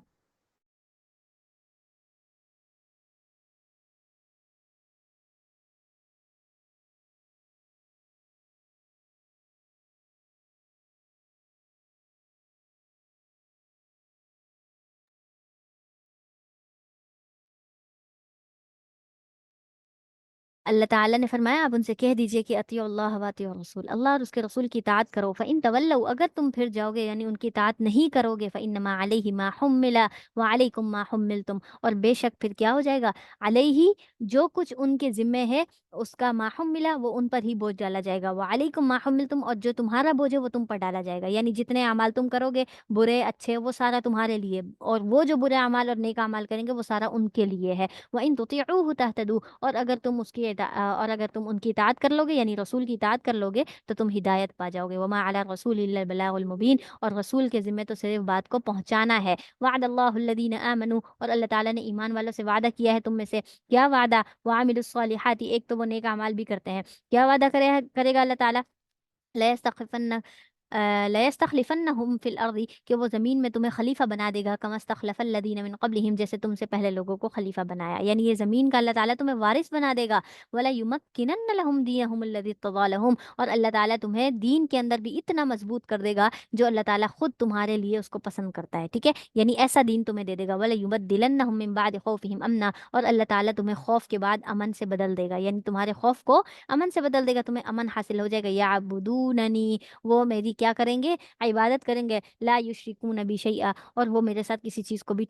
اللہ تعالیٰ نے فرمایا آپ ان سے کہہ دیجئے کہ اطیعوا اللہ واطیعوا الرسول، اللہ اور اس کے رسول کی اطاعت کرو۔ فإن تولوا، اگر تم پھر جاؤ گے یعنی ان کی اطاعت نہیں کرو گے، فإنما علیہ ما حمل وعلیکم ما حملتم، اور بے شک پھر کیا ہو جائے گا، علیہ، جو کچھ ان کے ذمے ہے اس کا، ما حمل، وہ ان پر ہی بوجھ ڈالا جائے گا، وعلیکم ما حملتم، اور جو تمہارا بوجھ ہے وہ تم پر ڈالا جائے گا، یعنی جتنے اعمال تم کرو گے برے اچھے، وہ سارا تمہارے لیے، اور وہ جو برے اعمال اور نیک اعمال کریں گے وہ سارا ان کے لیے ہے۔ وإن تطیعوہ تہتدوا، اور اگر تم اس کی اور اگر تم ان کی اطاعت کر لو گے یعنی رسول کی اطاعت کر لو گے تو تم ہدایت پا جاؤ گے۔ وما علی الرسول الا البلاغ المبین، اور رسول کے ذمہ تو صرف بات کو پہنچانا ہے۔ وعد اللہ الذین آمنوا، اور اللہ تعالیٰ نے ایمان والوں سے وعدہ کیا ہے تم میں سے، کیا وعدہ، وعملوا الصالحات، ایک تو وہ نیک اعمال بھی کرتے ہیں، کیا وعدہ کرے گا اللہ تعالیٰ، لَيَسْتَخْلِفَنَّ لَيَسْتَخْلِفَنَّهُمْ فِي الْأَرْضِ، کہ وہ زمین میں تمہیں خلیفہ بنا دے گا، كَمَا اسْتَخْلَفَ الَّذِينَ مِن قَبْلِهِمْ، جیسے تم سے پہلے لوگوں کو خلیفہ بنایا، یعنی یہ زمین کا اللہ تعالیٰ تمہیں وارث بنا دے گا۔ وَلَيُمَكِّنَنَّ لَهُمْ دِينَهُمُ الَّذِي ارْتَضَىٰ لَهُمْ، اور اللہ تعالیٰ تمہیں دین کے اندر بھی اتنا مضبوط کر دے گا جو اللہ تعالیٰ خود تمہارے لیے اس کو پسند کرتا ہے، ٹھیک ہے، یعنی ایسا دین تمہیں دے دے گا۔ وَلَيُبَدِّلَنَّهُم مِّن بَعْدِ خَوْفِهِمْ أَمْنًا، اور اللہ تعالیٰ تمہیں خوف کے بعد امن سے بدل دے گا، یعنی تمہارے خوف کو امن سے بدل دے گا، تمہیں امن حاصل ہو جائے گا۔ يَعْبُدُونَنِي، وہ میری کیا کریں گے، عبادت کریں گے، لا یشرکون بی شیئا، اور وہ میرے ساتھ کسی چیز کو بھی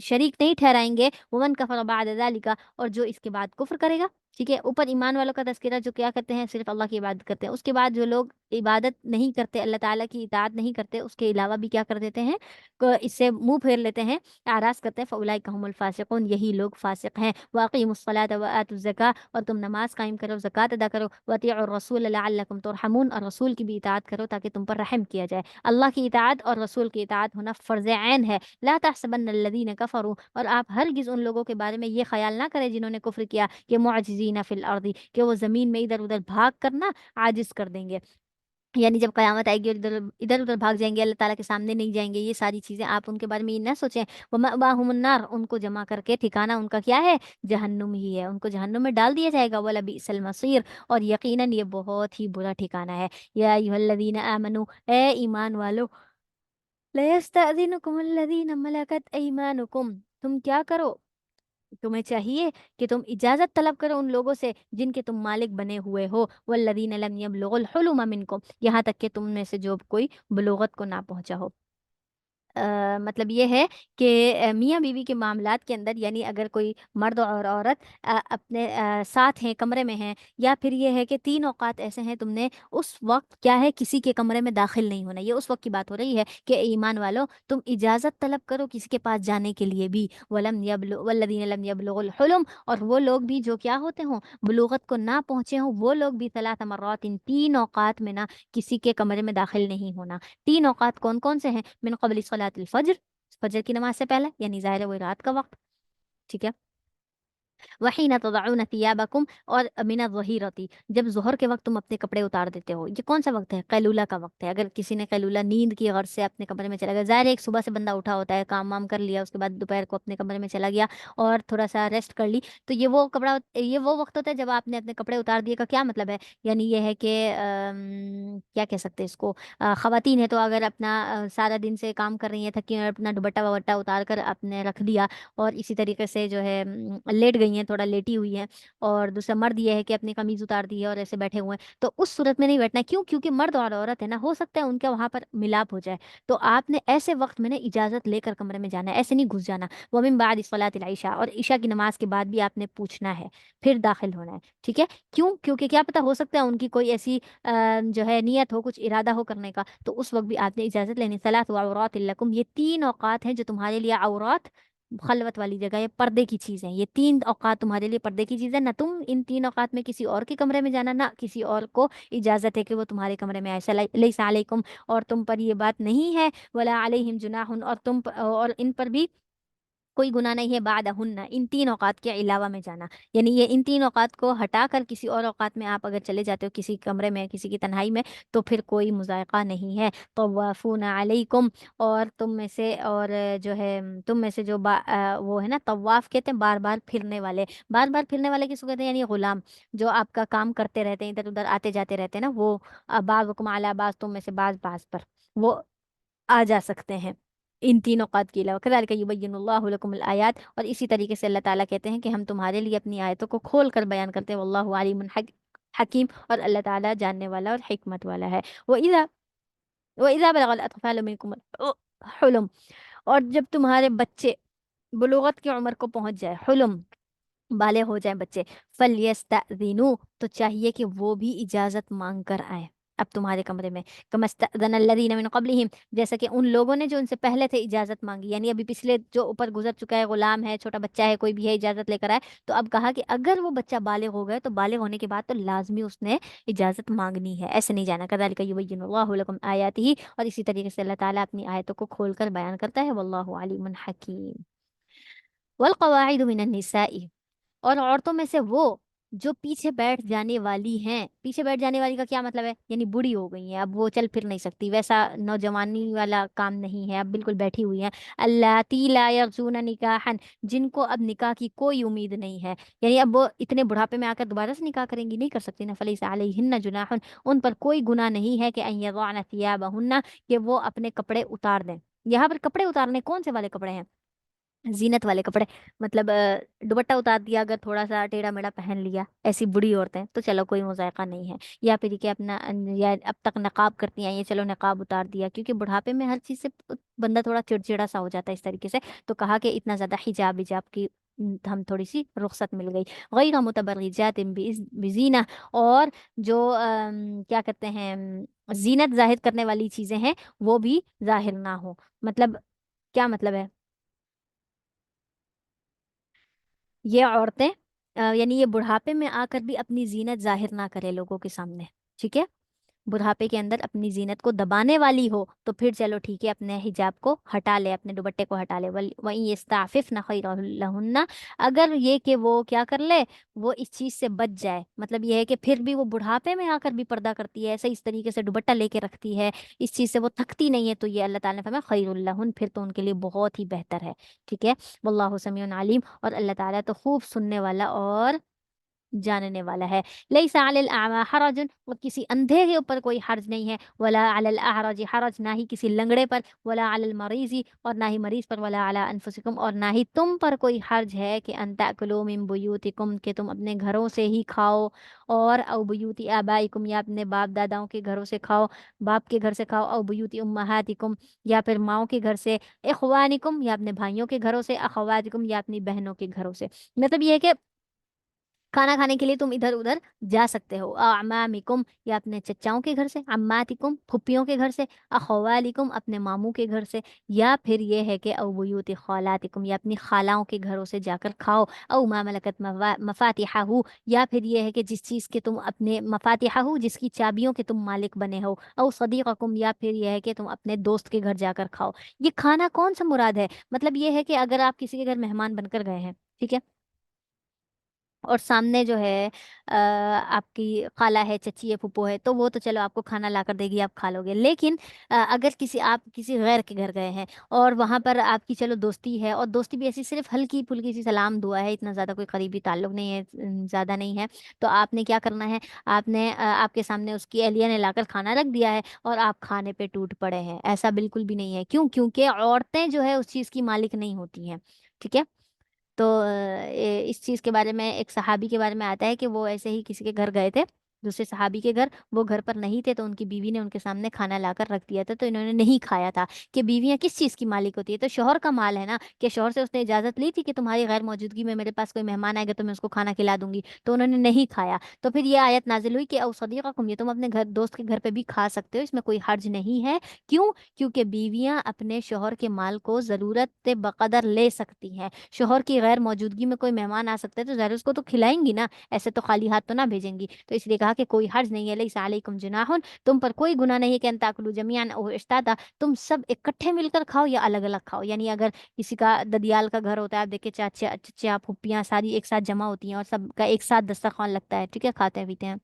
شریک نہیں ٹھہرائیں گے۔ ومن کفر بعد ذلک، اور جو اس کے بعد کفر کرے گا، ٹھیک ہے، اوپر ایمان والوں کا تذکرہ جو کیا کرتے ہیں، صرف اللہ کی عبادت کرتے ہیں، اس کے بعد جو لوگ عبادت نہیں کرتے، اللہ تعالیٰ کی اطاعت نہیں کرتے، اس کے علاوہ بھی کیا کر دیتے ہیں، اس سے منہ پھیر لیتے ہیں، اعراض کرتے ہیں، فاولئک هم الفاسقون، یہی لوگ فاسق ہیں۔ واقیموا الصلاۃ وآتوا الزکاۃ، اور تم نماز قائم کرو، زکوٰۃ ادا کرو، واطیعوا الرسول لعلکم ترحمون، اور رسول کی بھی اطاعت کرو تاکہ تم پر رحم کیا جائے۔ اللہ کی اطاعت اور رسول کی اطاعت ہونا فرض عین ہے۔ لا تحسبن الذین کفروا، اور آپ ہرگز ان لوگوں کے بارے میں یہ خیال نہ کریں جنہوں نے کفر کیا کہ معجزین فی الارض، کہ وہ زمین میں ادھر ادھر بھاگ کرنا عاجز کر دیں گے، یعنی جب قیامت آئے گی اور ادھر ادھر بھاگ جائیں گے، اللہ تعالیٰ کے سامنے نہیں جائیں گے، یہ ساری چیزیں آپ ان کے بارے میں یہ نہ سوچیں۔ وَمَأْوَاهُمُ النَّارُ، ان کو جمع کر کے ٹھکانہ ان کا کیا ہے، جہنم ہی ہے، ان کو جہنم میں ڈال دیا جائے گا۔ وَلَبِئْسَ الْمَصِيرُ، اور یقیناً یہ بہت ہی برا ٹھکانہ ہے۔ یا ایھا الذین آمنوا، اے ایمان والو، لَيَسْتَأْذِنُكُمُ الَّذِينَ مَلَكَتْ أَيْمَانُكُمْ، تم کیا کرو، تمہیں چاہیے کہ تم اجازت طلب کرو ان لوگوں سے جن کے تم مالک بنے ہوئے ہو، والذین لم یبلغوا الحلم منکم، یہاں تک کہ تم میں سے جو کوئی بلوغت کو نہ پہنچا ہو۔ مطلب یہ ہے کہ میاں بیوی کے معاملات کے اندر، یعنی اگر کوئی مرد اور عورت اپنے ساتھ ہیں، کمرے میں ہیں، یا پھر یہ ہے کہ تین اوقات ایسے ہیں تم نے اس وقت کیا ہے کسی کے کمرے میں داخل نہیں ہونا، یہ اس وقت کی بات ہو رہی ہے کہ ایمان والو تم اجازت طلب کرو کسی کے پاس جانے کے لیے بھی۔ والذین لم یبلغوا الحلم، اور وہ لوگ بھی جو کیا ہوتے ہوں، بلوغت کو نہ پہنچے ہوں، وہ لوگ بھی ثلاث مرات، تین اوقات میں نہ کسی کے کمرے میں داخل نہیں ہونا۔ تین اوقات کون کون سے ہیں، من قبل صلاۃ الفجر، فجر کی نماز سے پہلے، یعنی ظاہر ہے وہ رات کا وقت، ٹھیک ہے، وحین تضعون ثیابکم، اور من الظہیرۃ، جب ظہر کے وقت تم اپنے کپڑے اتار دیتے ہو، یہ کون سا وقت ہے، قیلولہ کا وقت ہے۔ اگر کسی نے قیلولہ نیند کی غرض سے اپنے کمرے میں چلا گیا، ظاہر ہے ایک صبح سے بندہ اٹھا ہوتا ہے، کام وام کر لیا، اس کے بعد دوپہر کو اپنے کمرے میں چلا گیا اور تھوڑا سا ریسٹ کر لی، تو یہ وہ وقت ہوتا ہے جب آپ نے اپنے کپڑے اتار دیے، کا کیا مطلب ہے، یعنی یہ ہے کہ کیا کہہ سکتے ہیں اس کو، خواتین ہیں تو اگر اپنا سارا دن سے کام کر رہی ہیں، تھکی ہیں، اور اپنا دوپٹہ وپٹہ اتار کر آپ نے رکھ دیا، اور اسی طریقے سے جو ہے لیٹ گئی गई हैं, थोड़ा लेटी हुई हैं, और दूसरा मर्द ये है कि अपनी कमीज उतार दी है और ऐसे बैठे हुए हैं, तो उस सूरत में नहीं बैठना है। क्यों? क्योंकि मर्द और औरत है ना, हो सकता है उनका वहां पर मिलाप हो जाए। तो आपने ऐसे वक्त में ना इजाजत लेकर कमरे में जाना है, ऐसे नहीं घुस जाना। वो मिन बाद सलातिल इशा, और ईशा की नमाज के बाद भी आपने पूछना है, फिर दाखिल होना है। ठीक है? क्यों? क्योंकि क्या पता, हो सकता है उनकी कोई ऐसी जो है नियत हो, कुछ इरादा हो करने का, तो उस वक्त भी आपने इजाजत लेनी। सलात औरात लकुम, ये तीन औकात हैं जो तुम्हारे लिए औरात, खलवत वाली जगह, ये पर्दे की चीज है। ये तीन औकात तुम्हारे लिए पर्दे की चीज है। ना तुम इन तीन औकात में किसी और के कमरे में जाना, ना किसी और को इजाजत है कि वो तुम्हारे कमरे में आए। लैसा अलैकुम, और तुम पर ये बात नहीं है, वला अलैहिम जुनाहुन, और और इन पर भी कोई गुनाह नहीं है, बाद हुन्ना, इन तीन औकात के अलावा में जाना। यानी ये इन तीन औकात को हटाकर किसी और औकात में आप अगर चले जाते हो, किसी कमरे में, किसी की तन्हाई में, तो फिर कोई मुज़ायक़ा नहीं है। तवाफ़ूना अलैकुम, और तुम में से, और जो है तुम में से जो वो है ना, तवाफ कहते हैं बार बार फिरने वाले। बार बार फिरने वाले किसको कहते हैं? यानी गुलाम, जो आपका काम करते रहते हैं, इधर उधर आते जाते रहते हैं ना, वो बाज़ुकुम अला बाज़, तुम में से बाज बाज पर वो आ जा सकते हैं इन तीन औकात के अलावा। कज़ालिका युबय्यिनुल्लाहु लकुमुल आयात, और इसी तरीके से अल्लाह ताला कहते हैं कि हम तुम्हारे लिए अपनी आयतों को खोल कर बयान करते हैं। वल्लाहु अलीमुन हकीम, और अल्लाह ताला जानने वाला और हिकमत वाला है। वो इज़ा वो इज़ा बलगल अतफालु मिनकुमुल हुलुम, और जब तुम्हारे बच्चे बुलूगत की उम्र को पहुंच जाए, हुलुम बाले हो जाए बच्चे, फल, तो चाहिए कि वो भी इजाजत मांग कर आए अब तुम्हारे कमरे में। कमस्तअज़नल्लज़ीना मिन क़ब्लिहिम, जैसा कि उन लोगों ने जो उनसे पहले थे इजाजत मांगी, यानी अभी पिछले जो ऊपर गुजर चुका है, गुलाम है, छोटा बच्चा है, कोई भी है, इजाजत लेकर आए। तो अब कहा कि अगर वो बच्चा बालिग हो गए, तो बालिग होने के बाद तो लाजमी उसने इजाजत मांगनी है, ऐसे नहीं जाना। कज़ालिका युबय्यिनुल्लाहु लकुम आयातिही, और इसी तरीके से अल्लाह ताला अपनी आयतों को खोलकर बयान करता है। वल्लाहु अलीमुन हकीम। वल कवाइदु मिनन निसाई, और औरतों में से वो जो पीछे बैठ जाने वाली हैं। पीछे बैठ जाने वाली का क्या मतलब है? यानी बूढ़ी हो गई हैं, अब वो चल फिर नहीं सकती, वैसा नौजवानी वाला काम नहीं है, अब बिल्कुल बैठी हुई हैं। अल्लाती ला यरजूना निकाहन, जिनको अब निकाह की कोई उम्मीद नहीं है, यानी अब वो इतने बुढ़ापे में आकर दोबारा से निकाह करेंगी, नहीं कर सकती ना। फलैसा अलैहिन्ना जुनाहुन, उन पर कोई गुनाह नहीं है कि अन यज़अना थियाबहुन्ना, कि वो अपने कपड़े उतार दें। यहाँ पर कपड़े उतारने कौन से वाले कपड़े हैं? जीनत वाले कपड़े, मतलब दुपट्टा उतार दिया, अगर थोड़ा सा टेढ़ा मेढ़ा पहन लिया, ऐसी बुढ़ी औरतें, तो चलो कोई मुज़ायका नहीं है। या फिर कि अपना या अब तक नकाब करती आई हैं, चलो नकाब उतार दिया, क्योंकि बुढ़ापे में हर चीज़ से बंदा थोड़ा चिड़चिड़ा सा हो जाता है इस तरीके से। तो कहा कि इतना ज़्यादा हिजाब हिजाब की हम थोड़ी सी रुख्सत मिल गई। गैर मुतबर्रिजात बिज़ीना, और जो क्या कहते हैं, जीनत जाहिर करने वाली चीज़ें हैं, वो भी जाहिर ना हो। मतलब क्या मतलब है? ये औरतें यानी ये बुढ़ापे में आकर भी अपनी जीनत जाहिर ना करे लोगों के सामने। ठीक है? बुढ़ापे के अंदर अपनी जीनत को दबाने वाली हो, तो फिर चलो ठीक है, अपने हिजाब को हटा ले, अपने दुपट्टे को हटा ले। वही यस्ताफिफ न खैरुल्लहुन्ना, अगर ये कि वो क्या कर ले, वो इस चीज से बच जाए, मतलब ये है कि फिर भी वो बुढ़ापे में आकर भी पर्दा करती है, ऐसे इस तरीके से दुपट्टा लेके रखती है, इस चीज से वो थकती नहीं है, तो ये अल्लाह ताला ने फरमाया खैरुल्लहुन, फिर तो उनके लिए बहुत ही बेहतर है। ठीक है? वल्लाहु समीउन अलीम, और अल्लाह ताला तो खूब सुनने वाला और जानने वाला है। लैसा अलल अमा हरजुन, और किसी अंधे के ऊपर कोई हर्ज नहीं है। वला अलल अहरज हरज, ना ही किसी लंगड़े पर। वला अलल मरीजी, और ना ही मरीज पर। वला अला अनफुसिकुम, और ना ही तुम पर कोई हर्ज है कि अन ताकुलू मिन बुयूतिकुम, कि तुम अपने घरों से ही खाओ, और औ बुयूति आबाइकुम, या अपने बाप दादाओं के घरों से खाओ, बाप के घर से खाओ। औ बुयूति उम्महातिकुम, या फिर माओ के घर से। इखवानिकुम, या अपने भाइयों के घरों से। अखवातिकुम, या अपनी बहनों के घरों से। मतलब ये है कि खाना खाने के लिए तुम इधर उधर जा सकते हो। अमामिकुम, या अपने चचाओं के घर से। अम्मातिकुम, फुप्पियों के घर से। अखवालिकुम, अपने मामू के घर से। या फिर ये है कि औ बुयूति खालातिकुम, या अपनी खालाओं के घरों से जाकर खाओ। औ मा मलकत मफातिहाहू, या फिर ये है कि जिस चीज़ के तुम अपने मफातिहाहू, जिसकी चाबियों के तुम मालिक बने हो। औ सदीक़कुम, या फिर ये है कि तुम अपने दोस्त के घर जाकर खाओ। ये खाना कौन सा मुराद है? मतलब ये है कि अगर आप किसी के घर मेहमान बनकर गए हैं, ठीक है, और सामने जो है आपकी खाला है, चची है, फूफो है, तो वो तो चलो आपको खाना ला कर देगी, आप खा लोगे। लेकिन अगर आप किसी गैर के घर गए हैं, और वहां पर आपकी चलो दोस्ती है, और दोस्ती भी ऐसी सिर्फ हल्की फुल्की सी सलाम दुआ है, इतना ज़्यादा कोई करीबी ताल्लुक नहीं है, ज़्यादा नहीं है, तो आपने क्या करना है? आपने आपके सामने उसकी अहलिया ने लाकर खाना रख दिया है, और आप खाने पे टूट पड़े हैं, ऐसा बिल्कुल भी नहीं है। क्यों? क्योंकि औरतें जो है उस चीज़ की मालिक नहीं होती हैं। ठीक है? تو اس چیز کے بارے میں ایک صحابی کے بارے میں آتا ہے کہ وہ ایسے ہی کسی کے گھر گئے تھے، دوسرے صحابی کے گھر، وہ گھر پر نہیں تھے، تو ان کی بیوی نے ان کے سامنے کھانا لا کر رکھ دیا تھا، تو انہوں نے نہیں کھایا تھا کہ بیویاں کس چیز کی مالک ہوتی ہے، تو شوہر کا مال ہے نا، کہ شوہر سے اس نے اجازت لی تھی کہ تمہاری غیر موجودگی میں میرے پاس کوئی مہمان آئے گا تو میں اس کو کھانا کھلا دوں گی، تو انہوں نے نہیں کھایا، تو پھر یہ آیت نازل ہوئی کہ او صدیقکم، یہ تم اپنے گھر دوست کے گھر پہ بھی کھا سکتے ہو، اس میں کوئی حرج نہیں ہے، کیوں؟ کیونکہ بیویاں اپنے شوہر کے مال کو ضرورت بقدر لے سکتی ہیں، شوہر کی غیر موجودگی میں کوئی مہمان آ سکتا ہے تو ظاہر اس کو تو کھلائیں گی نا، ایسے تو خالی ہاتھ تو نہ بھیجیں گی، تو اس لیے کہا کہ کوئی حرج نہیں ہے، لیس علیکم جناح، تم پر کوئی گناہ نہیں ہے کہ ان تاکلوا جمیعا او اشتاتا، تم سب اکٹھے مل کر کھاؤ یا الگ الگ کھاؤ، یعنی اگر کسی کا ددیال کا گھر ہوتا ہے، آپ دیکھیں چاچا چچا پھوپھیاں ساری ایک ساتھ جمع ہوتی ہیں اور سب کا ایک ساتھ دسترخوان لگتا ہے، ٹھیک ہے، کھاتے ہیں پیتے ہیں،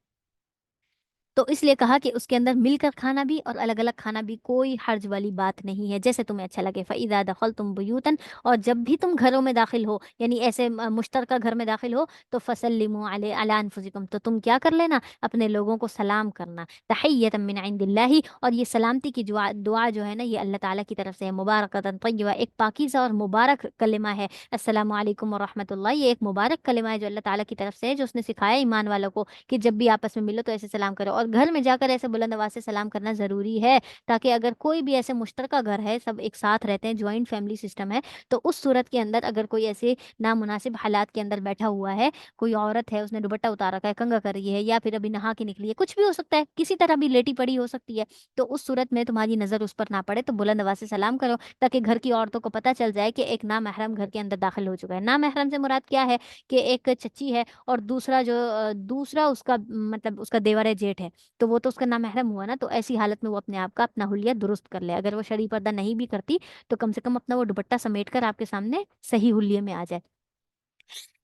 تو اس لیے کہا کہ اس کے اندر مل کر کھانا بھی اور الگ الگ کھانا بھی کوئی حرج والی بات نہیں ہے، جیسے تمہیں اچھا لگے، فَإِذَا دَخَلْتُمْ بُيُوتًا، اور جب بھی تم گھروں میں داخل ہو، یعنی ایسے مشترکہ گھر میں داخل ہو، تو فَسَلِّمُوا عَلَىٰ أَنفُسِكُمْ، تو تم کیا کر لینا، اپنے لوگوں کو سلام کرنا، تحیۃ من عند اللہ، اور یہ سلامتی کی دعا جو ہے نا، یہ اللہ تعالیٰ کی طرف سے ہے، مبارکۃ طیبہ، ایک پاکیزہ اور مبارک کلمہ ہے، السلام علیکم ورحمۃ اللہ، یہ ایک مبارک کلمہ ہے جو اللہ تعالیٰ کی طرف سے ہے، جو اس نے سکھایا ایمان والوں کو کہ جب بھی آپس میں ملو تو ایسے سلام کرو، اور گھر میں جا کر ایسے بلند آواز سے سلام کرنا ضروری ہے، تاکہ اگر کوئی بھی ایسے مشترکہ گھر ہے، سب ایک ساتھ رہتے ہیں، جوائنٹ فیملی سسٹم ہے، تو اس صورت کے اندر اگر کوئی ایسے نامناسب حالات کے اندر بیٹھا ہوا ہے، کوئی عورت ہے، اس نے دوپٹہ اتار رکھا ہے، کنگا کر رہی ہے، یا پھر ابھی نہا کے نکلی ہے، کچھ بھی ہو سکتا ہے، کسی طرح بھی لیٹی پڑی ہو سکتی ہے، تو اس صورت میں تمہاری نظر اس پر نہ پڑے تو بلند آواز سے سلام کرو، تاکہ گھر کی عورتوں کو پتہ چل جائے کہ ایک نامحرم گھر کے اندر داخل ہو چکا ہے۔ نامحرم سے مراد کیا ہے کہ ایک چچی ہے اور دوسرا جو دوسرا اس کا مطلب اس کا دیور ہے، جیٹھ ہے، تو وہ تو اس کا نامحرم ہوا نا، تو ایسی حالت میں وہ اپنے آپ کا اپنا حلیہ درست کر لے، اگر وہ شرعی پردہ نہیں بھی کرتی تو کم سے کم اپنا وہ دوپٹہ سمیٹ کر آپ کے سامنے صحیح حلیے میں آ جائے۔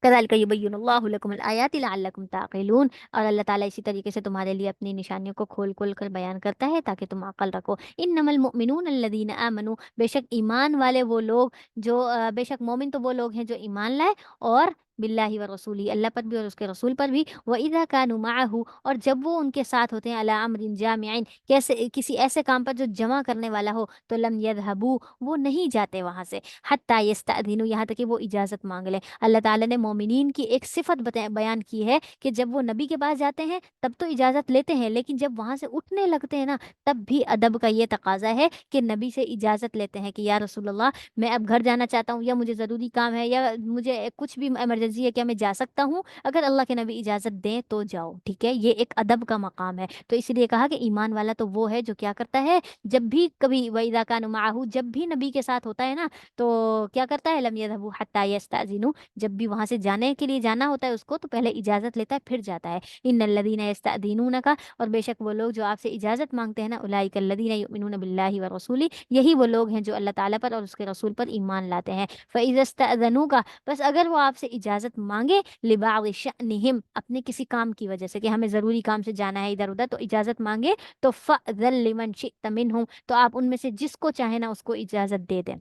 کذالک یبین اللہ لکم الآیات لعلکم تعقلون، اور اللہ تعالیٰ اسی طریقے سے تمہارے لیے اپنی نشانیوں کو کھول کھول کر بیان کرتا ہے تاکہ تم عقل رکھو۔ انما المؤمنون الذین آمنوا، بے شک ایمان والے وہ لوگ جو بے شک مومن تو وہ لوگ ہیں جو ایمان لائے، اور باللہ و رسولی، اللہ پر بھی اور اس کے رسول پر بھی، وَإِذَا كَانُوا مَعَهُ، اور جب وہ ان کے ساتھ ہوتے ہیں، عَلَىٰ أَمْرٍ جَامِعٍ، کیسے کسی ایسے کام پر جو جمع کرنے والا ہو، تو لم يذهبوا، وہ نہیں جاتے وہاں سے، حتیٰ یستأذنوا، یہاں تک کہ وہ اجازت مانگ لیں۔ اللہ تعالیٰ نے مومنین کی ایک صفت بیان کی ہے کہ جب وہ نبی کے پاس جاتے ہیں تب تو اجازت لیتے ہیں، لیکن جب وہاں سے اٹھنے لگتے ہیں نا، تب بھی ادب کا یہ تقاضا ہے کہ نبی سے اجازت لیتے ہیں کہ یا رسول اللہ، میں اب گھر جانا چاہتا ہوں، یا مجھے ضروری کام ہے، یا مجھے کچھ بھی ایمرجنسی ہے، کیا میں جا سکتا ہوں؟ اگر اللہ کے نبی اجازت دیں تو جاؤ، ٹھیک ہے، یہ ایک ادب کا مقام ہے، تو اس لیے کہا کہ ایمان والا تو وہ ہے جو کیا کرتا ہے، جب بھی کبھی وَإِذَا كَانُوا مَعَهُ، جب بھی نبی کے ساتھ ہوتا ہے نا، تو کیا کرتا ہے، لم يذهبوا حتى يستأذنوا، جب بھی وہاں سے جانے کے لیے جانا ہوتا ہے اس کو تو پہلے اجازت لیتا ہے پھر جاتا ہے۔ ان الذین یستأذنونک، اور بے شک وہ لوگ جو آپ سے اجازت مانگتے ہیں نا، اولئک الذین یؤمنون باللہ ورسولہ، یہی وہ لوگ ہیں جو اللہ تعالیٰ پر اور اس کے رسول پر ایمان لاتے ہیں۔ فإذا استأذنوک، بس اگر وہ آپ سے اجازت مانگے، لبعض شأنہم، اپنے کسی کام کی وجہ سے کہ ہمیں ضروری کام سے جانا ہے ادھر ادھر، تو اجازت مانگے، تو فأذن لمن شئت منہم، تو آپ ان میں سے جس کو چاہے نا اس کو اجازت دے دیں۔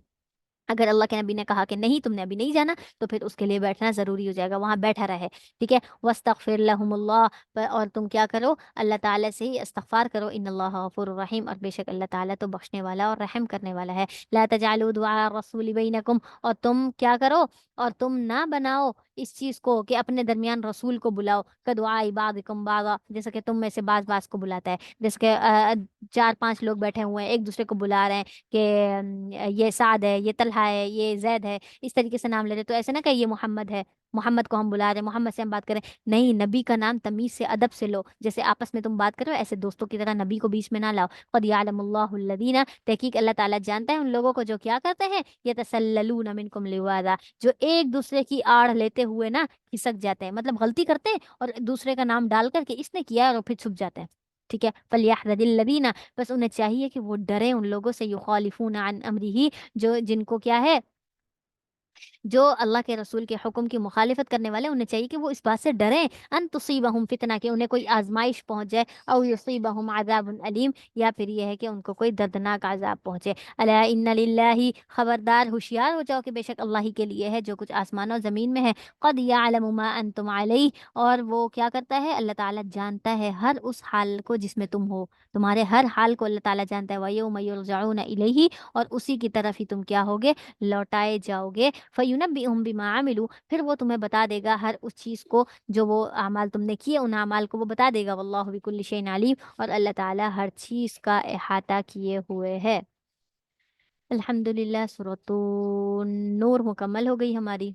اگر اللہ کے نبی نے کہا کہ نہیں تم نے ابھی نہیں جانا، تو پھر اس کے لیے بیٹھنا ضروری ہو جائے گا، وہاں بیٹھا رہے، ٹھیک ہے، وَاسْتَغْفِرْ لَهُمُ اللَّهُ، اور تم کیا کرو، اللہ تعالیٰ سے ہی استغفار کرو، ان اللہ غفور الرحیم، اور بے شک اللہ تعالیٰ تو بخشنے والا اور رحم کرنے والا ہے۔ لا تجعلوا دعاء الرسول بینکم، اور تم کیا کرو، اور تم نہ بناؤ اس چیز کو کہ اپنے درمیان رسول کو بلاؤ، کدعاء بعضکم بعضا، جیسے کہ تم میں سے بعض بعض کو بلاتا ہے، جیسے کہ چار پانچ لوگ بیٹھے ہوئے ہیں، ایک دوسرے کو بلا رہے ہیں کہ یہ سعد ہے، یہ طلحہ ہے، یہ زید ہے، اس طریقے سے نام لے رہے، تو ایسے نہ کہ یہ محمد ہے، محمد کو ہم بلا رہے ہیں، محمد سے ہم بات کریں، نہیں، نبی کا نام تمیز سے ادب سے لو، جیسے آپس میں تم بات کرو ایسے دوستوں کی طرح نبی کو بیچ میں نہ لاؤ۔ قد یعلم اللہ الذین، تحقیق اللہ تعالیٰ جانتا ہے ان لوگوں کو جو کیا کرتے ہیں، یتسللون منکم لواذا، جو ایک دوسرے کی آڑ لیتے ہوئے نا کھسک جاتے ہیں، مطلب غلطی کرتے ہیں اور دوسرے کا نام ڈال کر کے اس نے کیا اور پھر چھپ جاتے ہیں، ٹھیک ہے، فلیحذر الذین، بس انہیں چاہیے کہ وہ ڈریں ان لوگوں سے، یخالفون عن امرہ، جو جن کو کیا ہے، جو اللہ کے رسول کے حکم کی مخالفت کرنے والے، انہیں چاہیے کہ وہ اس بات سے ڈریں، ان تصیبہم فتنہ، کہ انہیں کوئی آزمائش پہنچ جائے، او یصیبہم عذاب علیم، یا پھر یہ ہے کہ ان کو کوئی دردناک عذاب پہنچے۔ الا ان للہ، خبردار ہوشیار ہو جاؤ کہ بے شک اللہ ہی کے لیے ہے جو کچھ آسمان اور زمین میں ہے، قد یعلم ما انتم علیہ، اور وہ کیا کرتا ہے، اللہ تعالیٰ جانتا ہے ہر اس حال کو جس میں تم ہو، تمہارے ہر حال کو اللہ تعالیٰ جانتا ہے، وَيَوْمَ يُرْجَعُونَ إِلَيْهِ، اور اسی کی طرف ہی تم کیا ہوگے، لوٹائے جاؤ گے، فَيُنَبِّئُهُم بِمَا عَمِلُوا، پھر وہ تمہیں بتا دے گا ہر اس چیز کو جو وہ اعمال تم نے کیے، ان اعمال کو وہ بتا دے گا، واللہ بکل شیء علیم، اور اللہ تعالیٰ ہر چیز کا احاطہ کیے ہوئے ہے۔ الحمد للہ، سورۃ النور مکمل ہو گئی ہماری۔